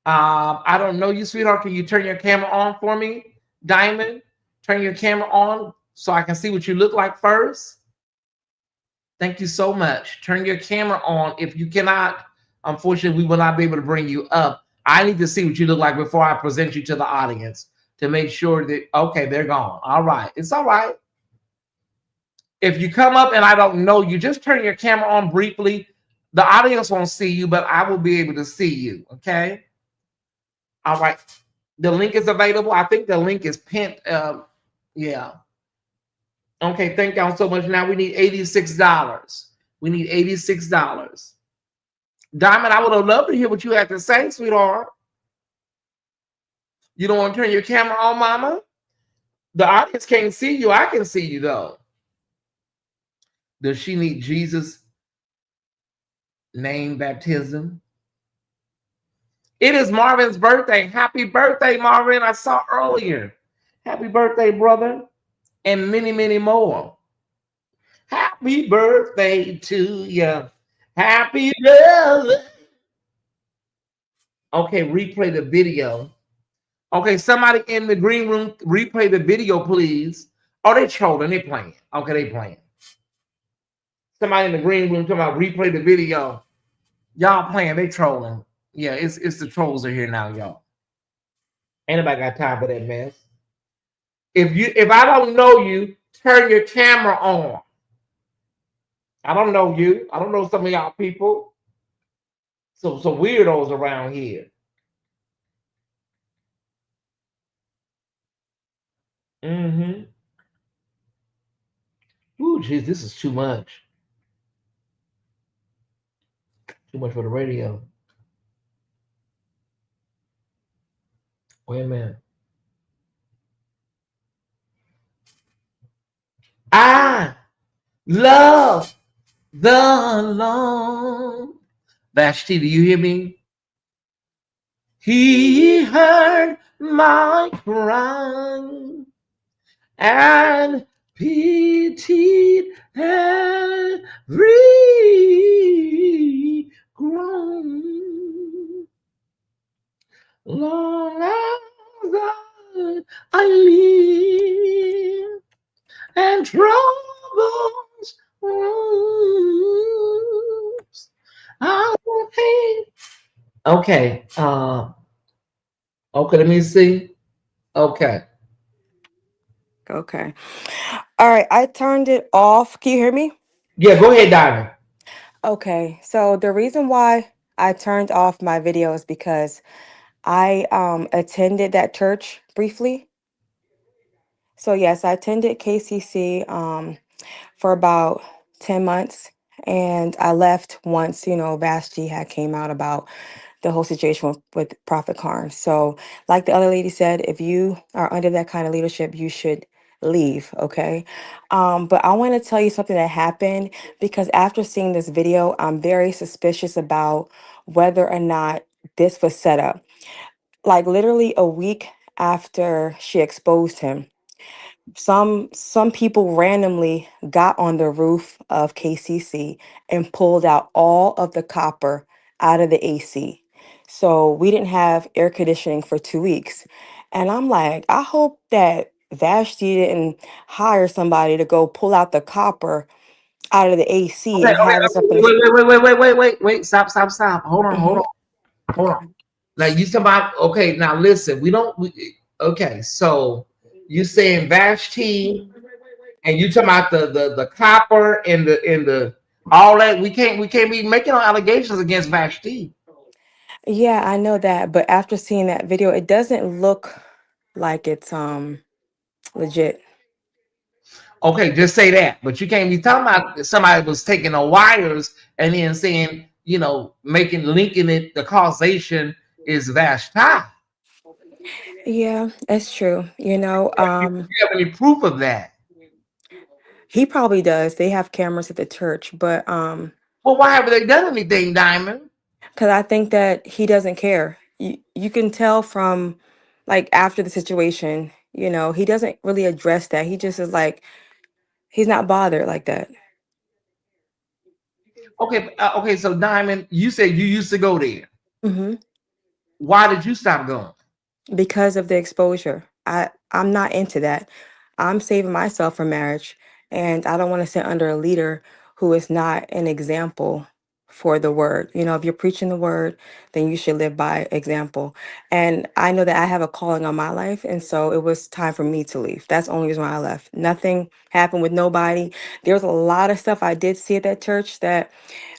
I don't know you, sweetheart. Can you turn your camera on for me, Diamond? Turn your camera on so I can see what you look like first. Thank you so much. Turn your camera on. If you cannot, unfortunately, we will not be able to bring you up. I need to see what you look like before I present you to the audience to make sure that, okay, they're gone. All right. It's all right. If you come up and I don't know you, just turn your camera on briefly. The audience won't see you, but I will be able to see you. Okay. All right. The link is available. I think the link is pinned. Yeah. Okay. Thank y'all so much. Now we need $86. We need $86. Diamond, I would have loved to hear what you had to say, sweetheart. You don't want to turn your camera on, mama? The audience can't see you. I can see you, though. Does she need Jesus' name baptism? It is Marvin's birthday. Happy birthday, Marvin. I saw earlier. Happy birthday, brother. And many, many more. Happy birthday to you. Happy birthday. Okay, replay the video. Okay, somebody in the green room, replay the video, please. Oh, they trolling. They playing. Okay, they playing. Somebody in the green room talking about replay the video. Y'all playing. They trolling. Yeah, it's the trolls are here now, y'all. Ain't nobody got time for that mess. If I don't know you, turn your camera on. I don't know you. I don't know some of y'all people. some weirdos around here. Mm-hmm. Ooh, geez, this is too much. Too much for the radio. Wait a minute. I love the Lord. Vashti, do you hear me? He heard my cry and pitied every groan. Long as I live and troubles rose, I will pay. Okay. Okay, let me see. Okay. Okay. All right. I turned it off. Can you hear me? Yeah, go ahead, Diamond. Okay. So the reason why I turned off my video is because I attended that church briefly. So yes, I attended KCC for about 10 months, and I left once, Vashti had came out about the whole situation with Prophet Carn. So, like the other lady said, if you are under that kind of leadership, you should leave. Okay. But I want to tell you something that happened, because after seeing this video, I'm very suspicious about whether or not this was set up. Like literally a week after she exposed him, some people randomly got on the roof of KCC and pulled out all of the copper out of the AC. So we didn't have air conditioning for 2 weeks. And I'm like, I hope that Vashti didn't hire somebody to go pull out the copper out of the AC Okay, and okay. have us up in the. Wait. Stop. Mhm. Hold on. Like you talking about, okay, now listen, okay, so you saying Vashti and you talking about the copper and the all that. We can't be making no allegations against Vashti. Yeah, I know that, but after seeing that video, it doesn't look like it's legit. Okay, just say that. But you can't be talking about somebody was taking the wires and then saying, linking it, the causation is Vashti. Yeah, that's true. Do you have any proof of that? He probably does. They have cameras at the church, but Well, why haven't they done anything, Diamond? because I think that he doesn't care. You can tell from like after the situation, he doesn't really address that. He just is like he's not bothered like that. Okay, so Diamond, you said you used to go there. Hmm. Why did you stop going? Because of the exposure. I'm not into that. I'm saving myself for marriage, and I don't want to sit under a leader who is not an example for the word. If you're preaching the word, then you should live by example. And I know that I have a calling on my life, and so it was time for me to leave. That's the only reason why I left. Nothing happened with nobody. There was a lot of stuff I did see at that church that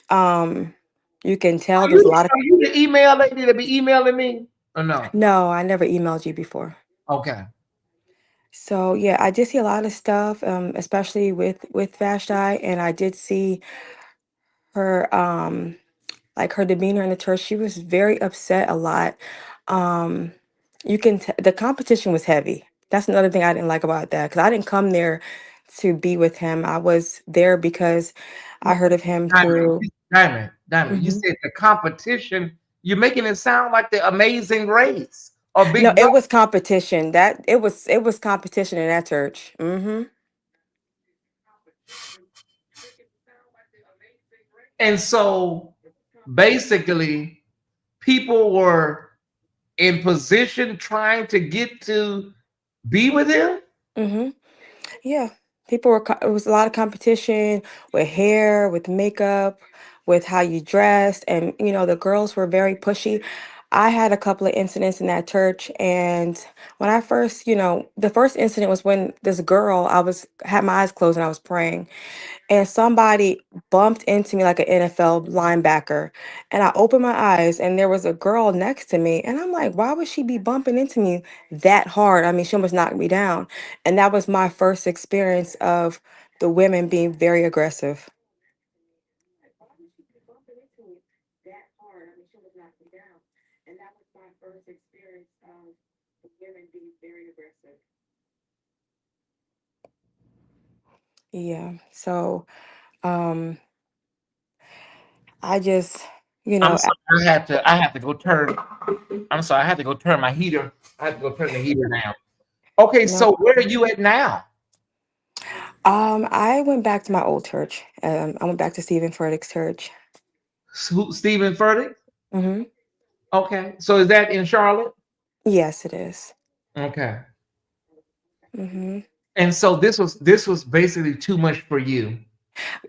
um you can tell there's a lot of. Are you the email lady that be emailing me or no? No, I never emailed you before. Okay. So yeah, I did see a lot of stuff, especially with Vashti, and I did see her like her demeanor in the church. She was very upset a lot. Um, the competition was heavy. That's another thing I didn't like about that, because I didn't come there to be with him. I was there because I heard of him Diamond, through. Diamond. You Mhm. said the competition. You're making it sound like the Amazing Race or No, Big it Brother. was competition. That it was competition in that church. And so basically, people were in position trying to get to be with him. Mm-hmm. Yeah, it was a lot of competition with hair, with makeup, with how you dressed, and the girls were very pushy. I had a couple of incidents in that church, and when I first, the first incident was when this girl, had my eyes closed and I was praying, and somebody bumped into me like an NFL linebacker. And I opened my eyes, and there was a girl next to me. And I'm like, why would she be bumping into me that hard? I mean, she almost knocked me down. And that was my first experience of the women being very aggressive. Yeah. So, um, I just, you I'm know, sorry, I have to go turn. I'm sorry, I had to go turn my heater. I had to go turn the heater down. Okay, no. so where are you at now? I went back to my old church. I went back to Stephen Furtick's church. Stephen Furtick? Hmm. Okay, so is that in Charlotte? Yes, it is. Okay, Hmm. and so this was basically too much for you.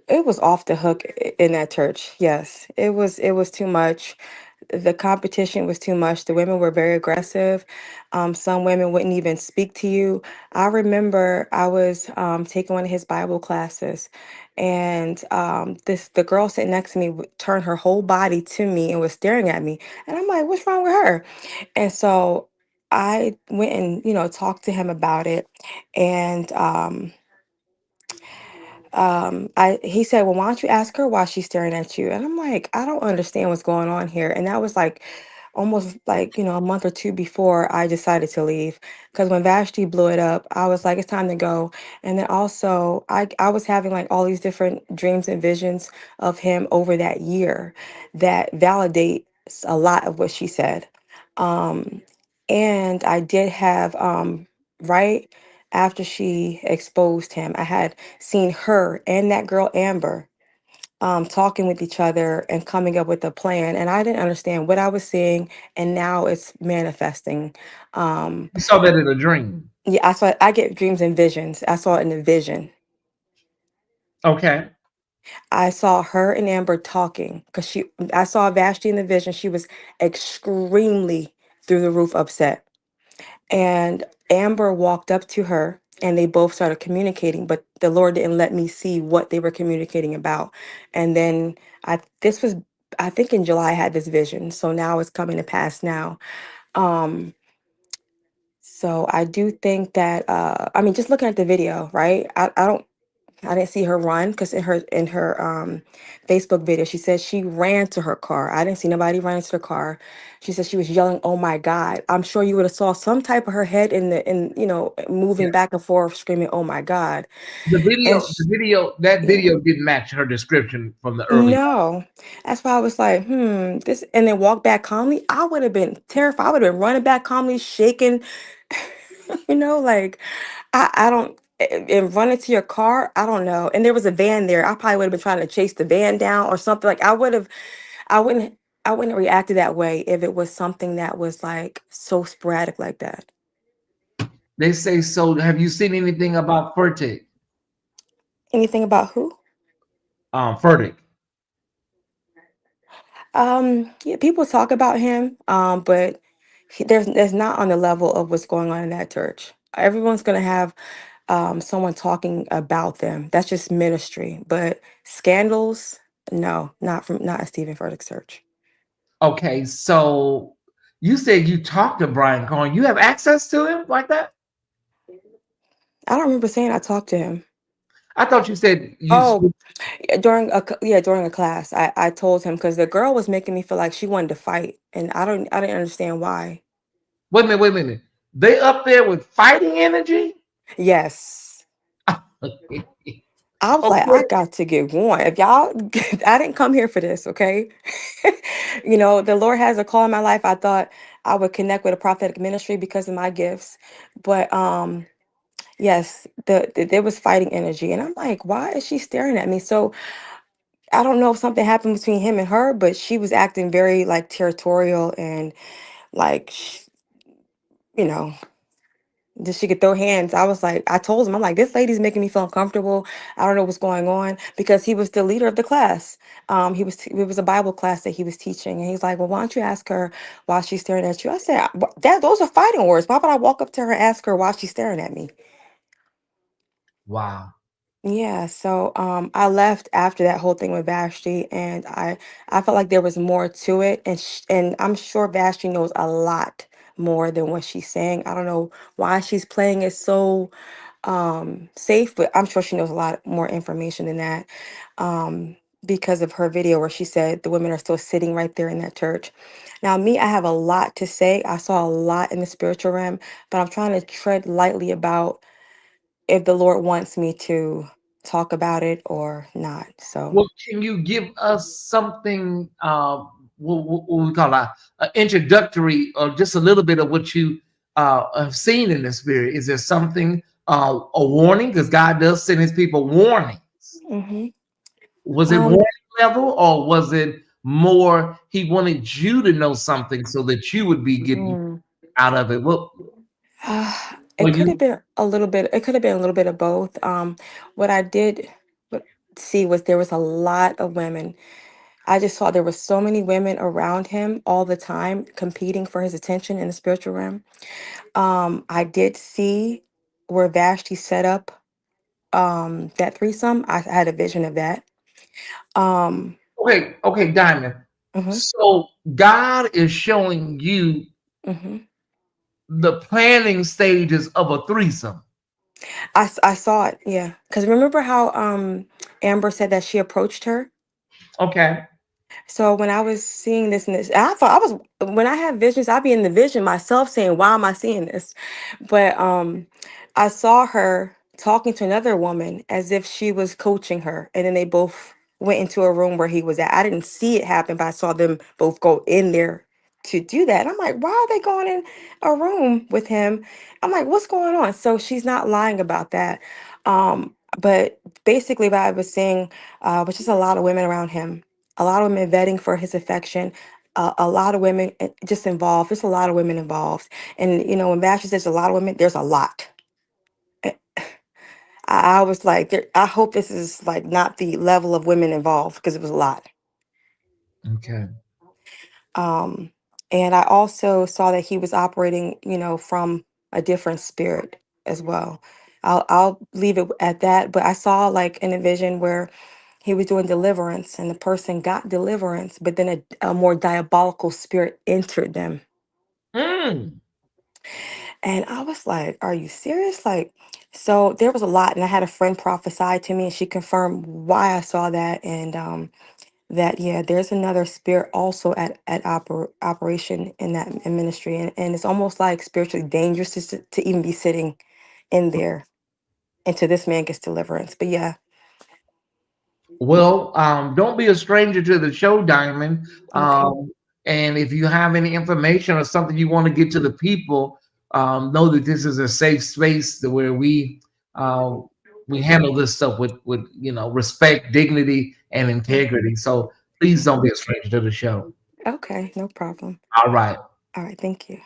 It was off the hook in that church. Yes, it was too much. The competition was too much. The women were very aggressive. Some women wouldn't even speak to you. I remember I was taking one of his Bible classes, and the girl sitting next to me turned her whole body to me and was staring at me, and I'm like, "What's wrong with her?" And so I went and talked to him about it, and I he said, "Well, why don't you ask her why she's staring at you?" And I'm like, "I don't understand what's going on here." And that was like almost like, a month or two before I decided to leave. Because when Vashti blew it up, I was like, it's time to go. And then also I was having like all these different dreams and visions of him over that year that validate a lot of what she said. Um, and I did have right after she exposed him, I had seen her and that girl Amber talking with each other and coming up with a plan. And I didn't understand what I was seeing, and now it's manifesting. Um, You saw that in a dream. yeah, I get dreams and visions. I saw it in a vision. Okay. I saw her and Amber talking because I saw Vashti in the vision. She was extremely through the roof upset. And Amber walked up to her and they both started communicating, but the Lord didn't let me see what they were communicating about. And then this was, I think in July I had this vision. So now it's coming to pass now. Um, so I do think that I mean, just looking at the video, right? I didn't see her run because in her Facebook video, she said she ran to her car. I didn't see nobody running to the car. She said she was yelling, "Oh my God!" I'm sure you would have saw some type of her head moving Yes. back and forth, screaming, "Oh my God!" The And video, the video, that yeah, video didn't match her description from the early. no, that's why I was like, this, and then walk back calmly. I would have been terrified. I would have been running back calmly, shaking, like I don't and run into your car. I don't know. And there was a van there. I probably would have been trying to chase the van down or something. Like I wouldn't, I wouldn't have reacted that way if it was something that was like so sporadic like that. They say so. Have you seen anything about Furtick? Anything about who? Furtick. Yeah, people talk about him, but there's not on the level of what's going on in that church. Everyone's gonna have someone talking about them. That's just ministry. But scandals, no, not a Stephen Furtick church. Okay, so you said you talked to Brian Carn. You have access to him like that? I don't remember saying I talked to him. I thought you said you. Oh, yeah, during a class, I told him because the girl was making me feel like she wanted to fight, and I didn't understand why. Wait a minute. Wait a minute. They up there with fighting energy. Yes, I was like, I Okay. got to get one. If y'all, I didn't come here for this, okay? The Lord has a call in my life. I thought I would connect with a prophetic ministry because of my gifts, but yes, there was fighting energy, and I'm like, why is she staring at me? So I don't know if something happened between him and her, but she was acting very like territorial and like, you know, Just she could throw hands. I was like, I told him, I'm like, this lady's making me feel uncomfortable. I don't know what's going on, because he was the leader of the class. It was a Bible class that he was teaching, and he's like, well, why don't you ask her why she's staring at you? I said, those are fighting words. Why would I walk up to her and ask her why she's staring at me? Wow. Yeah, so I left after that whole thing with Vashti, and I felt like there was more to it, and I'm sure Vashti knows a lot more than what she's saying. I don't know why she's playing it so safe, but I'm sure she knows a lot more information than that, because of her video where she said the women are still sitting right there in that church. Now, me, I have a lot to say. I saw a lot in the spiritual realm, but I'm trying to tread lightly about if the Lord wants me to talk about it or not. So, Well, can you give us something, what we call a introductory, or just a little bit of what you have seen in the spirit? Is there something, a warning? Because God does send his people warnings. hmm Was it um, warning level, or was it more he wanted you to know something so that you would be getting mm, out of it? Well, it well, could have you been a little bit. It could have been a little bit of both. What I did what- see was there was a lot of women. I just saw there were so many women around him all the time competing for his attention in the spiritual realm. I did see where Vashti set up that threesome. I had a vision of that. Um, okay, Diamond. mhm, So God is showing you mhm. the planning stages of a threesome. I saw it, yeah. Because remember how Amber said that she approached her? Okay. So when I was seeing this, and this, I thought I was, when I have visions, I be in the vision myself saying, why am I seeing this? But I saw her talking to another woman as if she was coaching her. And then they both went into a room where he was at. I didn't see it happen, but I saw them both go in there to do that. And I'm like, why are they going in a room with him? I'm like, what's going on? So she's not lying about that. But basically what I was saying, was just a lot of women around him, a lot of women vetting for his affection, a lot of women just involved. There's a lot of women involved. And, you know, when Basher says a lot of women, there's a lot. Eh, I was like, I hope this is like not the level of women involved, because it was a lot. Okay. Um, and I also saw that he was operating, you know, from a different spirit as well. I'll leave it at that. But I saw like in a vision where he was doing deliverance, and the person got deliverance, but then a more diabolical spirit entered them. Mm. And I was like, are you serious? Like, so there was a lot. And I had a friend prophesy to me, and she confirmed why I saw that. And that, yeah, there's another spirit also at operation in that ministry. And it's almost like spiritually dangerous to even be sitting in there until this man gets deliverance. But yeah, Well, don't be a stranger to the show, Diamond. okay. And if you have any information or something you want to get to the people, know that this is a safe space where uh, we handle this stuff with respect, dignity, and integrity. So please don't be a stranger to the show. Okay, no problem. All right. All right, thank you.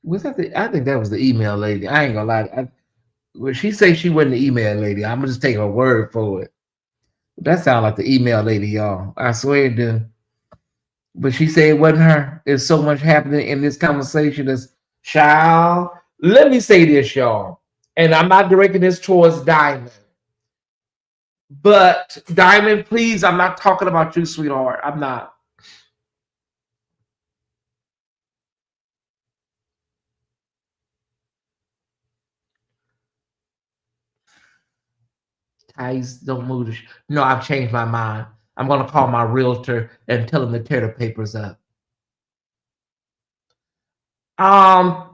Was that I think that was the email lady. I ain't gonna lie. When she say she wasn't the email lady, I'm gonna just take her word for it. That sounds like the email lady, y'all. I swear it do. But she said it wasn't her. There's so much happening in this conversation. As child, let me say this, y'all, and I'm not directing this towards Diamond, but Diamond, please, I'm not talking about you, sweetheart. I'm not. Tyesse, don't move. No, I've changed my mind. I'm gonna call my realtor and tell him to tear the papers up.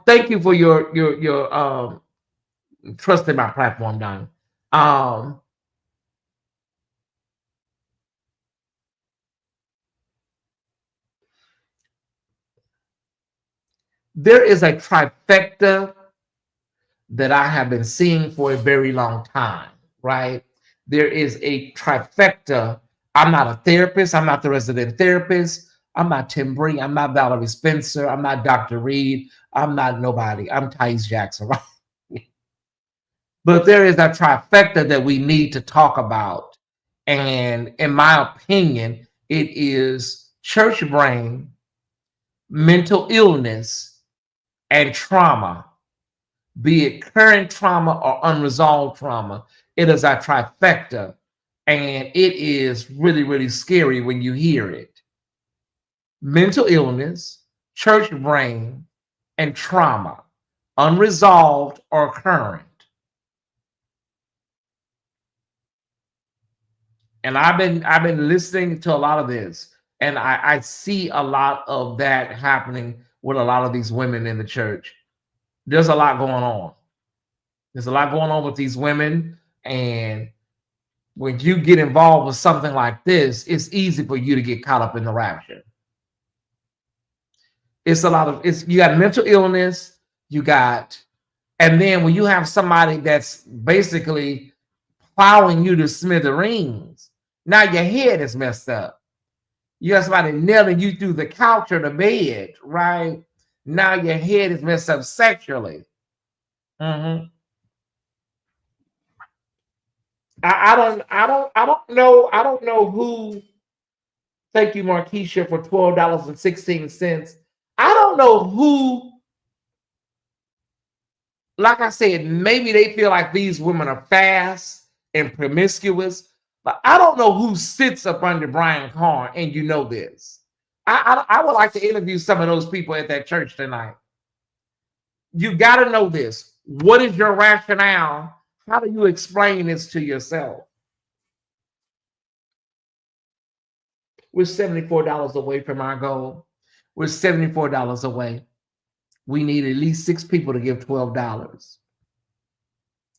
Thank you for your trust in my platform, Diamond. Um, there is a trifecta that I have been seeing for a very long time, right? There is a trifecta. I'm not a therapist. I'm not the resident therapist. I'm not Tim Bree. I'm not Valerie Spencer. I'm not Dr. Reed. I'm not nobody. I'm Tyesse Jackson, right? But there is a trifecta that we need to talk about. And in my opinion, it is church brain, mental illness, and trauma, be it current trauma or unresolved trauma. It is a trifecta. And it is really, really scary when you hear it. Mental illness, church brain, and trauma, unresolved or current. And I've been listening to a lot of this, and I see a lot of that happening with a lot of these women in the church. There's a lot going on. There's a lot going on with these women, and when you get involved with something like this, it's easy for you to get caught up in the rapture. It's a lot of you got mental illness, you got, and then when you have somebody that's basically plowing you to smithereens, now your head is messed up. You got somebody nailing you through the couch or the bed, right? Now your head is messed up sexually. Mm-hmm. I don't know who. Thank you, Markeisha, for $12.16. I don't know who. Like I said, maybe they feel like these women are fast and promiscuous, but I don't know who sits up under Brian Carn, and you know this. I would like to interview some of those people at that church tonight. You got to know this. What is your rationale? How do you explain this to yourself? We're $74 away from our goal. We're $74 away. We need at least 6 people to give $12.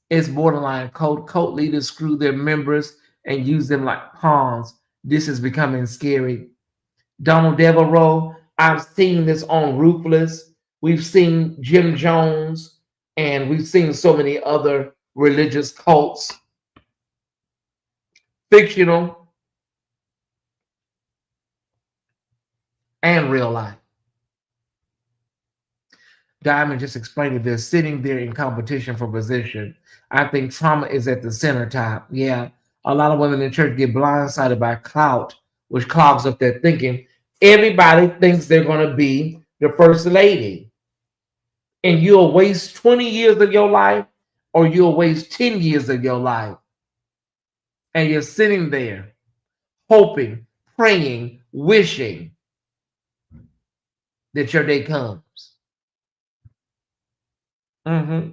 It's borderline cult leaders screw their members and use them like pawns. This is becoming scary. Donald Devereaux, I've seen this on Ruthless. We've seen Jim Jones, and we've seen so many other religious cults, fictional and real life. Diamond just explained it. They're sitting there in competition for position. I think trauma is at the center top. Yeah, a lot of women in church get blindsided by clout, which clogs up their thinking. Everybody thinks they're going to be the first lady. And you'll waste 20 years of your life, or you'll waste 10 years of your life. And you're sitting there hoping, praying, wishing that your day comes. Mm-hmm.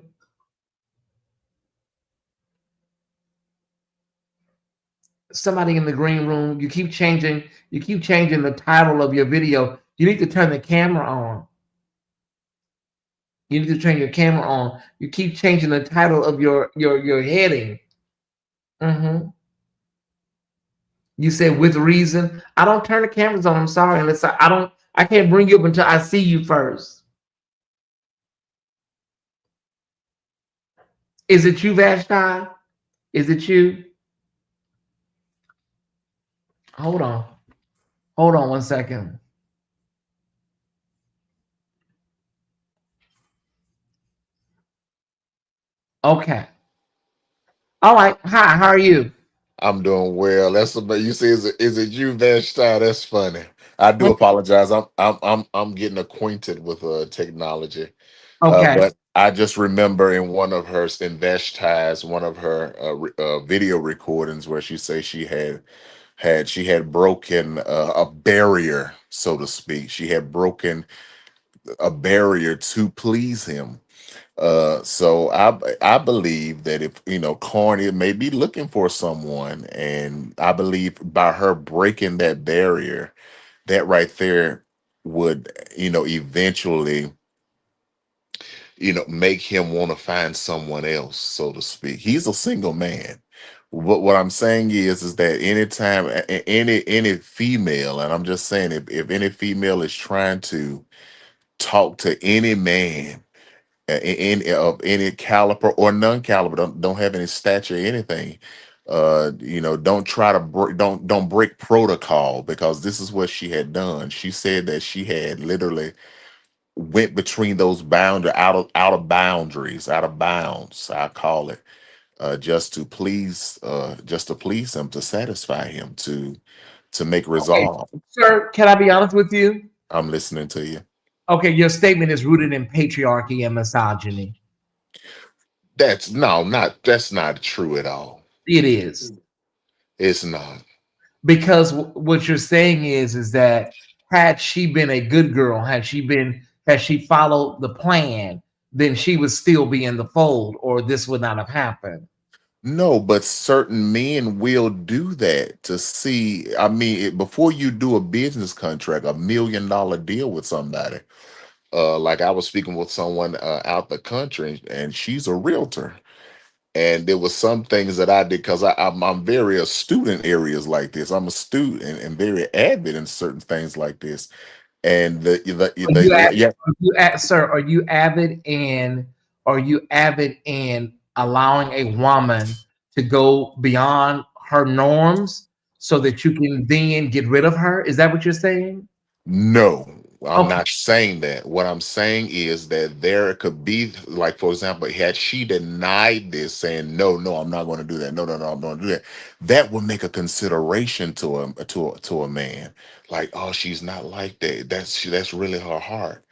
Somebody in the green room, you keep changing the title of your video. You need to turn the camera on. You need to turn your camera on. You keep changing the title of your heading. Mm-hmm. You say with reason. I don't turn the cameras on. I'm sorry, unless I can't bring you up until I see you first. Is it you, Vashti? Is it you? Hold on. Hold on 1 second. Okay. All right. Hi, how are you? I'm doing well. That's about you say is it you, Vashti? That's funny. I do apologize. I'm getting acquainted with technology. Okay. But I just remember in one of her in Vashti's one of her video recordings where she say she had broken a barrier, so to speak. She had broken a barrier to please him. So I believe that if Carney may be looking for someone, and I believe by her breaking that barrier, that right there would eventually make him want to find someone else, so to speak. He's a single man. What I'm saying is that anytime any female, and I'm just saying if any female is trying to talk to any man in of any caliber or non-caliber, don't have any stature or anything, Don't try to break, don't break protocol, because this is what she had done. She said that she had literally went between those boundaries, out of boundaries, out of bounds, I call it, just to please him, to satisfy him, to make Okay, resolve. sir, can I be honest with you? I'm listening to you. Okay, your statement is rooted in patriarchy and misogyny. That's not true at all. It is. It's not. Because what you're saying is that had she been a good girl, had she followed the plan, then she would still be in the fold, or this would not have happened. No, but certain men will do that to see. I mean, before you do a business contract, $1 million deal with somebody. Like I was speaking with someone out the country, and she's a realtor. And there was some things that I did because I'm very astute in areas like this. I'm astute and very avid in certain things like this. And yeah, Sir, are you avid in allowing a woman to go beyond her norms so that you can then get rid of her? Is that what you're saying? no, I'm Okay. not saying that. What I'm saying is that there could be, like, for example, had she denied this, saying, no, no, I'm not going to do that. No, no, no, I'm going to do that. That would make a consideration to a man. Like, oh, she's not like that. That's really her heart.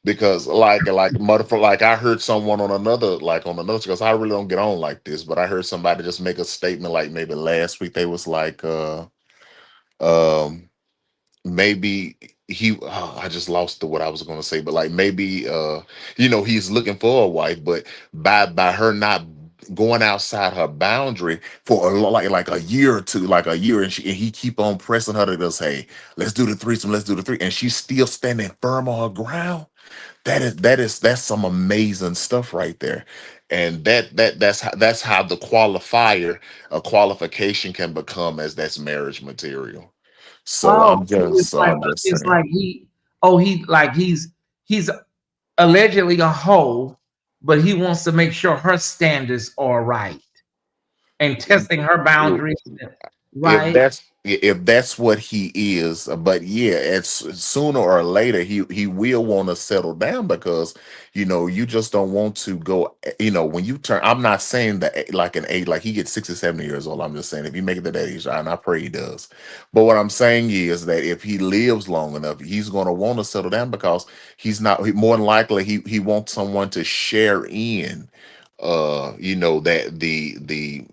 Because like I heard someone on another, because I really don't get on like this, but I heard somebody just make a statement like maybe last week. They was like, um maybe I just lost what I was going to say, but like maybe he's looking for a wife, but by her not going outside her boundary for like a year or two, like a year, and he keep on pressing her to just, hey, let's do the threesome, let's do the three, and she's still standing firm on her ground. That's some amazing stuff right there. And that's how the a qualification can become, as that's marriage material. So Oh, I'm so just I'm just it's saying. like he's allegedly a hoe, but he wants to make sure her standards are right and testing her boundaries, if right? that's what he is, but yeah, it's sooner or later he will want to settle down, because you just don't want to go, when you turn. I'm not saying that like an age, like he gets 60 70 years old. I'm just saying if he make it to that age, and I pray he does. But what I'm saying is that if he lives long enough, he's going to want to settle down, because more than likely he wants someone to share in that the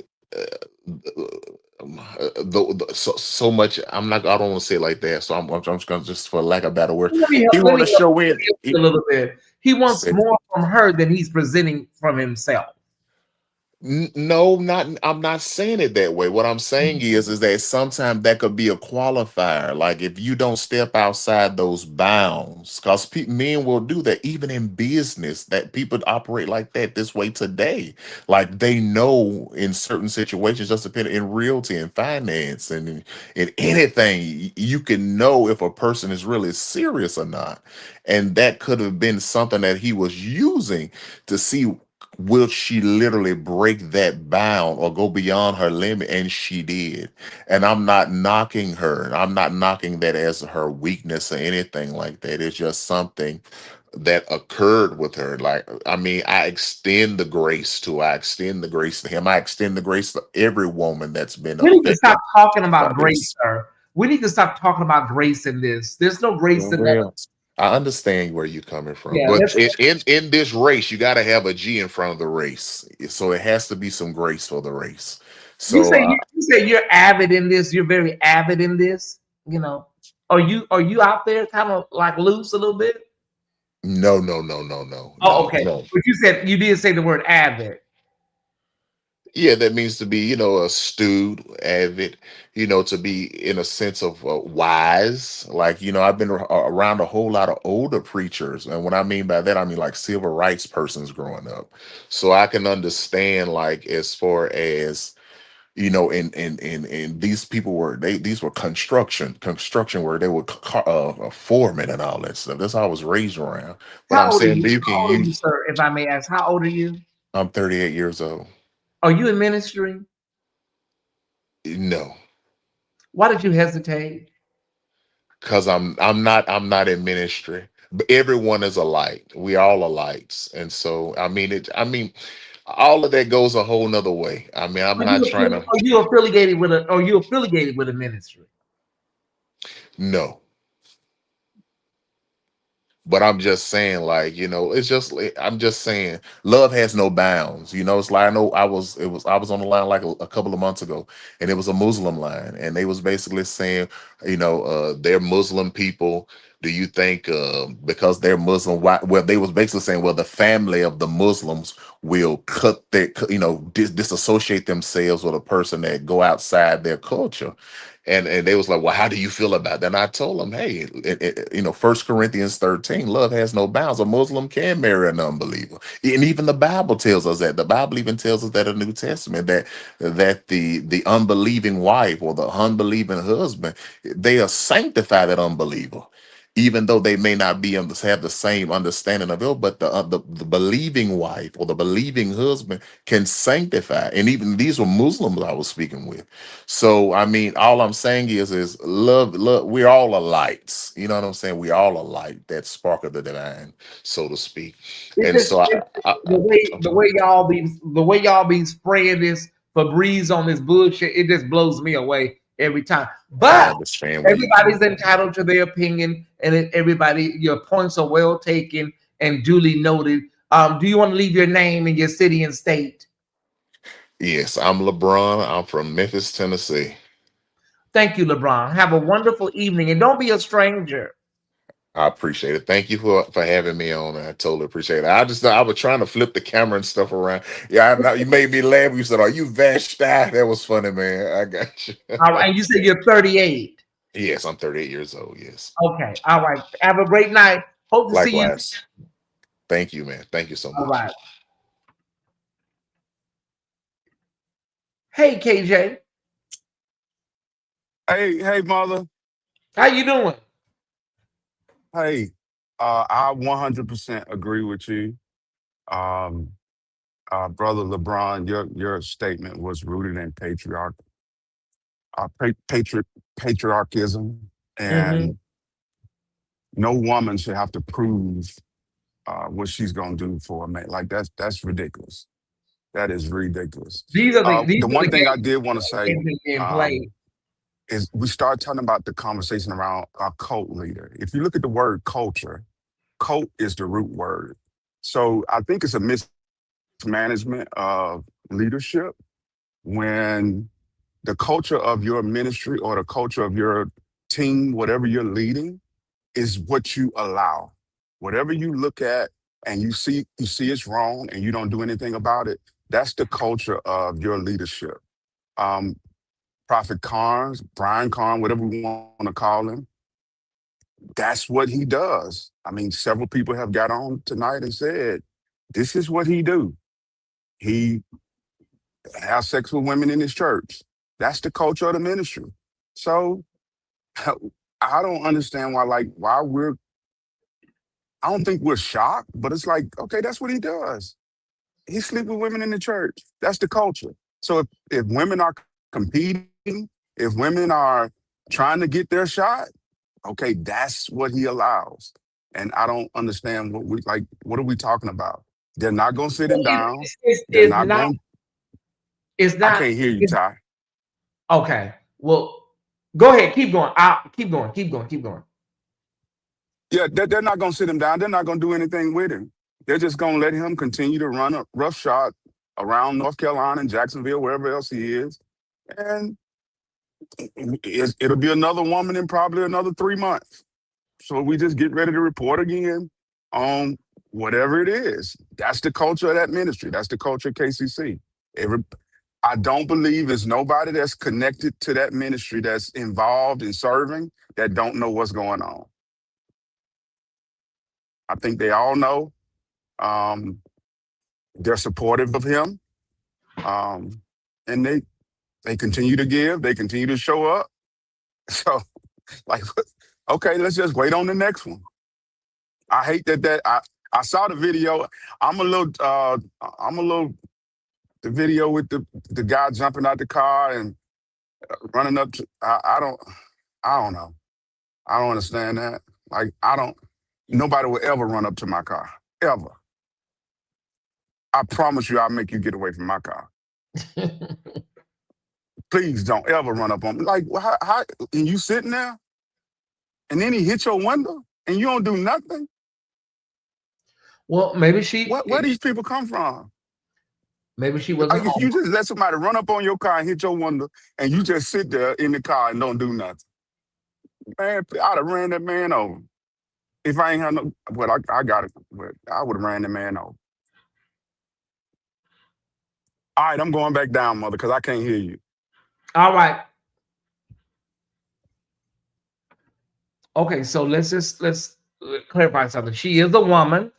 so much. I don't want to say it like that. So I'm just gonna, just for lack of better words, he Let want me to show in. help you a little bit. He wants more from her than he's presenting from himself. No, not. I'm not saying it that way. What I'm saying is that sometimes that could be a qualifier. Like if you don't step outside those bounds, because men will do that, even in business. That people operate like that this way today. Like they know in certain situations, just depending in realty and finance and in anything, you can know if a person is really serious or not. And that could have been something that he was using to see, will she literally break that bound or go beyond her limit? And she did. And I'm not knocking her. I'm not knocking that as her weakness or anything like that. It's just something that occurred with her. Like, I mean, I extend the grace to him. I extend the grace to every woman that's been We need to stop affected talking by about grace, this. sir. We need to stop talking about grace in this. There's no grace in that. Well, I understand where you're coming from, Yeah, but let's. in this race, you got to have a G in front of the race, so it has to be some grace for the race. You So say you say you're avid in this. You're very avid in this. Are you out there kind of like loose a little bit? no, no, no, no, no, Oh, no, okay. no. But you did say the word avid. Yeah, that means to be, astute, avid, to be in a sense of wise. Like, I've been around a whole lot of older preachers. And what I mean by that, I mean like civil rights persons growing up. So I can understand, like, as far as, and these people these were construction where they were foremen and all that stuff. That's how I was raised around. But How I'm old are saying you? you How can old are you, use, sir? If I may ask, how old are you? I'm 38 years old. Are you in ministry? No, Why did you hesitate? because I'm not in ministry. But everyone is a light. We all are lights, and so all of that goes a whole nother way. I mean, I'm not trying to. Are you affiliated with a? Are you affiliated with a ministry? No. But I'm just saying, like, it's just I'm just saying, love has no bounds. It's like, I know I was on the line like a couple of months ago, and it was a Muslim line, and they was basically saying, they're Muslim people. Do you think because they're Muslim, why? Well, they was basically saying, well, the family of the Muslims will disassociate themselves with a person that go outside their culture. And they was like, well, how do you feel about that? And I told them, hey, 1 Corinthians 13, love has no bounds. A Muslim can marry an unbeliever. And even the Bible tells us that. The Bible even tells us that in the New Testament, that the unbelieving wife or the unbelieving husband, they are sanctify that unbeliever, even though they may not have the same understanding of it. But the believing wife or the believing husband can sanctify. And even these were Muslims I was speaking with. So I mean, all I'm saying is love. We're all a lights. You know what I'm saying? We all a light, that spark of the divine, so to speak. It's And just so the way y'all be spraying this Febreze on this bullshit. It just blows me away every time. I But understand where you're everybody's coming from. entitled to their opinion, and everybody, your points are well taken and duly noted. Do you want to leave your name and your city and state? Yes, I'm LeBron. I'm from Memphis, Tennessee. Thank you, LeBron. Have a wonderful evening, and don't be a stranger. I appreciate it. Thank you for having me on. I totally appreciate it. I was trying to flip the camera and stuff around. Yeah, you made me laugh. You said, "Are you VASHTI?" That was funny, man. I got you. All right, and you said you're 38. Yes, I'm 38 years old. Yes. Okay, all right. Have a great night. Hope to see you. Likewise. Thank you, man. Thank you so All much. right. Hey, KJ. Hey, mother. How you doing? Hey, I 100% agree with you. Um, Brother LeBron, your statement was rooted in patriarchism, Mm-hmm. and no woman should have to prove what she's gonna do for a man. Like that's ridiculous. That is ridiculous. These are The one thing I games did want to say being played. um, is we start talking about the conversation around a cult leader. If you look at the word culture, cult is the root word. So I think it's a mismanagement of leadership when the culture of your ministry or the culture of your team, whatever you're leading, is what you allow. Whatever you look at and you see it's wrong and you don't do anything about it, that's the culture of your leadership. Um, Prophet Carn, Brian Carn, whatever we want to call him, that's what he does. I mean, several people have got on tonight and said, this is what he do. He has sex with women in his church. That's the culture of the ministry. So I don't understand why I don't think we're shocked, but it's like, okay, that's what he does. He sleep with women in the church. That's the culture. So if women are competing, if women are trying to get their shot, okay, that's what he allows. And I don't understand what are we talking about? They're not gonna sit him down. They're It's not not. going It's I not. can't hear you, It's, Ty. okay. Well, go ahead. Keep going. Keep going. Keep going. Keep going. Yeah, they're not gonna sit him down. They're not gonna do anything with him. They're just gonna let him continue to run a roughshod around North Carolina and Jacksonville, wherever else he is. And it'll be another woman in probably another 3 months. So we just get ready to report again on whatever it is. That's the culture of that ministry. That's the culture of KCC. I don't believe there's nobody that's connected to that ministry that's involved in serving that don't know what's going on. I think they all know. Um, they're supportive of him, and they continue to give. They continue to show up. So, like, okay, let's just wait on the next one. I hate that I saw the video. I'm a little the video with the guy jumping out the car and running up to, I don't know. I don't understand that. Like, nobody will ever run up to my car, ever. I promise you, I'll make you get away from my car. Please don't ever run up on me. Like, how and you sitting there, and then he hit your window, and you don't do nothing? Well, maybe she. Where these people come from? Maybe she wasn't Like, if home. you just let somebody run up on your car and hit your window, and you just sit there in the car and don't do nothing. Man, I'd have ran that man over. If I ain't had no, well, I got it. But I would have ran the man over. All right, I'm going back down, mother, because I can't hear you. All right. Okay, so let's clarify something. She is a woman,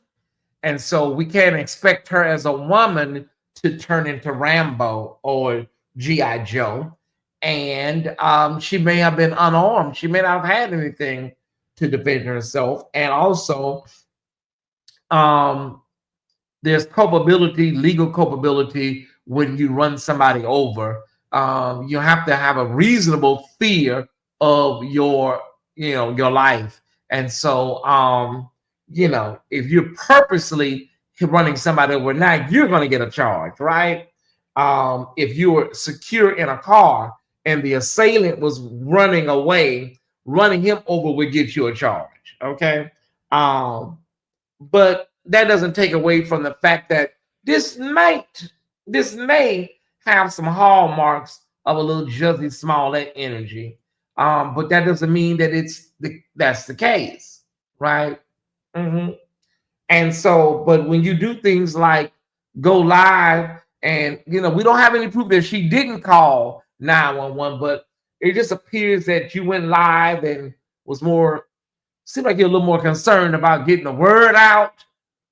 and so we can't expect her as a woman to turn into Rambo or G.I. Joe. And she may have been unarmed. She may not have had anything to defend herself. And also, there's culpability, legal culpability, when you run somebody over. You have to have a reasonable fear of your life. And so, if you're purposely running somebody over, now you're going to get a charge, right? If you were secure in a car and the assailant was running away, running him over would get you a charge, okay? But that doesn't take away from the fact that this may have some hallmarks of a little Jussie Smollett energy. But that doesn't mean that that's the case, right? And so, but when you do things like go live, and we don't have any proof that she didn't call 911, but it just appears that you went live and seemed like you're a little more concerned about getting the word out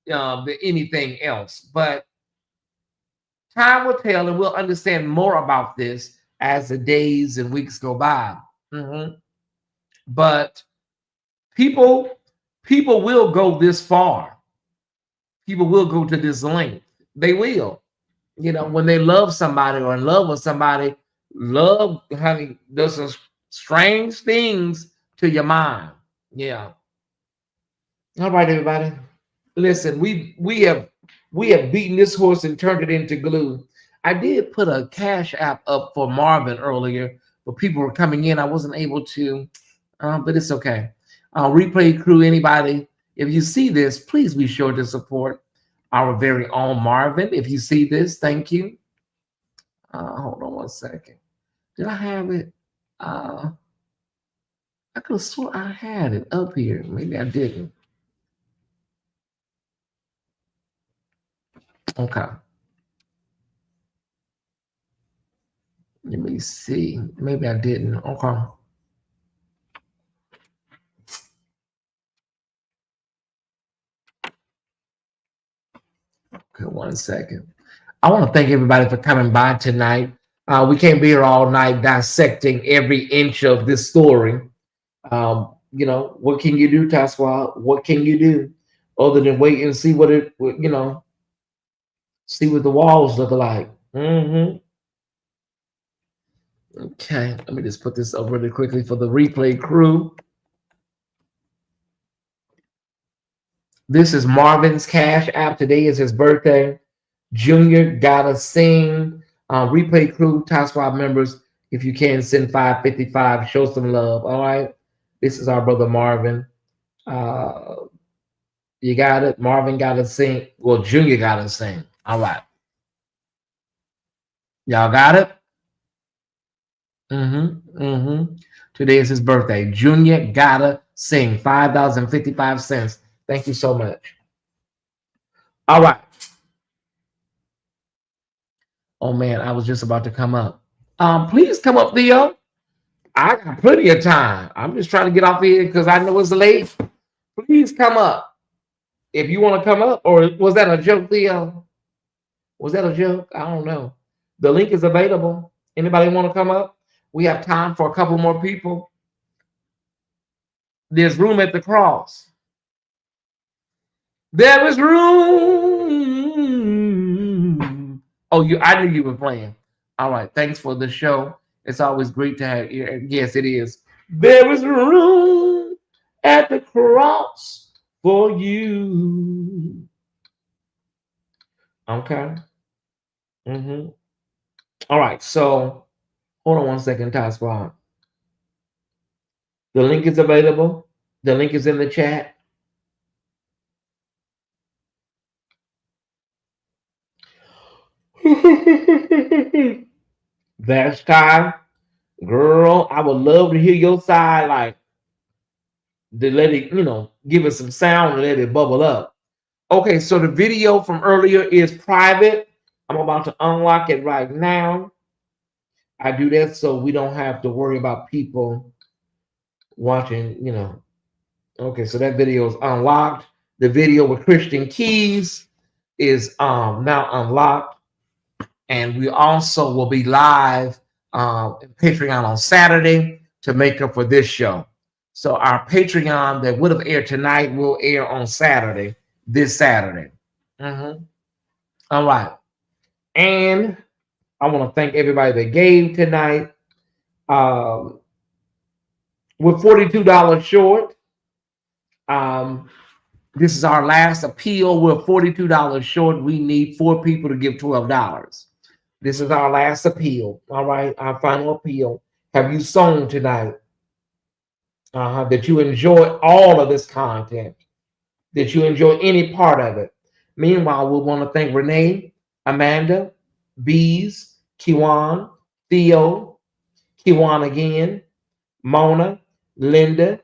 than anything else. But time will tell, and we'll understand more about this as the days and weeks go by. But people will go this far. People will go to this length. They will. When they love somebody or in love with somebody, love, honey, does some strange things to your mind. Yeah. All right, everybody. Listen, we have beaten this horse and turned it into glue. I did put a Cash App up for Marvin earlier, but people were coming in. I wasn't able to, but it's okay. Replay crew, anybody, if you see this, please be sure to support our very own Marvin. If you see this, thank you. Hold on one second. Did I have it? I could have sworn I had it up here. Maybe I didn't. Okay. Let me see. Maybe I didn't. Okay. Okay, one second. I want to thank everybody for coming by tonight. We can't be here all night dissecting every inch of this story. What can you do, Taswa? What can you do other than wait and see see what the walls look like? Okay, let me just put this up really quickly for the replay crew. This is Marvin's Cash App. Today is his birthday. Junior gotta sing. Replay crew, Top Squad members, if you can, send 555. Show some love. All right. This is our brother Marvin. You got it. Marvin gotta sing. Well, Junior gotta sing. All right. Y'all got it? Today is his birthday. Junior gotta sing. $5.55. Thank you so much. All right. Oh man, I was just about to come up. Please come up, Theo. I got plenty of time. I'm just trying to get off here because I know it's late. Please come up if you want to come up. Or was that a joke, Theo? Was that a joke? I don't know. The link is available. Anybody want to come up? We have time for a couple more people. There's room at the cross. There is room. Oh, I knew you were playing. All right. Thanks for the show. It's always great to have. Yes, it is. There is room at the cross for you. Okay. All right. So hold on one second, Ty Squad. The link is available. The link is in the chat. That's time. Girl, I would love to hear your side, like to let it, give it some sound and let it bubble up. Okay, so the video from earlier is private. I'm about to unlock it right now. I do that so we don't have to worry about people watching. Okay, so that video is unlocked. The video with Christian Keys is now unlocked. And we also will be live Patreon on Saturday to make up for this show. So our Patreon that would have aired tonight will air on Saturday, this Saturday. All right. And I want to thank everybody that gave tonight. We're $42 short. This is our last appeal. We're $42 short. We need 4 people to give $12. This is our last appeal. All right, our final appeal. Have you sown tonight? That you enjoy all of this content, that you enjoy any part of it. Meanwhile, we want to thank Renee, Amanda, Bees, Kiwan, Theo, Kiwan again, Mona, Linda,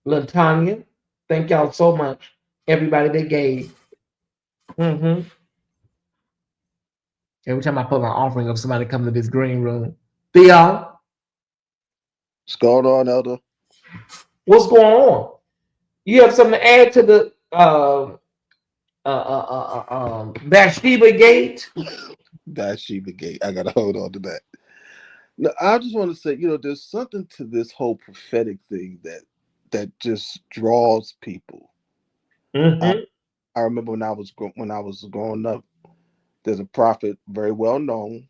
Latanya. Thank y'all so much. Everybody that gave. Every time I put my offering up, somebody come to this green room. Theo, what's going on, Elder? what's going on? You have something to add to the Bathsheba Gate? Bathsheba Gate. I gotta hold on to that. No, I just want to say, there's something to this whole prophetic thing that just draws people. I remember when I was growing up, there's a prophet very well known.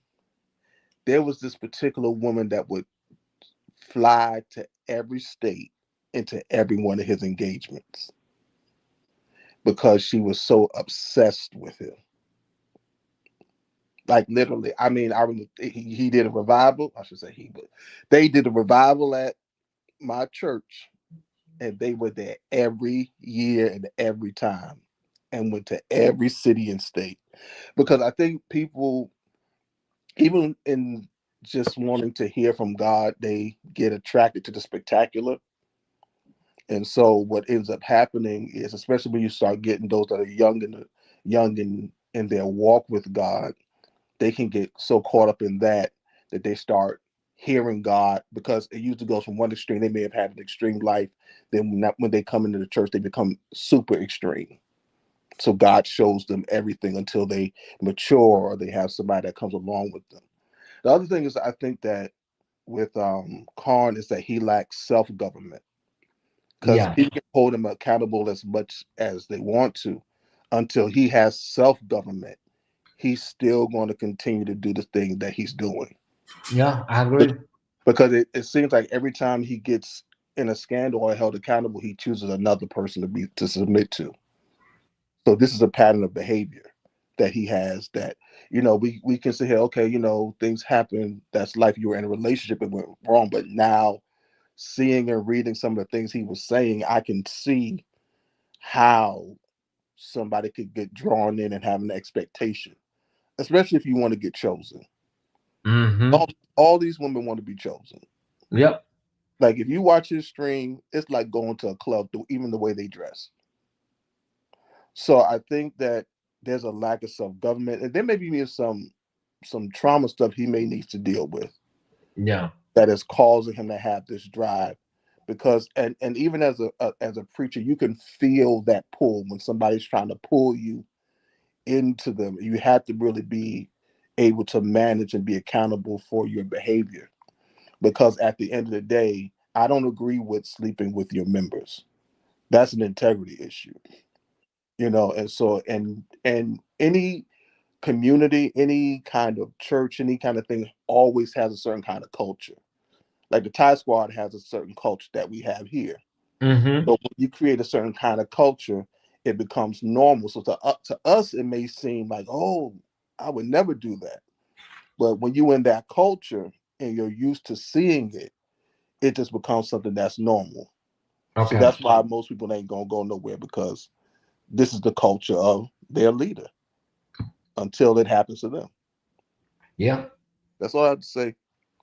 There was this particular woman that would fly to every state into every one of his engagements because she was so obsessed with him. Like literally, I mean, I remember he did a revival. I should say but they did a revival at my church, and they were there every year and every time, and went to every city and state. Because I think people, even in just wanting to hear from God, they get attracted to the spectacular. And so what ends up happening is, especially when you start getting those that are young in their walk with God, they can get so caught up in that they start hearing God, because it usually goes from one extreme. They may have had an extreme life. Then when they come into the church, they become super extreme. So God shows them everything until they mature, or they have somebody that comes along with them. The other thing is, I think that with Carn is that he lacks self-government, because people can hold him accountable as much as they want to. Until he has self-government, he's still going to continue to do the thing that he's doing. Yeah, I agree. Because it seems like every time he gets in a scandal or held accountable, he chooses another person to submit to. So this is a pattern of behavior that he has, that we can say, okay, things happen, that's life, you were in a relationship, it went wrong, but now seeing and reading some of the things he was saying, I can see how somebody could get drawn in and have an expectation, especially if you want to get chosen. All these women want to be chosen. Yep. Like if you watch his stream, it's like going to a club, even the way they dress. So I think that there's a lack of self-government, and there may be some trauma stuff he may need to deal with. Yeah. That is causing him to have this drive. Because and even as a preacher, you can feel that pull when somebody's trying to pull you into them. You have to really be able to manage and be accountable for your behavior. Because at the end of the day, I don't agree with sleeping with your members. That's an integrity issue. And so and any community, any kind of church, any kind of thing always has a certain kind of culture. Like the Thai squad has a certain culture that we have here. Mm-hmm. But when you create a certain kind of culture, it becomes normal. So to us, it may seem like, oh, I would never do that. But when you're in that culture and you're used to seeing it, it just becomes something that's normal. So Okay. that's why most people ain't gonna go nowhere, because this is the culture of their leader until it happens to them. Yeah. That's all I have to say.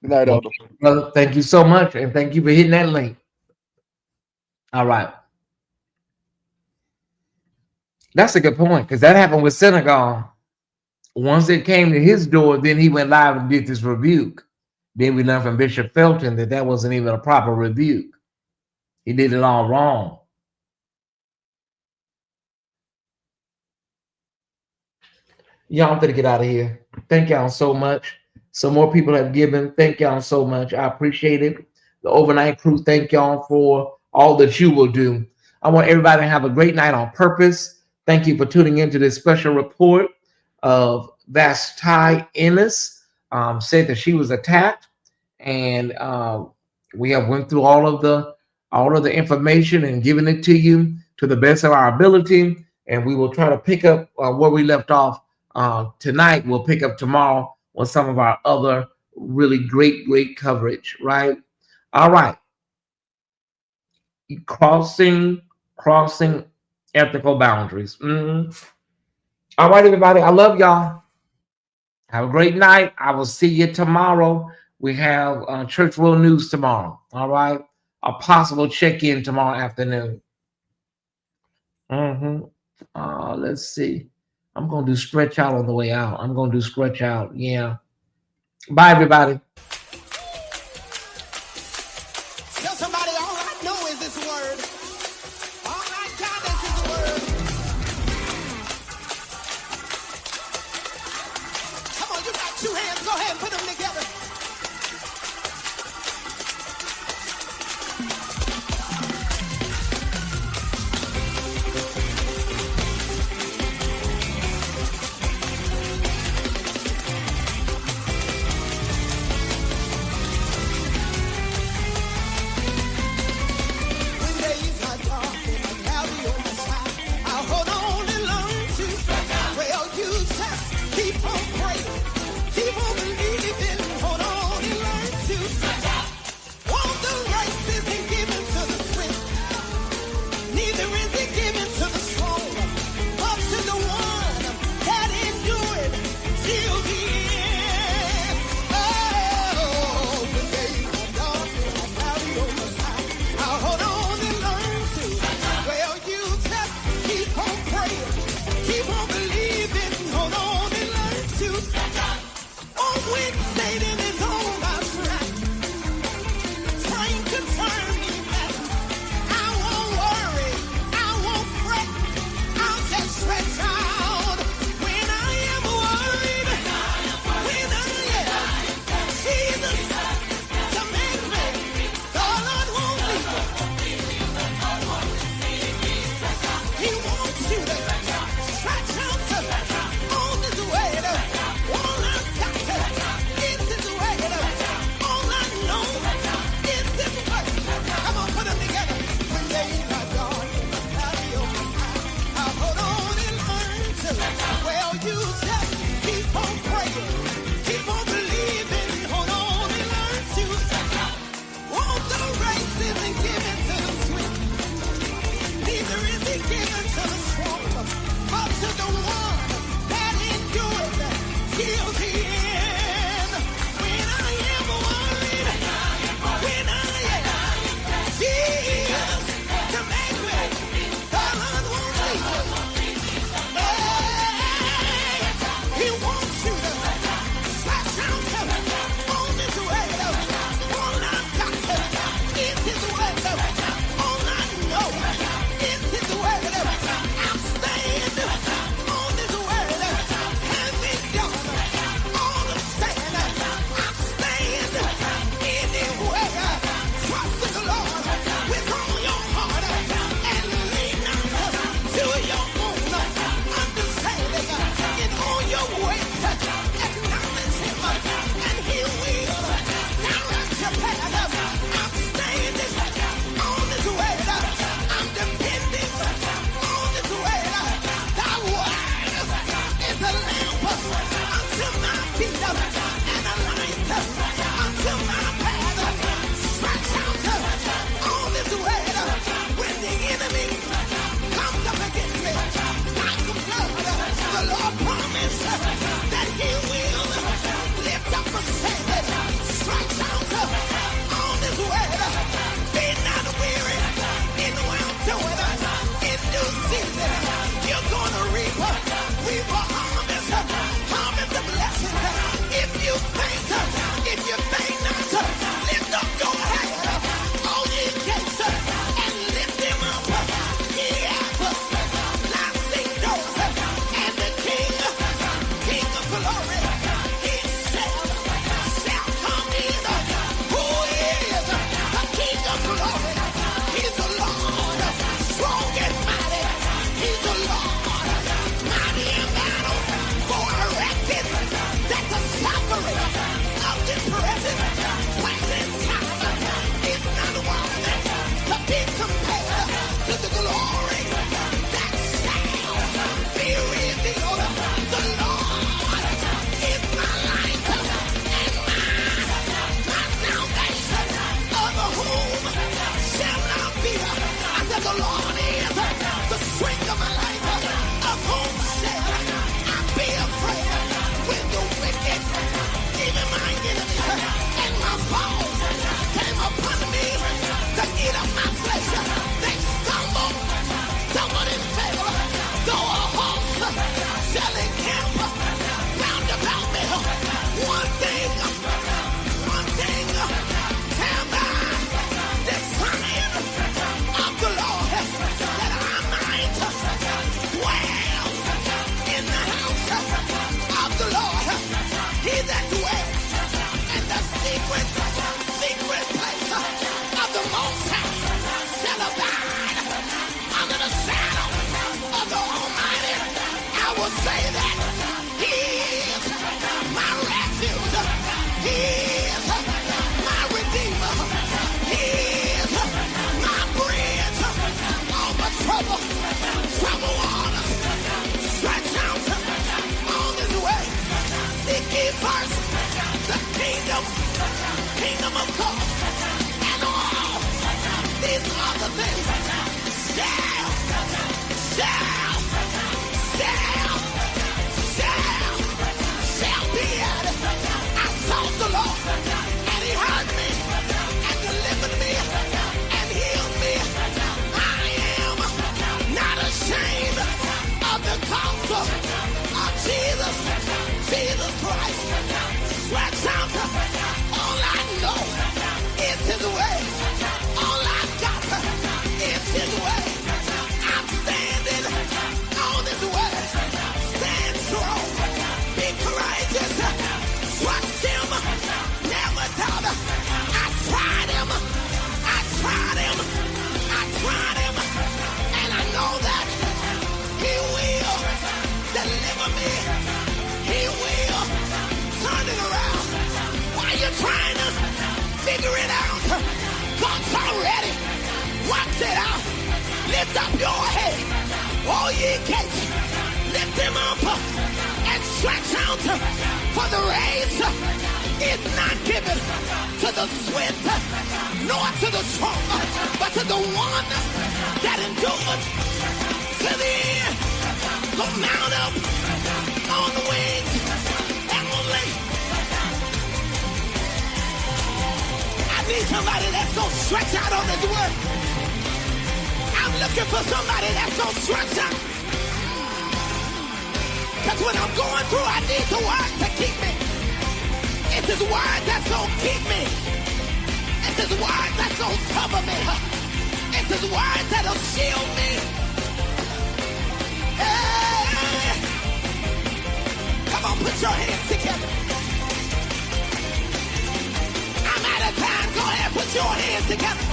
Good night, Well, Elder. brother, thank you so much, and thank you for hitting that link. All right. That's a good point, because that happened with Senegal. Once it came to his door, then he went live and did this rebuke. Then we learned from Bishop Felton that that wasn't even a proper rebuke. He did it all wrong. Y'all, I'm gonna get out of here. Thank y'all so much. Some more people have given. Thank y'all so much. I appreciate it. The overnight crew, thank y'all for all that you will do. I want everybody to have a great night on purpose. Thank you for tuning into this special report of VASHTI ENNIS. Said that she was attacked, and we have went through all of the information and given it to you to the best of our ability. And we will try to pick up where we left off tonight. We'll pick up tomorrow with some of our other really great coverage, right? All right. Crossing ethical boundaries. All right, everybody. I love y'all. Have a great night. I will see you tomorrow. We have Church World News tomorrow. All right. A possible check-in tomorrow afternoon. Let's see. I'm going to do stretch out on the way out. I'm going to do stretch out. Yeah. Bye, everybody. Tell somebody, all I know is this word. All I got is this word. Come on, you got two hands. Go ahead and put them together. When days things. Shout, shout, shout, shout, shout be at it. I sought the Lord, and he heard me, and delivered me, and healed me. I am not ashamed of the gospel of Jesus, Jesus Christ. Stretch out, all I know is his way. All I got is his way. I'm standing on his way. Stand strong, be courageous, trust him, never doubt. I tried him, I tried him, I tried him, and I know that he will deliver me. He will turn it around. While you're trying to figure it out, God's already worked it out. Lift up your head, all ye gates. Lift him up and stretch out, for the race is not given to the swift, nor to the strong, but to the one that endures to the end. Go mount up on the wings heavenly. I need somebody that's gonna stretch out on his word. I'm looking for somebody that's gonna stretch out. Because when I'm going through, I need the word to keep me. It's his word that's gonna keep me. It's his word that's gonna cover me. It's his word that'll shield me. Hey. Come on, put your hands together. I'm out of time. Go ahead, put your hands together.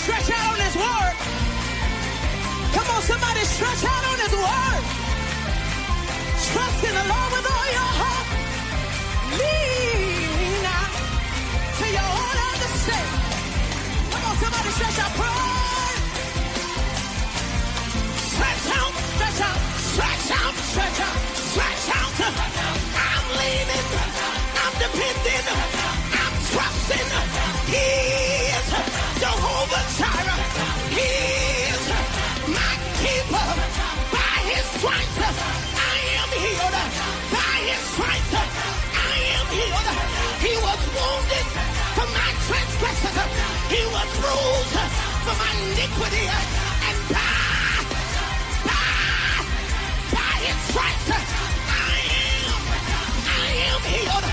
Stretch out on his word. Come on, somebody stretch out on his word. Trust in the Lord with all your heart. Lean not to your own understanding. Come on, somebody stretch out. Pray. Stretch out, stretch out, stretch out, stretch out, stretch out. I'm leaning, I'm depending, I'm trusting. He is Jehovah Jireh. He is my keeper. By his stripes I am healed. By his stripes I am healed. He was wounded for my transgression. He was bruised for my iniquity. And by his stripes I am healed.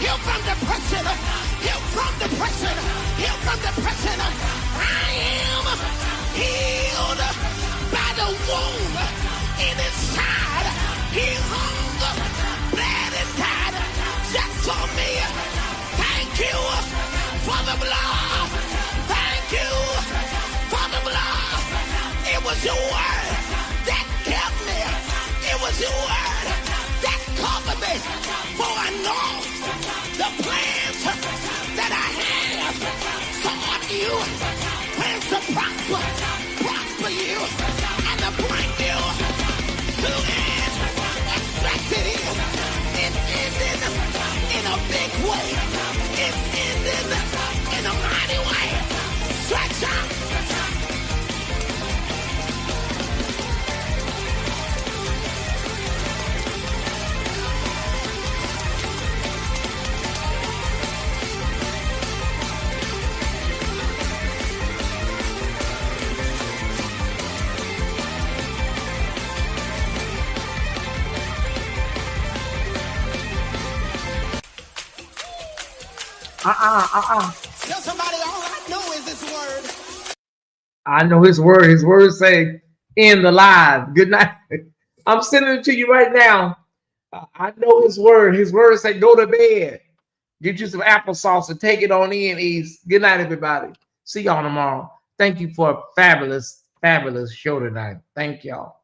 Healed from depression. Healed from depression. Healed from depression. I am healed by the wound in his side. He hung, bled, and died just for me. Thank you for the blood. Thank you for the blood. It was your word that kept me. It was your word that covered me. For I know the plans that I have toward you. Plans to prosper you, and to bring you to end. Expected it. It's ending in a big way. It's ending in a mighty way. Stretch out. Tell somebody all I know is this word. I know his word. His word say, end the live. Good night. I'm sending it to you right now. I know his word. His word say, go to bed. Get you some applesauce and take it on in, East. Good night, everybody. See y'all tomorrow. Thank you for a fabulous, fabulous show tonight. Thank y'all.